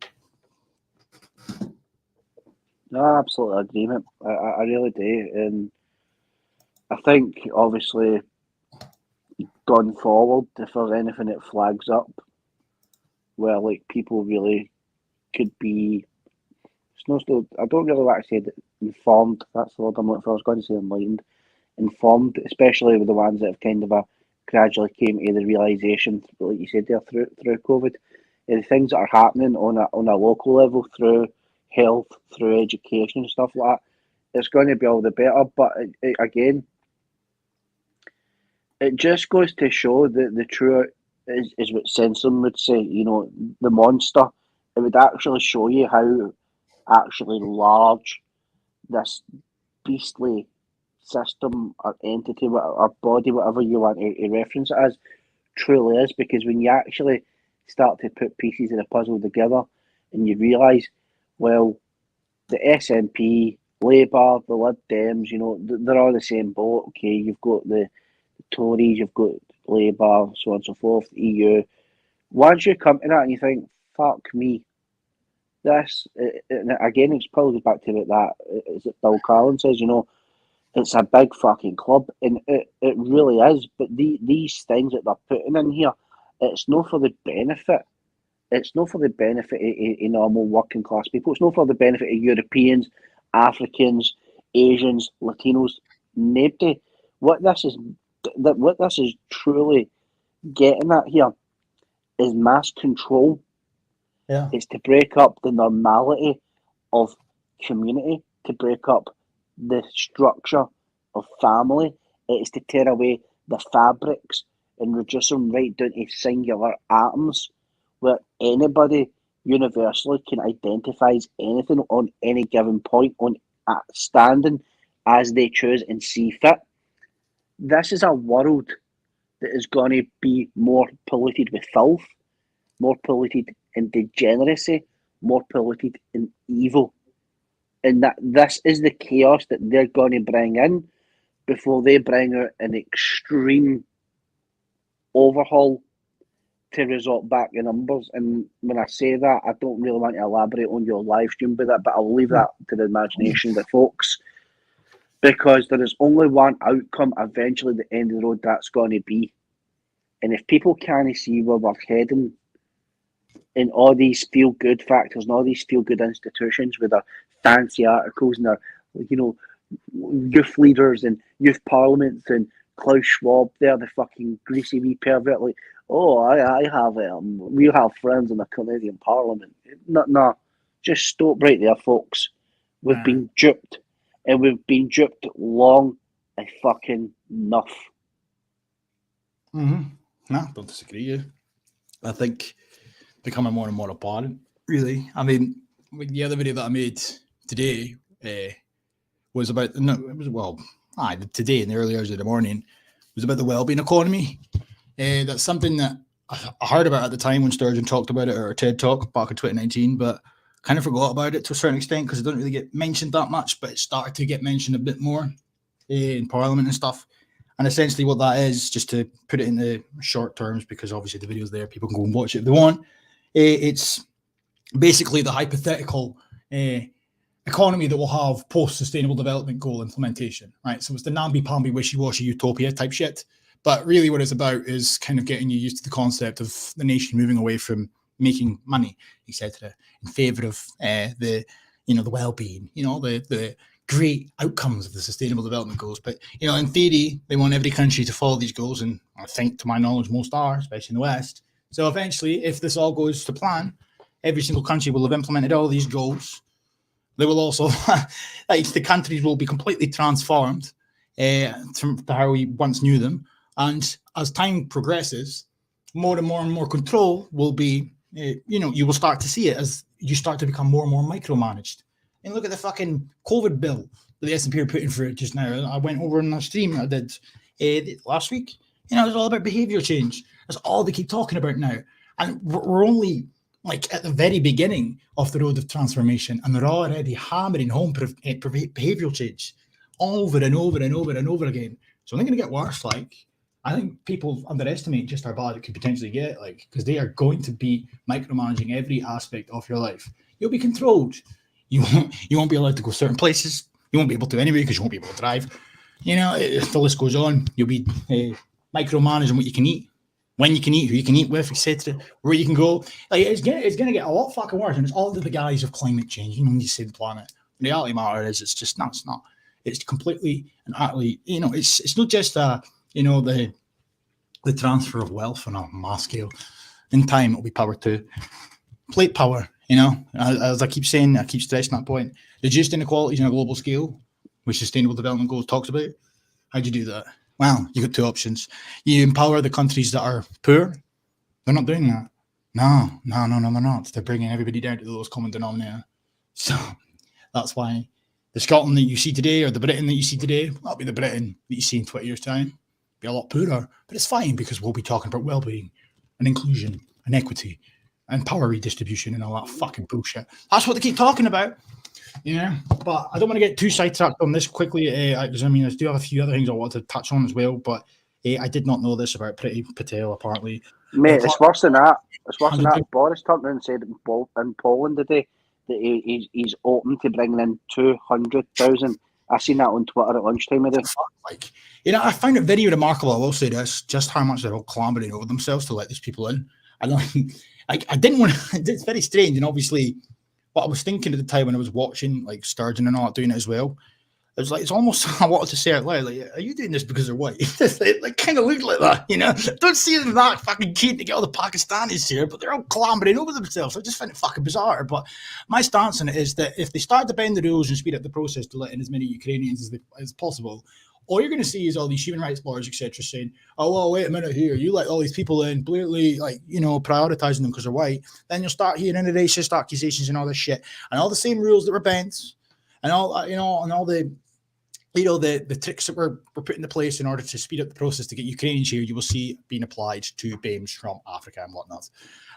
No, I absolutely agree, mate. I really do. And I think, obviously, going forward, if there's anything that flags up where people really could be, I don't really like to say that informed, that's the word I'm looking for. I was going to say enlightened, informed, especially with the ones that have kind of gradually came to the realisation, like you said there, through COVID, the things that are happening on a local level through health, through education and stuff like that, it's going to be all the better. But again, it just goes to show that the true is what Sensen would say, the monster. It would actually show you how actually large this beastly system or entity or body, whatever you want to reference it as, truly is. Because when you actually start to put pieces of the puzzle together and you realise, well, the SNP, Labour, the Lib Dems, they're all the same boat. Okay, you've got the Tories, you've got Labour, so on and so forth, EU. Once you come to that and you think, fuck me, this, and again, it's probably back to that, as Bill Carlin says, it's a big fucking club, and it really is, but these things that they're putting in here, it's not for the benefit. It's not for the benefit of normal working class people. It's not for the benefit of Europeans, Africans, Asians, Latinos, nobody. What this is truly getting at here is mass control. Yeah. It's to break up the normality of community, to break up the structure of family. It's to tear away the fabrics and reduce them right down to singular atoms where anybody universally can identify as anything on any given point, on standing as they choose and see fit. This is a world that is going to be more polluted with filth, more polluted in degeneracy, more polluted in evil. And that this is the chaos that they're going to bring in before they bring out an extreme overhaul to result back in numbers. And when I say that, I don't really want to elaborate on your live stream with that, but I'll leave that to the imagination of the folks. Because there is only one outcome eventually at the end of the road that's going to be. And if people can't see where we're heading in all these feel-good factors and all these feel-good institutions with their fancy articles and their, youth leaders and youth parliaments and Klaus Schwab, they're the fucking greasy wee pervert, we have friends in the Canadian Parliament. No, just stop right there, folks. We've been duped. And we've been duped long and fucking enough. No, don't disagree. I think, becoming more and more apparent, really. I mean, the other video that I made today was about, no, it was, well, today in the early hours of the morning, was about the wellbeing economy. That's something that I heard about at the time when Sturgeon talked about it, or a TED Talk back in 2019, but kind of forgot about it to a certain extent because it doesn't really get mentioned that much, but it started to get mentioned a bit more in Parliament and stuff. And essentially what that is, just to put it in the short terms, because obviously the video's there, people can go and watch it if they want. It's basically the hypothetical economy that will have post-sustainable development goal implementation, right? So it's the namby-pamby, wishy-washy utopia type shit. But really what it's about is kind of getting you used to the concept of the nation moving away from making money, etc., in favor of the well-being, the great outcomes of the sustainable development goals. But, in theory, they want every country to follow these goals. And I think, to my knowledge, most are, especially in the West. So eventually, if this all goes to plan, every single country will have implemented all these goals. They will also, the countries will be completely transformed to how we once knew them. And as time progresses, more and more control will be, you will start to see it as you start to become more and more micromanaged. And look at the fucking COVID bill that the S&P are putting for it just now. I went over on a stream I did last week. It's all about behaviour change. That's all they keep talking about now. And we're only at the very beginning of the road of transformation, and they're already hammering home behavioural change over and over and over and over again. So they're going to get worse. I think people underestimate just how bad it could potentially get, because they are going to be micromanaging every aspect of your life. You'll be controlled. You won't be allowed to go certain places. You won't be able to anyway because you won't be able to drive. The list goes on. You'll be micromanaging what you can eat, when you can eat, who you can eat with, etc., where you can go. It's gonna get a lot fucking worse, and it's all under the guise of climate change. When you say the planet, the reality matter is it's just not. It's not. It's completely and utterly. It's not just the transfer of wealth on a mass scale. In time, it'll be power to plate power. As I keep saying, I keep stressing that point. Reduced inequalities on a global scale, which Sustainable Development Goals talks about. How do you do that? Well, you got two options. You empower the countries that are poor. They're not doing that. No, they're not. They're bringing everybody down to the lowest common denominator. So that's why the Scotland that you see today, or the Britain that you see today, that'll be the Britain that you see in 20 years' time. Be a lot poorer, but it's fine because we'll be talking about well-being and inclusion and equity and power redistribution and all that fucking bullshit. That's what they keep talking about. But I don't want to get too sidetracked on this quickly, because I do have a few other things I want to touch on as well, but I did not know this about Priti Patel, apparently. Mate, it's worse than that. It's worse than that. Boris turned around and said in Poland today that he's open to bringing in 200,000. I seen that on Twitter at lunchtime today. I find it very remarkable, I will say this, just how much they're all clambering over themselves to let these people in. I didn't want to, it's very strange, and obviously what I was thinking at the time when I was watching Sturgeon and all that doing it as well, it was it's almost, I wanted to say out loud, are you doing this because they're white? It kind of looked like that, Don't see them that fucking keen to get all the Pakistanis here, but they're all clambering over themselves. I just find it fucking bizarre. But my stance on it is that if they start to bend the rules and speed up the process to let in as many Ukrainians as possible, all you're going to see is all these human rights lawyers, etc., saying, oh, well, wait a minute here. You let all these people in, blatantly, prioritizing them because they're white. Then you'll start hearing the racist accusations and all this shit. And all the same rules that were bent and all, and all the tricks that were put into place in order to speed up the process to get Ukrainians here, you will see being applied to BAMEs from Africa and whatnot.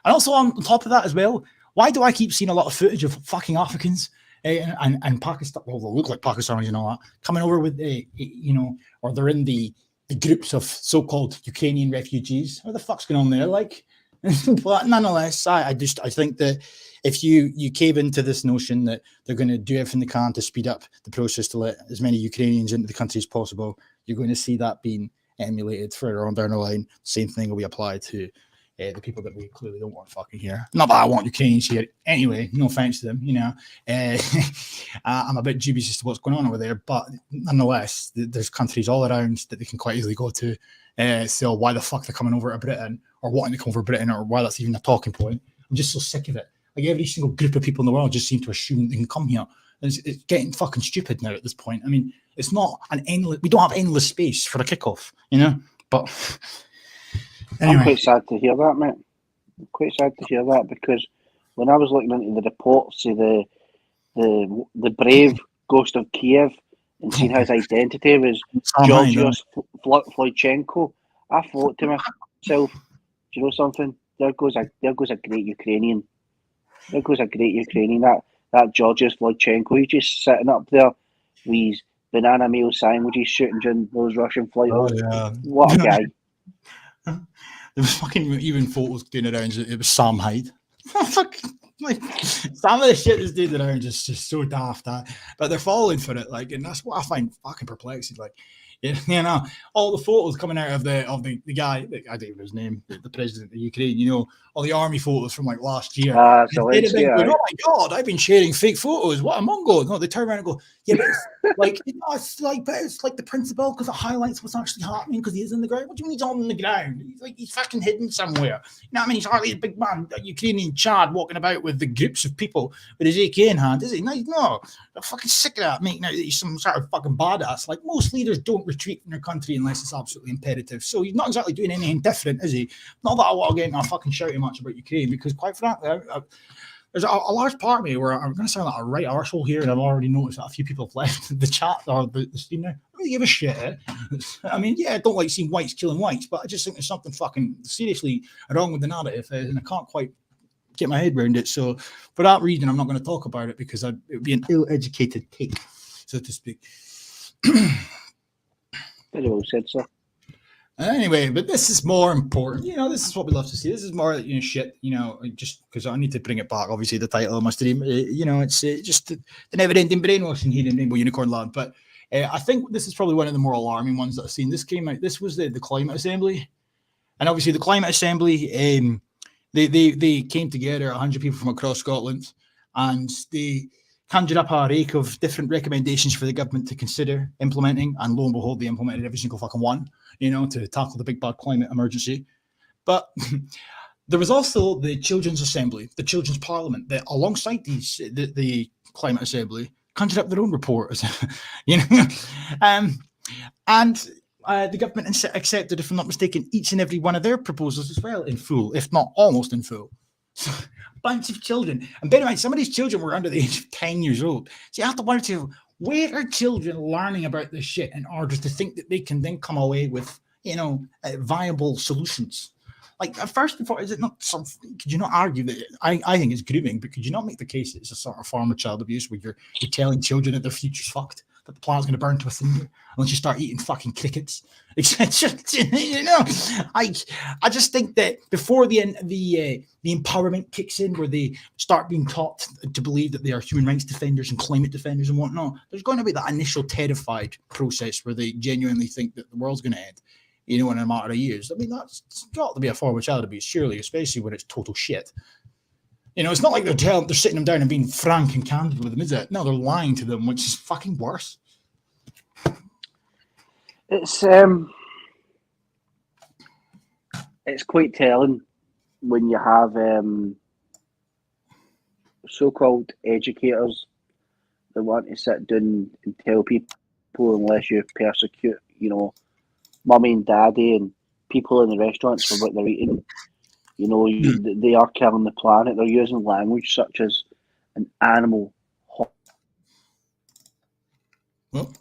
And also on top of that as well, why do I keep seeing a lot of footage of fucking Africans and Pakistan, well, they look like Pakistanis and all that, coming over with, or they're in the groups of so-called Ukrainian refugees? What the fuck's going on there? But nonetheless, I think that if you cave into this notion that they're going to do everything they can to speed up the process to let as many Ukrainians into the country as possible, you're going to see that being emulated further on down the line. Same thing will be applied to the people that we clearly don't want fucking here. Not that I want Ukrainians here anyway, no offense to them, I'm a bit dubious as to what's going on over there, but nonetheless, there's countries all around that they can quite easily go to. So why the fuck they're coming over to Britain or wanting to come over to Britain, or why that's even a talking point. I'm just so sick of it. Every single group of people in the world just seem to assume they can come here. It's getting fucking stupid now at this point. It's not an endless, we don't have endless space for a kickoff, but anyway. I'm quite sad to hear that, mate. Quite sad to hear that, because when I was looking into the reports of the brave ghost of Kiev and seeing his identity was Georgios Floydchenko, I thought to myself, do you know something? There goes a great Ukrainian. There goes a great Ukrainian. That Georgios Floydchenko, he's just sitting up there with his banana meal sandwiches shooting during those Russian flight holes. What a guy. There was fucking even photos doing around. It was Sam Hyde. Like some of the shit that's doing around is just so daft, but they're falling for it. Like, and that's what I find fucking perplexing. Like, you know, all the photos coming out of the guy, I don't know his name, the president of Ukraine. You know, all the army photos from like last year. Zelensky, going, oh my god, I've been sharing fake photos. What a Mongo! No, they turn around and go, yeah, but it's like, you know, it's like the principle because it highlights what's actually happening because he is in the ground. What do you mean he's on the ground? He's fucking hidden somewhere. You know what I mean? He's hardly a big man, a Ukrainian Chad walking about with the groups of people with his AK in hand, is he? No, I'm fucking sick of that, making out that he's some sort of fucking badass. Like, most leaders don't retreat from their country unless it's absolutely imperative. So he's not exactly doing anything different, is he? Not that I want to get into a fucking shouting much about Ukraine, because quite frankly, there's a large part of me where I'm going to sound like a right arsehole here, and I've already noticed that a few people have left the chat or the stream now. I don't really give a shit. I mean, yeah, I don't like seeing whites killing whites, but I just think there's something fucking seriously wrong with the narrative, and I can't quite get my head around it. So for that reason, I'm not going to talk about it, because it would be an ill-educated take, so to speak. Very well said, sir. Anyway, but this is more important. You know, this is what we love to see. This is more, you know, shit. You know, just because I need to bring it back. Obviously, the title of my stream. You know, it's just the never-ending brainwashing here in Rainbow Unicorn Land. But I think this is probably one of the more alarming ones that I've seen. This came out. This was the Climate Assembly, and obviously the Climate Assembly. They came together, 100 people from across Scotland, and they conjured up a rake of different recommendations for the government to consider implementing, and lo and behold, they implemented every single fucking one, you know, to tackle the big bad climate emergency. But there was also the Children's Assembly, the Children's Parliament, that alongside the Climate Assembly conjured up their own report, you know, and the government accepted, if I'm not mistaken, each and every one of their proposals as well in full, if not almost in full. So, bunch of children, and bear in mind, some of these children were under the age of 10 years old. So you have to wonder, too, where are children learning about this shit in order to think that they can then come away with, you know, viable solutions? Like, first and foremost, is it not something? Could you not argue that I think it's grooming, but could you not make the case that it's a sort of form of child abuse where you're telling children that their future's fucked, that the planet's going to burn to a cinder unless you start eating fucking crickets? You know, I just think that before the empowerment kicks in, where they start being taught to believe that they are human rights defenders and climate defenders and whatnot, there's going to be that initial terrified process where they genuinely think that the world's going to end, you know, in a matter of years. I mean, that's got to be a form of child abuse, surely, especially when it's total shit. You know, it's not like they're sitting them down and being frank and candid with them, is it? No, they're lying to them, which is fucking worse. It's quite telling when you have so-called educators that want to sit down and tell people, unless you persecute, you know, mummy and daddy and people in the restaurants for what they're eating, you know, they are killing the planet. They're using language such as an animal. Well,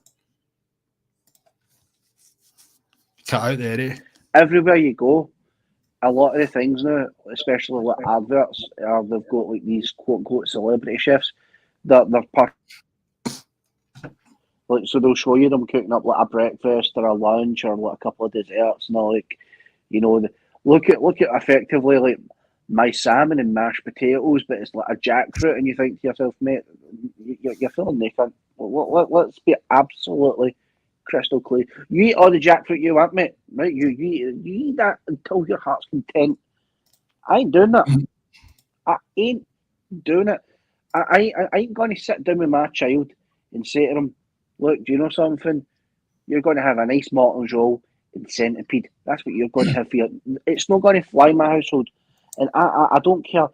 cut out there, eh? Everywhere you go, a lot of the things now, especially like adverts, they've got like these quote-unquote celebrity chefs that they're like, so they'll show you them cooking up like a breakfast or a lunch or like a couple of desserts, and they're like, you know, look at effectively like my salmon and mashed potatoes, but it's like a jackfruit, and you think to yourself, mate, you're feeling naked. Let's be absolutely crystal clear. You eat all the jackfruit you want, mate. Right? You eat that until your heart's content. I ain't doing that. I ain't doing it. I ain't going to sit down with my child and say to them, look, do you know something? You're going to have a nice Morton's roll and centipede. That's what you're going to have for your... It's not going to fly in my household. And I don't care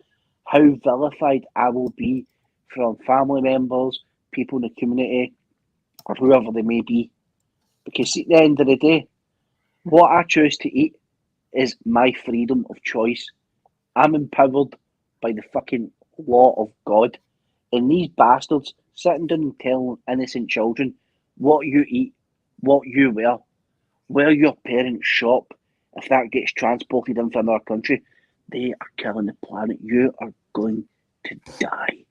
how vilified I will be from family members, people in the community, or whoever they may be. Because at the end of the day, what I choose to eat is my freedom of choice. I'm empowered by the fucking law of God. And these bastards sitting down and telling innocent children what you eat, what you wear, where your parents shop, if that gets transported into another country, they are killing the planet. You are going to die.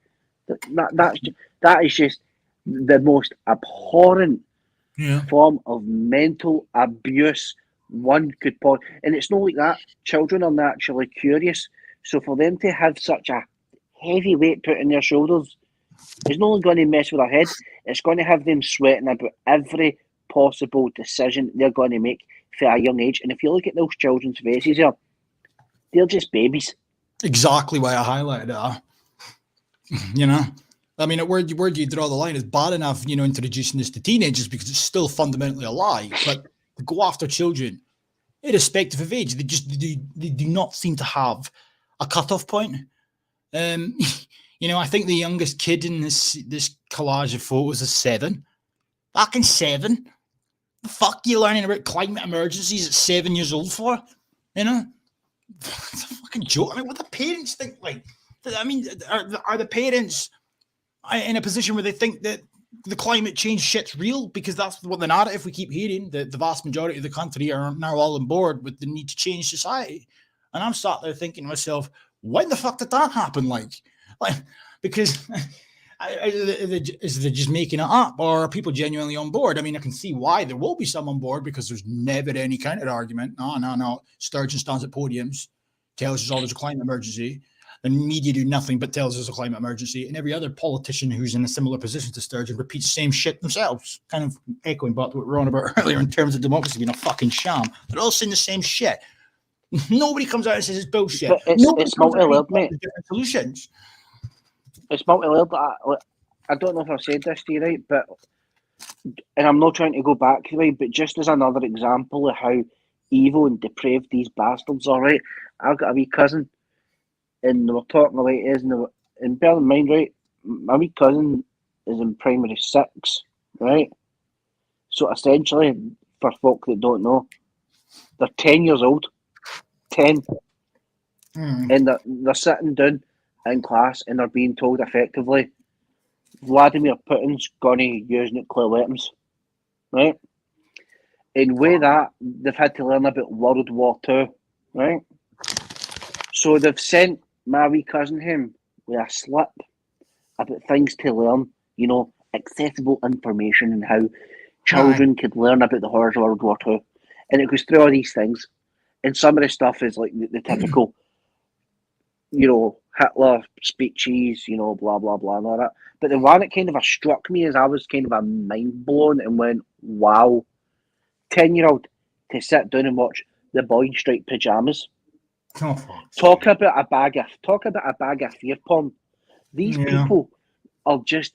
That is just the most abhorrent form of mental abuse one could possibly. And it's not like that. Children are naturally curious. So for them to have such a heavy weight put on their shoulders, it's not only going to mess with their head, it's going to have them sweating about every possible decision they're going to make for a young age. And if you look at those children's faces here, they're just babies. Exactly why I highlighted it. You know, I mean, where do you draw the line? It's bad enough, you know, introducing this to teenagers because it's still fundamentally a lie. But to go after children, irrespective of age, they do not seem to have a cutoff point. You know, I think the youngest kid in this collage of photos is 7. Fucking 7. The fuck are you learning about climate emergencies at 7 years old for? You know, it's a fucking joke. I mean, what do parents think? Like, I mean, are the parents in a position where they think that the climate change shit's real? Because that's what the narrative we keep hearing, that the vast majority of the country are now all on board with the need to change society. And I'm sat there thinking to myself, when the fuck did that happen? Like because is they just making it up, or are people genuinely on board? I mean, I can see why there will be some on board, because there's never any counter argument. No. Sturgeon stands at podiums, tells us all there's a climate emergency. The media do nothing but tells us a climate emergency, and every other politician who's in a similar position to Sturgeon repeats the same shit themselves, kind of echoing back to what we were on about earlier in terms of democracy being a fucking sham. They're all saying the same shit. Nobody comes out and says it's bullshit. But it's multi-layered, mate. Different solutions. It's multi-layered. I don't know if I've said this to you, right, but, and I'm not trying to go back, right, but just as another example of how evil and depraved these bastards are, right, I've got a wee cousin, and we're talking about it is, and bear in mind, right, my wee cousin is in primary 6, right, so essentially, for folk that don't know, they're 10 years old, 10, and they're sitting down in class and they're being told effectively, Vladimir Putin's going to use nuclear weapons, right? And with that, they've had to learn about World War II, right? So they've sent my wee cousin him with a slip about things to learn, you know, accessible information and how children could learn about the horrors of World War II. And it goes through all these things. And some of the stuff is like the typical, you know, Hitler speeches, you know, blah, blah, blah, and all that. But the one that kind of struck me as I was kind of a mind blown and went, wow, 10-year-old to sit down and watch the boy in striped pajamas. Talk about a bag of fear porn. These people are just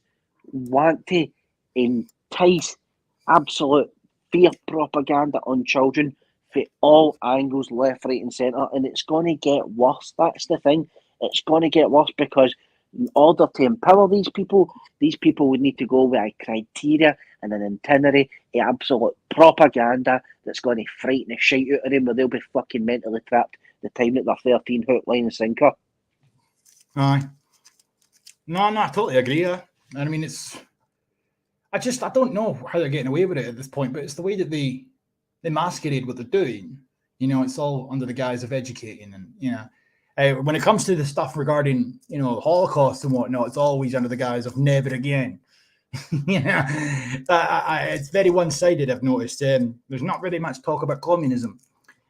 want to entice absolute fear propaganda on children for all angles, left, right, and centre, and it's going to get worse. That's the thing. It's going to get worse because in order to empower these people would need to go with a criteria and an itinerary, a absolute propaganda that's going to frighten the shit out of them, where they'll be fucking mentally trapped the time that they're 13, hook, line, and sinker. Aye. No, I totally agree. And I mean, I don't know how they're getting away with it at this point, but it's the way that they masquerade what they're doing. You know, it's all under the guise of educating, and you know, when it comes to the stuff regarding, you know, Holocaust and whatnot, it's always under the guise of never again. Yeah, it's very one-sided. I've noticed. There's not really much talk about communism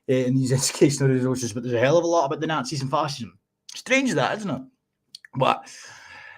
in these educational resources, but there's a hell of a lot about the Nazis and fascism. Strange that, isn't it? But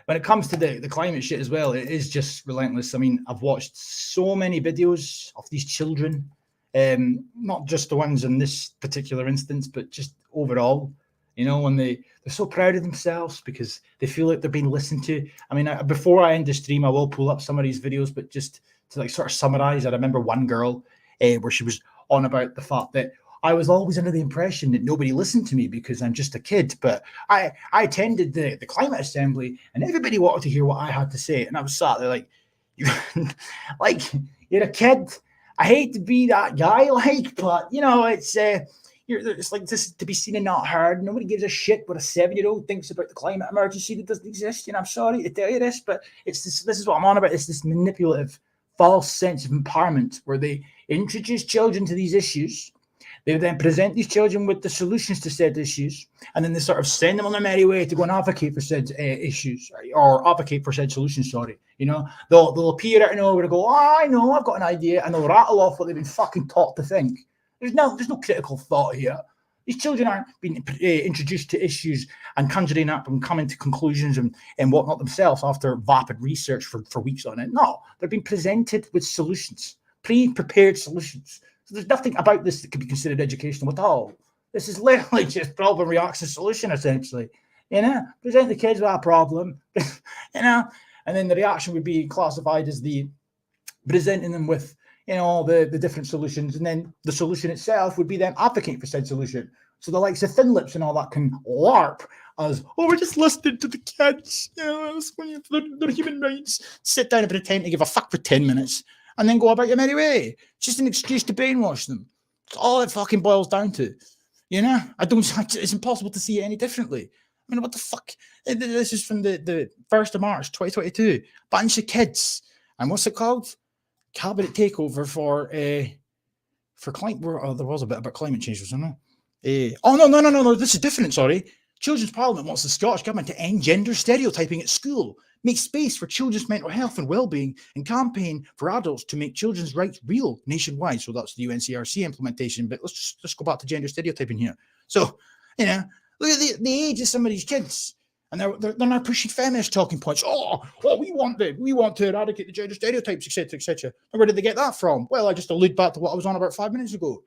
when it comes to the climate shit as well, it is just relentless. I mean, I've watched so many videos of these children, not just the ones in this particular instance, but just overall, you know, when they're so proud of themselves because they feel like they're being listened to. I mean, before I end the stream, I will pull up some of these videos, but just to like sort of summarize, I remember one girl where she was on about the fact that I was always under the impression that nobody listened to me because I'm just a kid, but I attended the climate assembly and everybody wanted to hear what I had to say. And I was sat there like, you're a kid. I hate to be that guy, like, but you know, it's It's like this to be seen and not heard. Nobody gives a shit what a 7-year-old thinks about the climate emergency that doesn't exist. I'm sorry to tell you this, but it's this. This is what I'm on about. It's this manipulative, false sense of empowerment where they introduce children to these issues. They then present these children with the solutions to said issues, and then they sort of send them on their merry way to go and advocate for said issues, right? Or advocate for said solutions. Sorry, they'll appear out of nowhere and go, "Oh, I know, I've got an idea," and they'll rattle off what they've been fucking taught to think. There's no critical thought here. These children aren't being introduced to issues and conjuring up and coming to conclusions and whatnot themselves after vapid research for weeks on it. No, they're being presented with solutions, pre-prepared solutions. So there's nothing about this that could be considered educational at all. This is literally just problem, reaction, solution, essentially. Present the kids with a problem, and then the reaction would be classified as the presenting them with the different solutions, and then the solution itself would be them advocating for said solution. So the likes of Thin Lips and all that can LARP as, we're just listening to the kids, their human rights. Sit down and pretend to give a fuck for 10 minutes and then go about your merry way. It's just an excuse to brainwash them. It's all it fucking boils down to. It's impossible to see it any differently. I mean, what the fuck? This is from the 1st of March, 2022. Bunch of kids. And what's it called? Cabinet takeover for climate. There was a bit about climate change, wasn't there? No. This is different. Sorry. Children's Parliament wants the Scottish Government to end gender stereotyping at school, make space for children's mental health and well-being, and campaign for adults to make children's rights real nationwide. So that's the UNCRC implementation. But let's just go back to gender stereotyping here. So, look at the age of some of these kids. And they're now pushing feminist talking points. We want to eradicate the gender stereotypes, etc., etc. And where did they get that from? Well, I just allude back to what I was on about 5 minutes ago.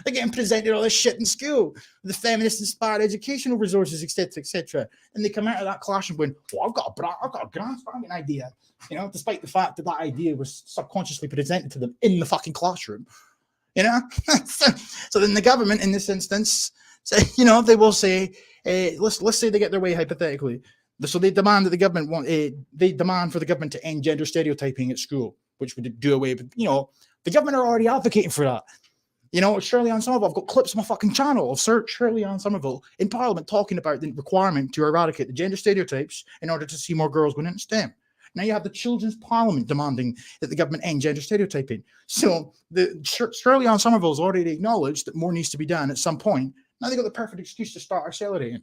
They're getting presented all this shit in school, the feminist-inspired educational resources, etc., etc. And they come out of that classroom going, I've got a grand spanking idea. Despite the fact that idea was subconsciously presented to them in the fucking classroom. So then the government, in this instance, they will say, let's say they get their way hypothetically. So they demand that the government they demand for the government to end gender stereotyping at school, which would do away with, the government are already advocating for that. Shirley Ann Somerville, I've got clips on my fucking channel of Shirley Ann Somerville in Parliament talking about the requirement to eradicate the gender stereotypes in order to see more girls going into STEM. Now you have the Children's Parliament demanding that the government end gender stereotyping. So Shirley Ann Somerville has already acknowledged that more needs to be done at some point. Now they've got the perfect excuse to start accelerating.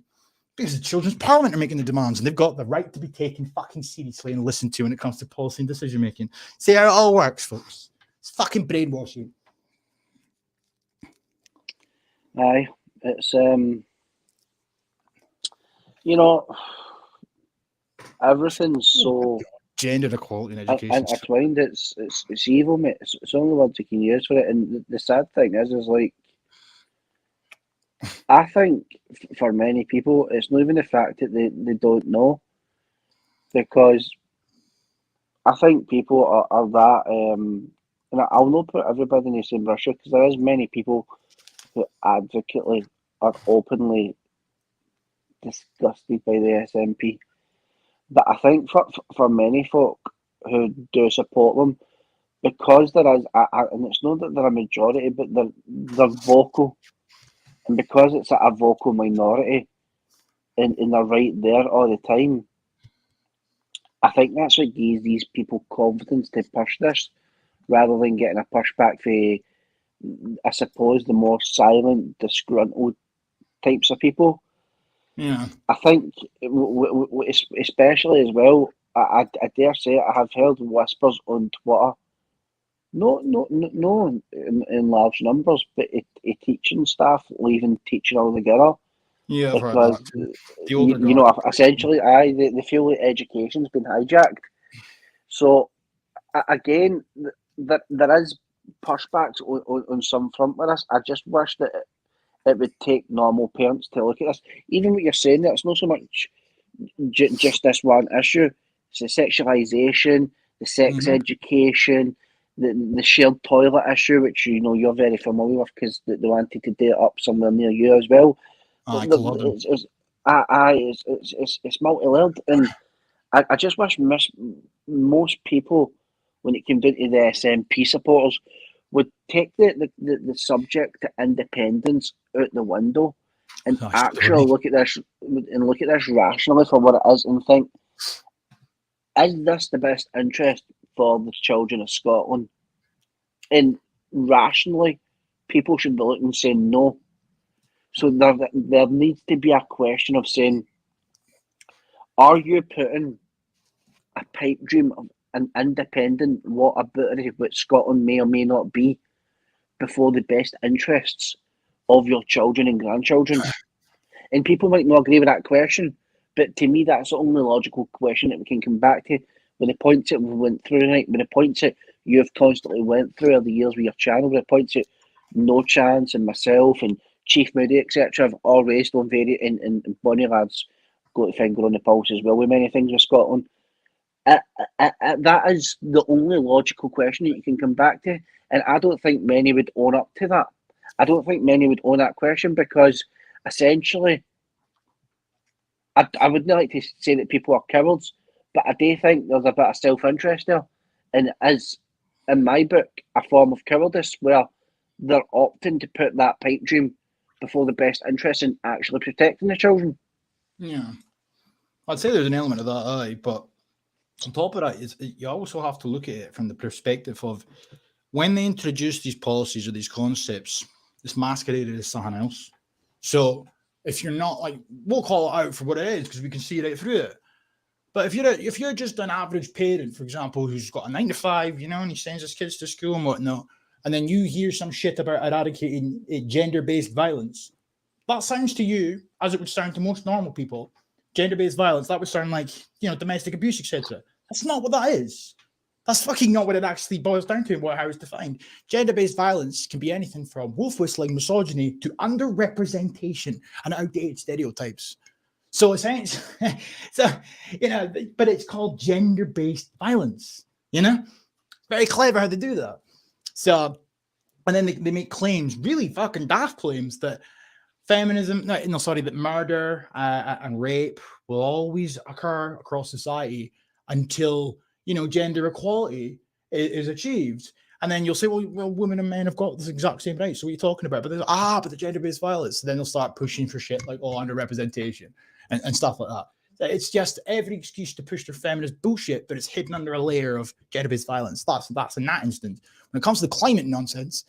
Because the Children's Parliament are making the demands, and they've got the right to be taken fucking seriously and listened to when it comes to policy and decision making. See how it all works, folks. It's fucking brainwashing. Aye, it's everything's so gender equality in education. Intertwined. It's evil, mate. It's the only word you can use for it. And the sad thing is like, I think for many people, it's not even the fact that they don't know, because I think people are that, and I'll not put everybody in the same brush because there is many people who advocately are openly disgusted by the SNP. But I think for many folk who do support them, because there is, and it's not that they're a majority, but they're vocal. And because it's a vocal minority and they're right there all the time, I think that's what gives these people confidence to push this, rather than getting a pushback for, I suppose, the more silent, disgruntled types of people. Yeah. I think, especially as well, I dare say I have heard whispers on Twitter, no in large numbers, but a teaching staff leaving teaching altogether. Yeah, I've heard because that. Essentially, they feel that education's been hijacked. So again, there is pushbacks on some front with this. I just wish that it would take normal parents to look at this. Even what you're saying, that it's not so much just this one issue. It's the sexualisation, the sex education, the shared toilet issue, which you're very familiar with because they wanted to do it up somewhere near you as well. It's multi-layered, and I just wish most people, when it came down to the SNP supporters, would take the subject to independence out the window and actually look at this rationally for what it is and think, is this the best interest for the children of Scotland? And rationally, people should be looking and saying no. So there needs to be a question of saying, are you putting a pipe dream of an independent whataboutery which Scotland may or may not be before the best interests of your children and grandchildren? And people might not agree with that question, but to me that's the only logical question that we can come back to. With the points that we went through tonight, with the points that you've constantly went through over the years with your channel, with the points that No Chance and myself and Chief Moody, etc., have all raised on and Bonnie Lads got a finger on the pulse as well with many things with Scotland. That is the only logical question that you can come back to, and I don't think many would own up to that. I don't think many would own that question because essentially, I wouldn't like to say that people are cowards, but I do think there's a bit of self-interest there, and it is, in my book, a form of cowardice where they're opting to put that pipe dream before the best interest in actually protecting the children. Yeah, I'd say there's an element of that, aye, but on top of that, you also have to look at it from the perspective of when they introduce these policies or these concepts, it's masqueraded as something else. So if you're not like, we'll call it out for what it is because we can see right through it. But if you're just an average parent, for example, who's got a 9 to 5, and he sends his kids to school and whatnot, and then you hear some shit about eradicating gender-based violence, that sounds to you, as it would sound to most normal people, gender-based violence, that would sound like, domestic abuse, etc. That's not what that is. That's fucking not what it actually boils down to and how it's defined. Gender-based violence can be anything from wolf whistling, misogyny, to underrepresentation and outdated stereotypes. So essentially, but it's called gender-based violence, Very clever how they do that. So, and then they make claims, really fucking daft claims, that that murder and rape will always occur across society until, gender equality is achieved. And then you'll say, well, women and men have got this exact same right. So what are you talking about? But but the gender-based violence. Then they'll start pushing for shit like, underrepresentation and stuff like that. It's just every excuse to push their feminist bullshit, but it's hidden under a layer of gender-based violence. That's in that instance. When it comes to the climate nonsense,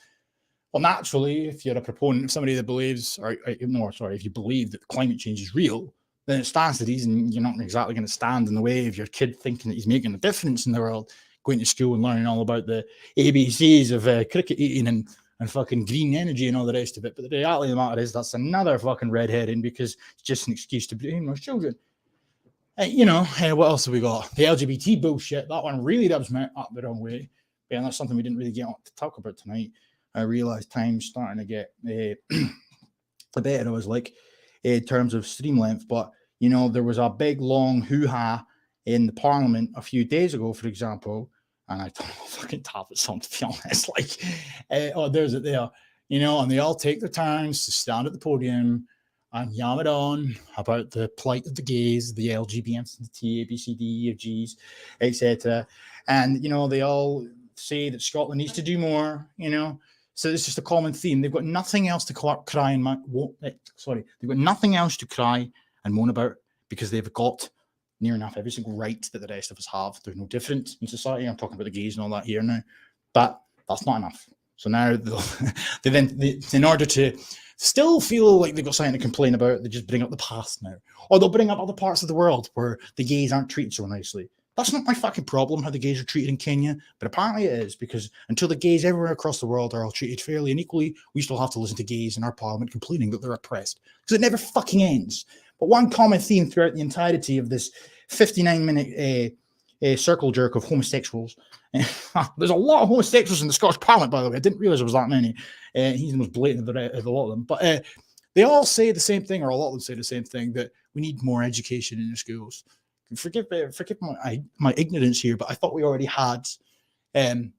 well, naturally, if you're a proponent of somebody that believes, if you believe that climate change is real, then it stands to reason you're not exactly going to stand in the way of your kid thinking that he's making a difference in the world, going to school and learning all about the ABCs of cricket eating and fucking green energy and all the rest of it. But the reality of the matter is that's another fucking red herring because it's just an excuse to brainwash children. What else have we got? The LGBT bullshit. That one really rubs me up the wrong way. Yeah, that's something we didn't really get on to talk about tonight. I realised time's starting to get the better. I was like, in terms of stream length, but there was a big long hoo-ha in the Parliament a few days ago, for example, and I don't fucking tap it some, to be honest. There's it there, and they all take their turns to stand at the podium and yam it on about the plight of the gays, the LGBTs, the T, A, B, C, D, E, F, Gs, etc. And they all say that Scotland needs to do more, So it's just a common theme. They've got nothing else to cry and they've got nothing else to cry and moan about because they've got near enough every single right that the rest of us have. There's no difference in society. I'm talking about the gays and all that here now, but that's not enough. So now in order to still feel like they've got something to complain about, they just bring up the past now, or they'll bring up other parts of the world where the gays aren't treated so nicely. That's not my fucking problem, how the gays are treated in Kenya, but apparently it is, because until the gays everywhere across the world are all treated fairly and equally, we still have to listen to gays in our parliament complaining that they're oppressed, because it never fucking ends. But one common theme throughout the entirety of this 59-minute circle jerk of homosexuals, there's a lot of homosexuals in the Scottish Parliament, by the way. I didn't realise there was that many. He's the most blatant of a lot of them. But they all say the same thing, or a lot of them say the same thing, that we need more education in the schools. Forgive my ignorance here, but I thought we already had an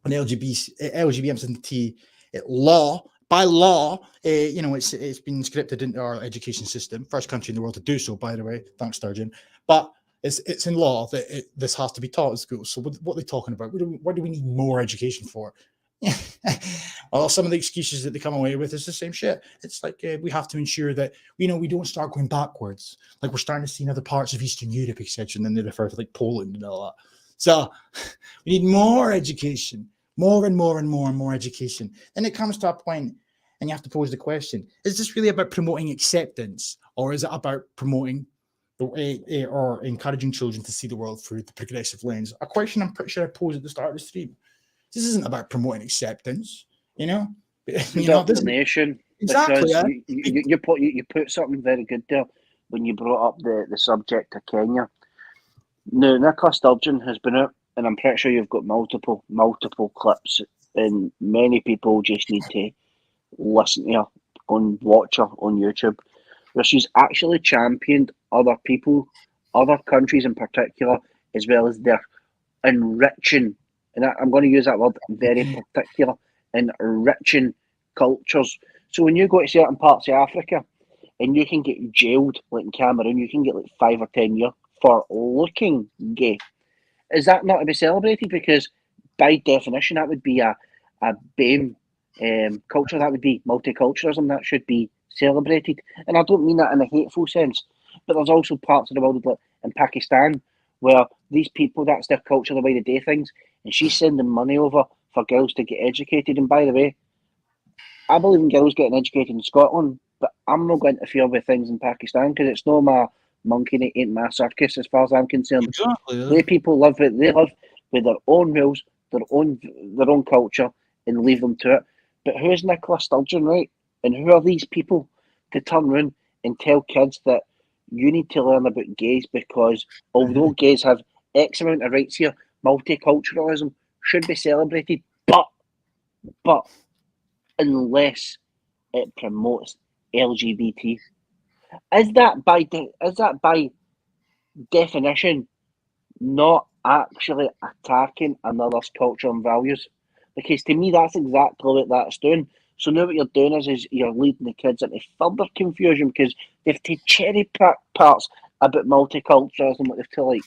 LGBT law. By law, it's been scripted into our education system. First country in the world to do so, by the way. Thanks, Sturgeon. But it's in law that this has to be taught in schools. So what are they talking about? What do we need more education for? Well, some of the excuses that they come away with is the same shit. It's like we have to ensure that we don't start going backwards. Like we're starting to see in other parts of Eastern Europe, etc. And then they refer to like Poland and all that. So we need more education, more and more and more and more education. Then it comes to a point, and you have to pose the question: is this really about promoting acceptance, or is it about promoting or encouraging children to see the world through the progressive lens? A question I'm pretty sure I posed at the start of the stream. This isn't about promoting acceptance, Indoctrination. Exactly. Because you put something very good there when you brought up the subject of Kenya. Now, Nicola Sturgeon has been out, and I'm pretty sure you've got multiple clips, and many people just need to listen to her, watch her on YouTube, where she's actually championed other people, other countries in particular, as well as their enriching, and I'm going to use that word very particular, enriching cultures. So when you go to certain parts of Africa, and you can get jailed, like in Cameroon, you can get like 5 or 10 years for looking gay. Is that not to be celebrated? Because by definition, that would be a BAME culture. That would be multiculturalism. That should be celebrated. And I don't mean that in a hateful sense, but there's also parts of the world, like in Pakistan, where these people, that's their culture, the way they do things. And she's sending money over for girls to get educated. And by the way, I believe in girls getting educated in Scotland, but I'm not going to interfere with things in Pakistan because it's not my monkey and it ain't my circus as far as I'm concerned. Exactly. Yeah. They people live with their own rules, their own culture, and leave them to it. But who's Nicola Sturgeon, right? And who are these people to turn around and tell kids that you need to learn about gays because although gays have X amount of rights here, multiculturalism should be celebrated, but unless it promotes LGBT. Is that by definition not actually attacking another's culture and values? Because to me, that's exactly what that's doing. So now what you're doing is you're leading the kids into further confusion because they've to cherry pick parts about multiculturalism, what they've to like,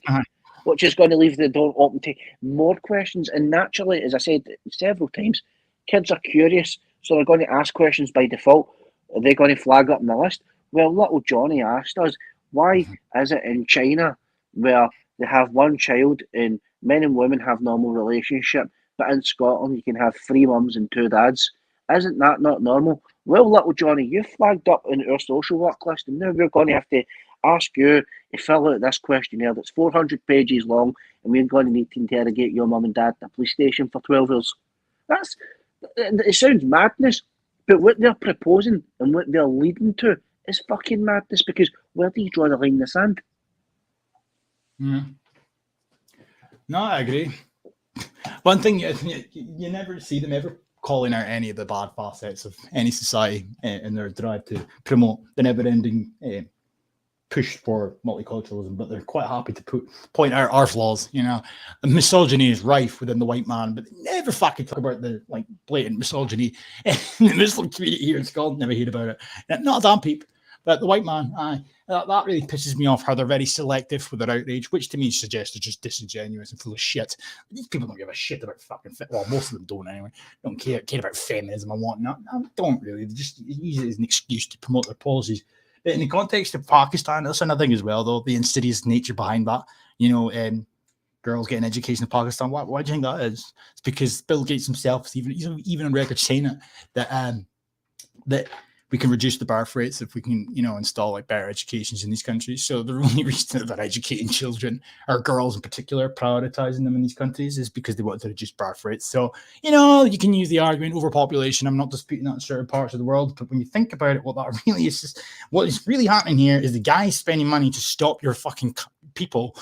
which is going to leave the door open to more questions. And naturally, as I said several times, kids are curious, so they're going to ask questions by default. Are they going to flag up in the list? Well, little Johnny asked us, why is it in China where they have one child and men and women have normal relationship, but in Scotland you can have 3 mums and 2 dads? Isn't that not normal? Well, little Johnny, you flagged up in our social work list, and now we're going to have to ask you to fill out this questionnaire that's 400 pages long, and we're going to need to interrogate your mum and dad at the police station for 12 hours. It sounds madness, but what they're proposing and what they're leading to is fucking madness, because where do you draw the line in the sand? No, I agree. One thing, you never see them ever calling out any of the bad facets of any society in their drive to promote the never-ending push for multiculturalism, but they're quite happy to point out our flaws. The misogyny is rife within the white man, but they never fucking talk about the blatant misogyny in the Muslim community here in Scotland. Never hear about it. Not a damn peep. But the white man, that really pisses me off, how they're very selective with their outrage, which to me suggests they're just disingenuous and full of shit. These people don't give a shit about fucking, well, most of them don't anyway. Don't care about feminism and whatnot. No, don't really. They just use it as an excuse to promote their policies. But in the context of Pakistan, that's another thing as well, though, the insidious nature behind that. Girls getting education in Pakistan. Why do you think that is? It's because Bill Gates himself is even on record saying it, that we can reduce the birth rates if we can, install better educations in these countries. So the only reason that educating children, or girls in particular, prioritizing them in these countries is because they want to reduce birth rates. So, you can use the argument overpopulation. I'm not disputing that in certain parts of the world, but when you think about it, what that really is, what is really happening here is the guys spending money to stop your fucking people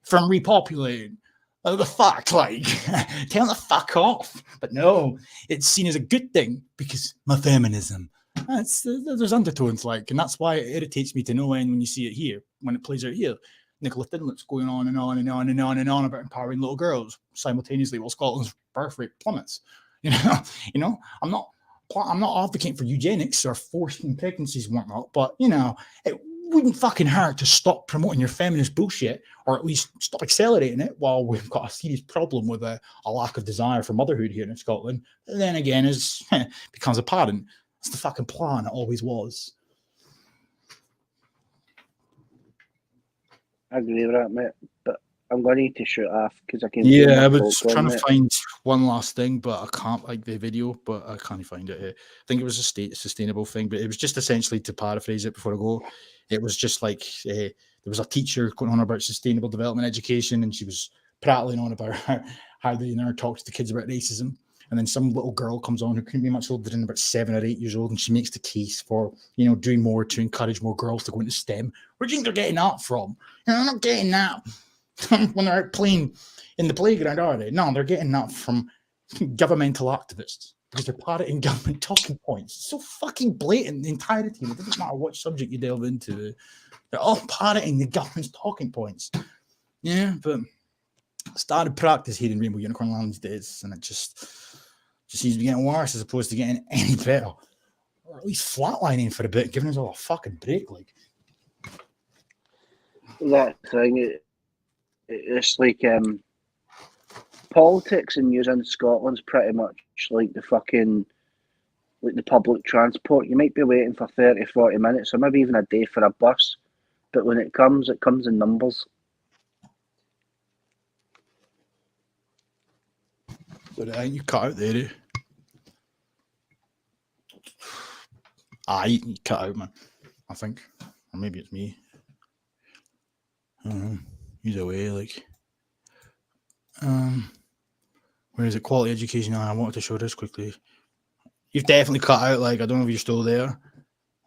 from repopulating. The fuck, tell them to fuck off. But no, it's seen as a good thing because my feminism. There's undertones and that's why it irritates me to no end when you see it here, when it plays out here. Nicola Finlip's going on and on and on and on and on about empowering little girls simultaneously while Scotland's birth rate plummets. I'm not advocating for eugenics or forcing pregnancies and whatnot, but wouldn't fucking hurt to stop promoting your feminist bullshit, or at least stop accelerating it while we've got a serious problem with a lack of desire for motherhood here in Scotland. And then again, as becomes apparent, it's the fucking plan. It always was. I agree with that, mate. But I'm going to need to shoot off because I can. Yeah, I was trying to find one last thing, but I can't, like the video, but I can't find it. I think it was a sustainable thing, but it was just essentially, to paraphrase it before I go, it was just like there was a teacher going on about sustainable development education, and she was prattling on about how they never talk to the kids about racism. And then some little girl comes on who couldn't be much older than about 7 or 8 years old, and she makes the case for, you know, doing more to encourage more girls to go into STEM. Where do you think they're getting that from? You know, they're not getting that when they're out playing in the playground, are they? No, they're getting that from governmental activists because they're parroting government talking points. It's so fucking blatant, the entirety. It doesn't matter what subject you delve into. They're all parroting the government's talking points. Yeah, but I started practice here in Rainbow Unicorn Land these days, and it just seems to be getting worse as opposed to getting any better. Or at least flatlining for a bit, giving us all a fucking break. Like that thing, it's like politics and news in Scotland's pretty much like the fucking, like the public transport. You might be waiting for 30, 40 minutes or maybe even a day for a bus, but when it comes in numbers. But you cut out there, eh? You cut out, man. I think. Or maybe it's me. I don't know. Either way, like. Where is it? Quality education. I wanted to show this quickly. You've definitely cut out, like, I don't know if you're still there.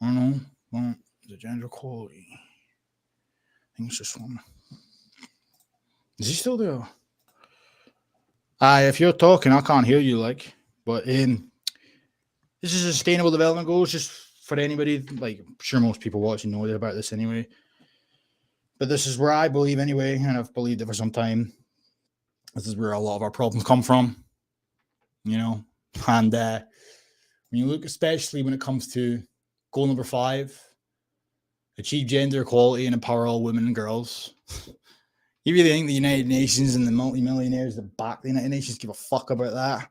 I don't know. Well, the gender equality. I think it's this one. Is he still there? If you're talking, I can't hear you, like. But this is sustainable development goals, just for anybody. Like, I'm sure most people watching know about this anyway. But this is where I believe anyway, and I've believed it for some time. This is where a lot of our problems come from, you know. And when you look, especially when it comes to goal number 5, achieve gender equality and empower all women and girls. You really think the United Nations and the multimillionaires that back the United Nations give a fuck about that?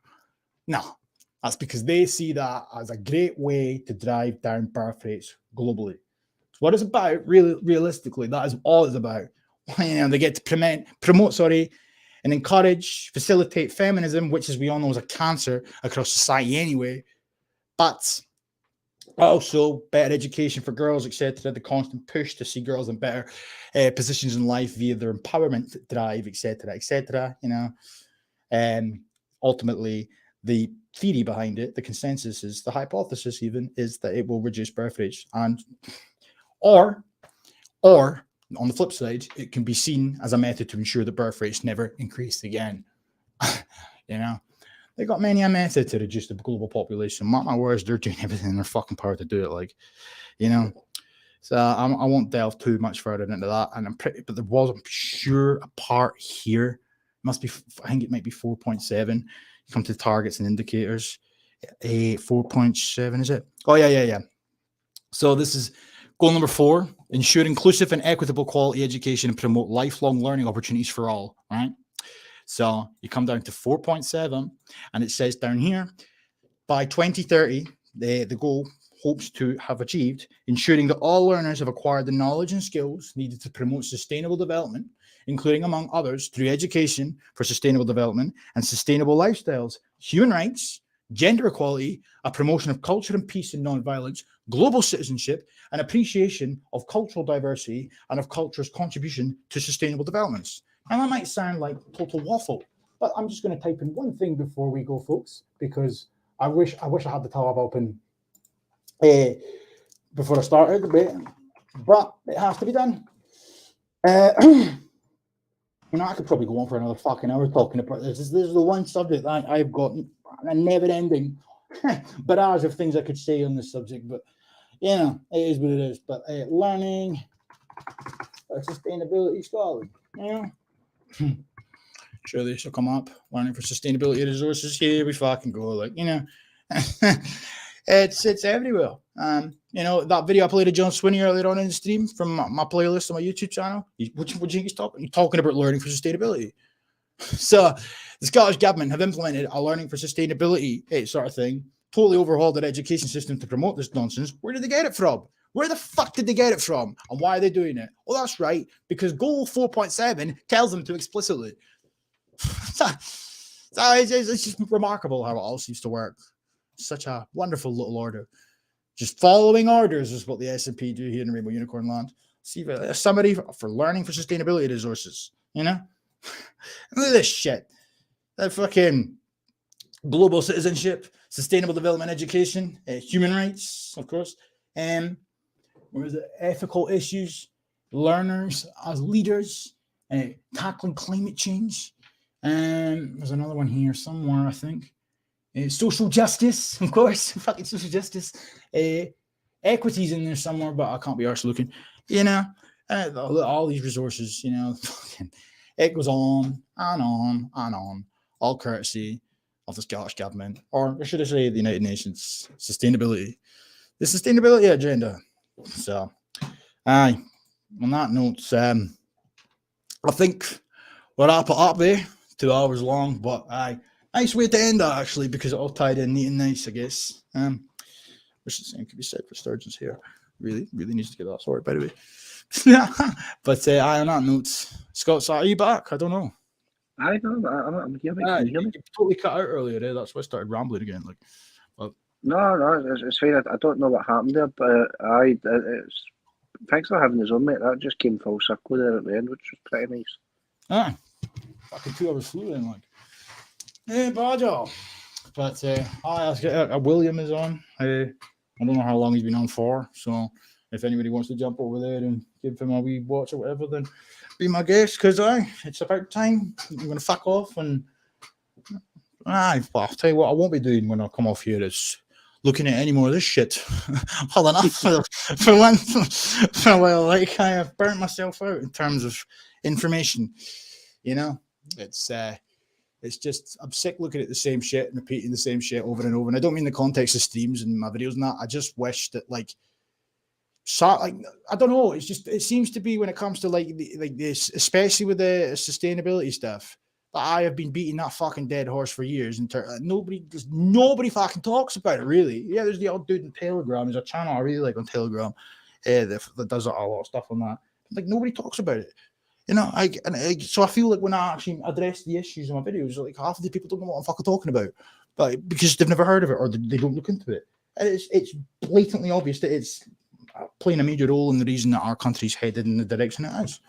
No, that's because they see that as a great way to drive down birth rates globally. It's what it's about, really, realistically. That is all it's about. You know, they get to promote, and encourage, facilitate feminism, which, as we all know, is a cancer across society anyway. But also better education for girls, etc. The constant push to see girls in better positions in life via their empowerment drive, etc., etc. You know, ultimately, the theory behind it, the consensus is, the hypothesis even, is that it will reduce birth rates, and or on the flip side, it can be seen as a method to ensure that birth rates never increase again. You know, they got many a method to reduce the global population. Mark my words, they're doing everything in their fucking power to do it. Like, you know, so I won't delve too much further into that. And but there was, I'm sure, a part here. Must be, I think it might be 4.7. You come to targets and indicators. 4.7 is it? Oh yeah. So this is goal number 4, ensure inclusive and equitable quality education and promote lifelong learning opportunities for all, right? So you come down to 4.7, and it says down here, by 2030, the goal hopes to have achieved ensuring that all learners have acquired the knowledge and skills needed to promote sustainable development, including, among others, through education for sustainable development and sustainable lifestyles, human rights, gender equality, a promotion of culture and peace and non-violence, global citizenship, and appreciation of cultural diversity and of culture's contribution to sustainable developments. And that might sound like total waffle, but I'm just going to type in one thing before we go, folks, because I wish I had the tab open before I started the debate, but it has to be done. You know, I could probably go on for another fucking hour talking about this. This is the one subject that I've got a never-ending barrage of things I could say on this subject, but you know, it is what it is. But learning, sustainability Scotland, you know. Sure, this will come up. Learning for sustainability resources. Here we fucking go. Like, you know, It's everywhere. You know, that video I played of John Swinney earlier on in the stream from my playlist on my YouTube channel. What do you think he's talking? He's talking about learning for sustainability. So the Scottish Government have implemented a learning for sustainability sort of thing, totally overhauled their education system to promote this nonsense. Where did they get it from? Where the fuck did they get it from? And why are they doing it? Well, that's right, because Goal 4.7 tells them to explicitly. It's just remarkable how it all seems to work. Such a wonderful little order. Just following orders is what the SNP do here in Rainbow Unicorn Land. See a summary for learning for sustainability resources, you know? Look at this shit. That fucking global citizenship, sustainable development education, human rights, of course, and where is it? Ethical issues, learners as leaders, tackling climate change. And there's another one here somewhere, I think. Social justice, of course, fucking social justice. Equities in there somewhere, but I can't be arsed looking. You know, all these resources, you know, it goes on and on and on, all courtesy of the Scottish Government, or should I say the United Nations the sustainability agenda. So, on that note, I think we'll wrap it up there, 2 hours long, but nice way to end that, actually, because it all tied in neat and nice, I guess. Which the same could be said for Sturgeon's hair. Really needs to get that sorted, by the way. But on that note, Scott, are you back? I don't know. I know. I'm here. You totally cut out earlier. That's why I started rambling again. No, it's fine. I don't know what happened there, but thanks for having us on, mate. That just came full circle there at the end, which was pretty nice. Fucking 2 hours flew in, like. Yeah, bad job. But William is on. I don't know how long he's been on for, so if anybody wants to jump over there and give him a wee watch or whatever, then be my guest, because it's about time. I'm going to fuck off, and I'll tell you what I won't be doing when I come off here is looking at any more of this shit. I've had enough for a while. Like, I have burnt myself out in terms of information. You know, it's just, I'm sick looking at the same shit and repeating the same shit over and over. And I don't mean the context of streams and my videos and that. I just wish that, I don't know. It's just, it seems to be when it comes to like this, especially with the sustainability stuff, that I have been beating that fucking dead horse for years. And nobody fucking talks about it, really. Yeah, there's the odd dude in Telegram. There's a channel I really like on Telegram that does a lot of stuff on that. Like, nobody talks about it. You know, so I feel like when I actually address the issues in my videos, like half of the people don't know what I'm fucking talking about, but because they've never heard of it or they don't look into it. And it's blatantly obvious that it's playing a major role in the reason that our country's headed in the direction it is,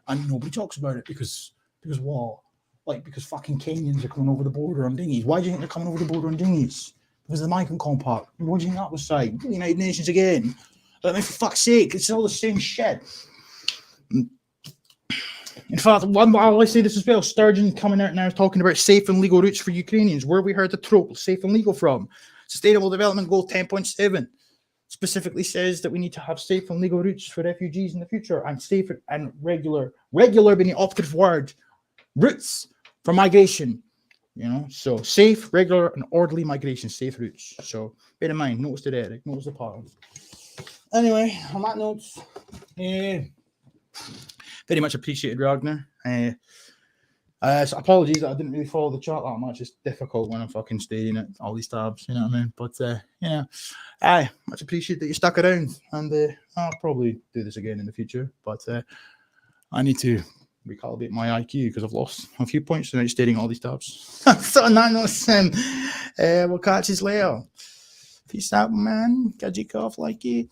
and nobody talks about it because what? Like, because fucking Kenyans are coming over the border on dinghies. Why do you think they're coming over the border on dinghies? Because of the migrant compact. What do you think that was like? The United Nations again. I mean, for fuck's sake, it's all the same shit. In fact, I'll say this as well. Sturgeon coming out now talking about safe and legal routes for Ukrainians. Where we heard the trope safe and legal from? Sustainable Development Goal 10.7 specifically says that we need to have safe and legal routes for refugees in the future, and safe and regular being the operative word, routes for migration. You know, so safe, regular, and orderly migration, safe routes. So bear in mind, notice the Eric, notice the patterns. Anyway, on that note, very much appreciated, Ragnar. So apologies that I didn't really follow the chat that much. It's difficult when I'm fucking staring at all these tabs, you know what I mean? But, you know, much appreciate that you stuck around. And I'll probably do this again in the future. But I need to recalibrate my IQ because I've lost a few points tonight staring at all these tabs. So on that note, we'll catch you later. Peace out, man. Gadget off like you.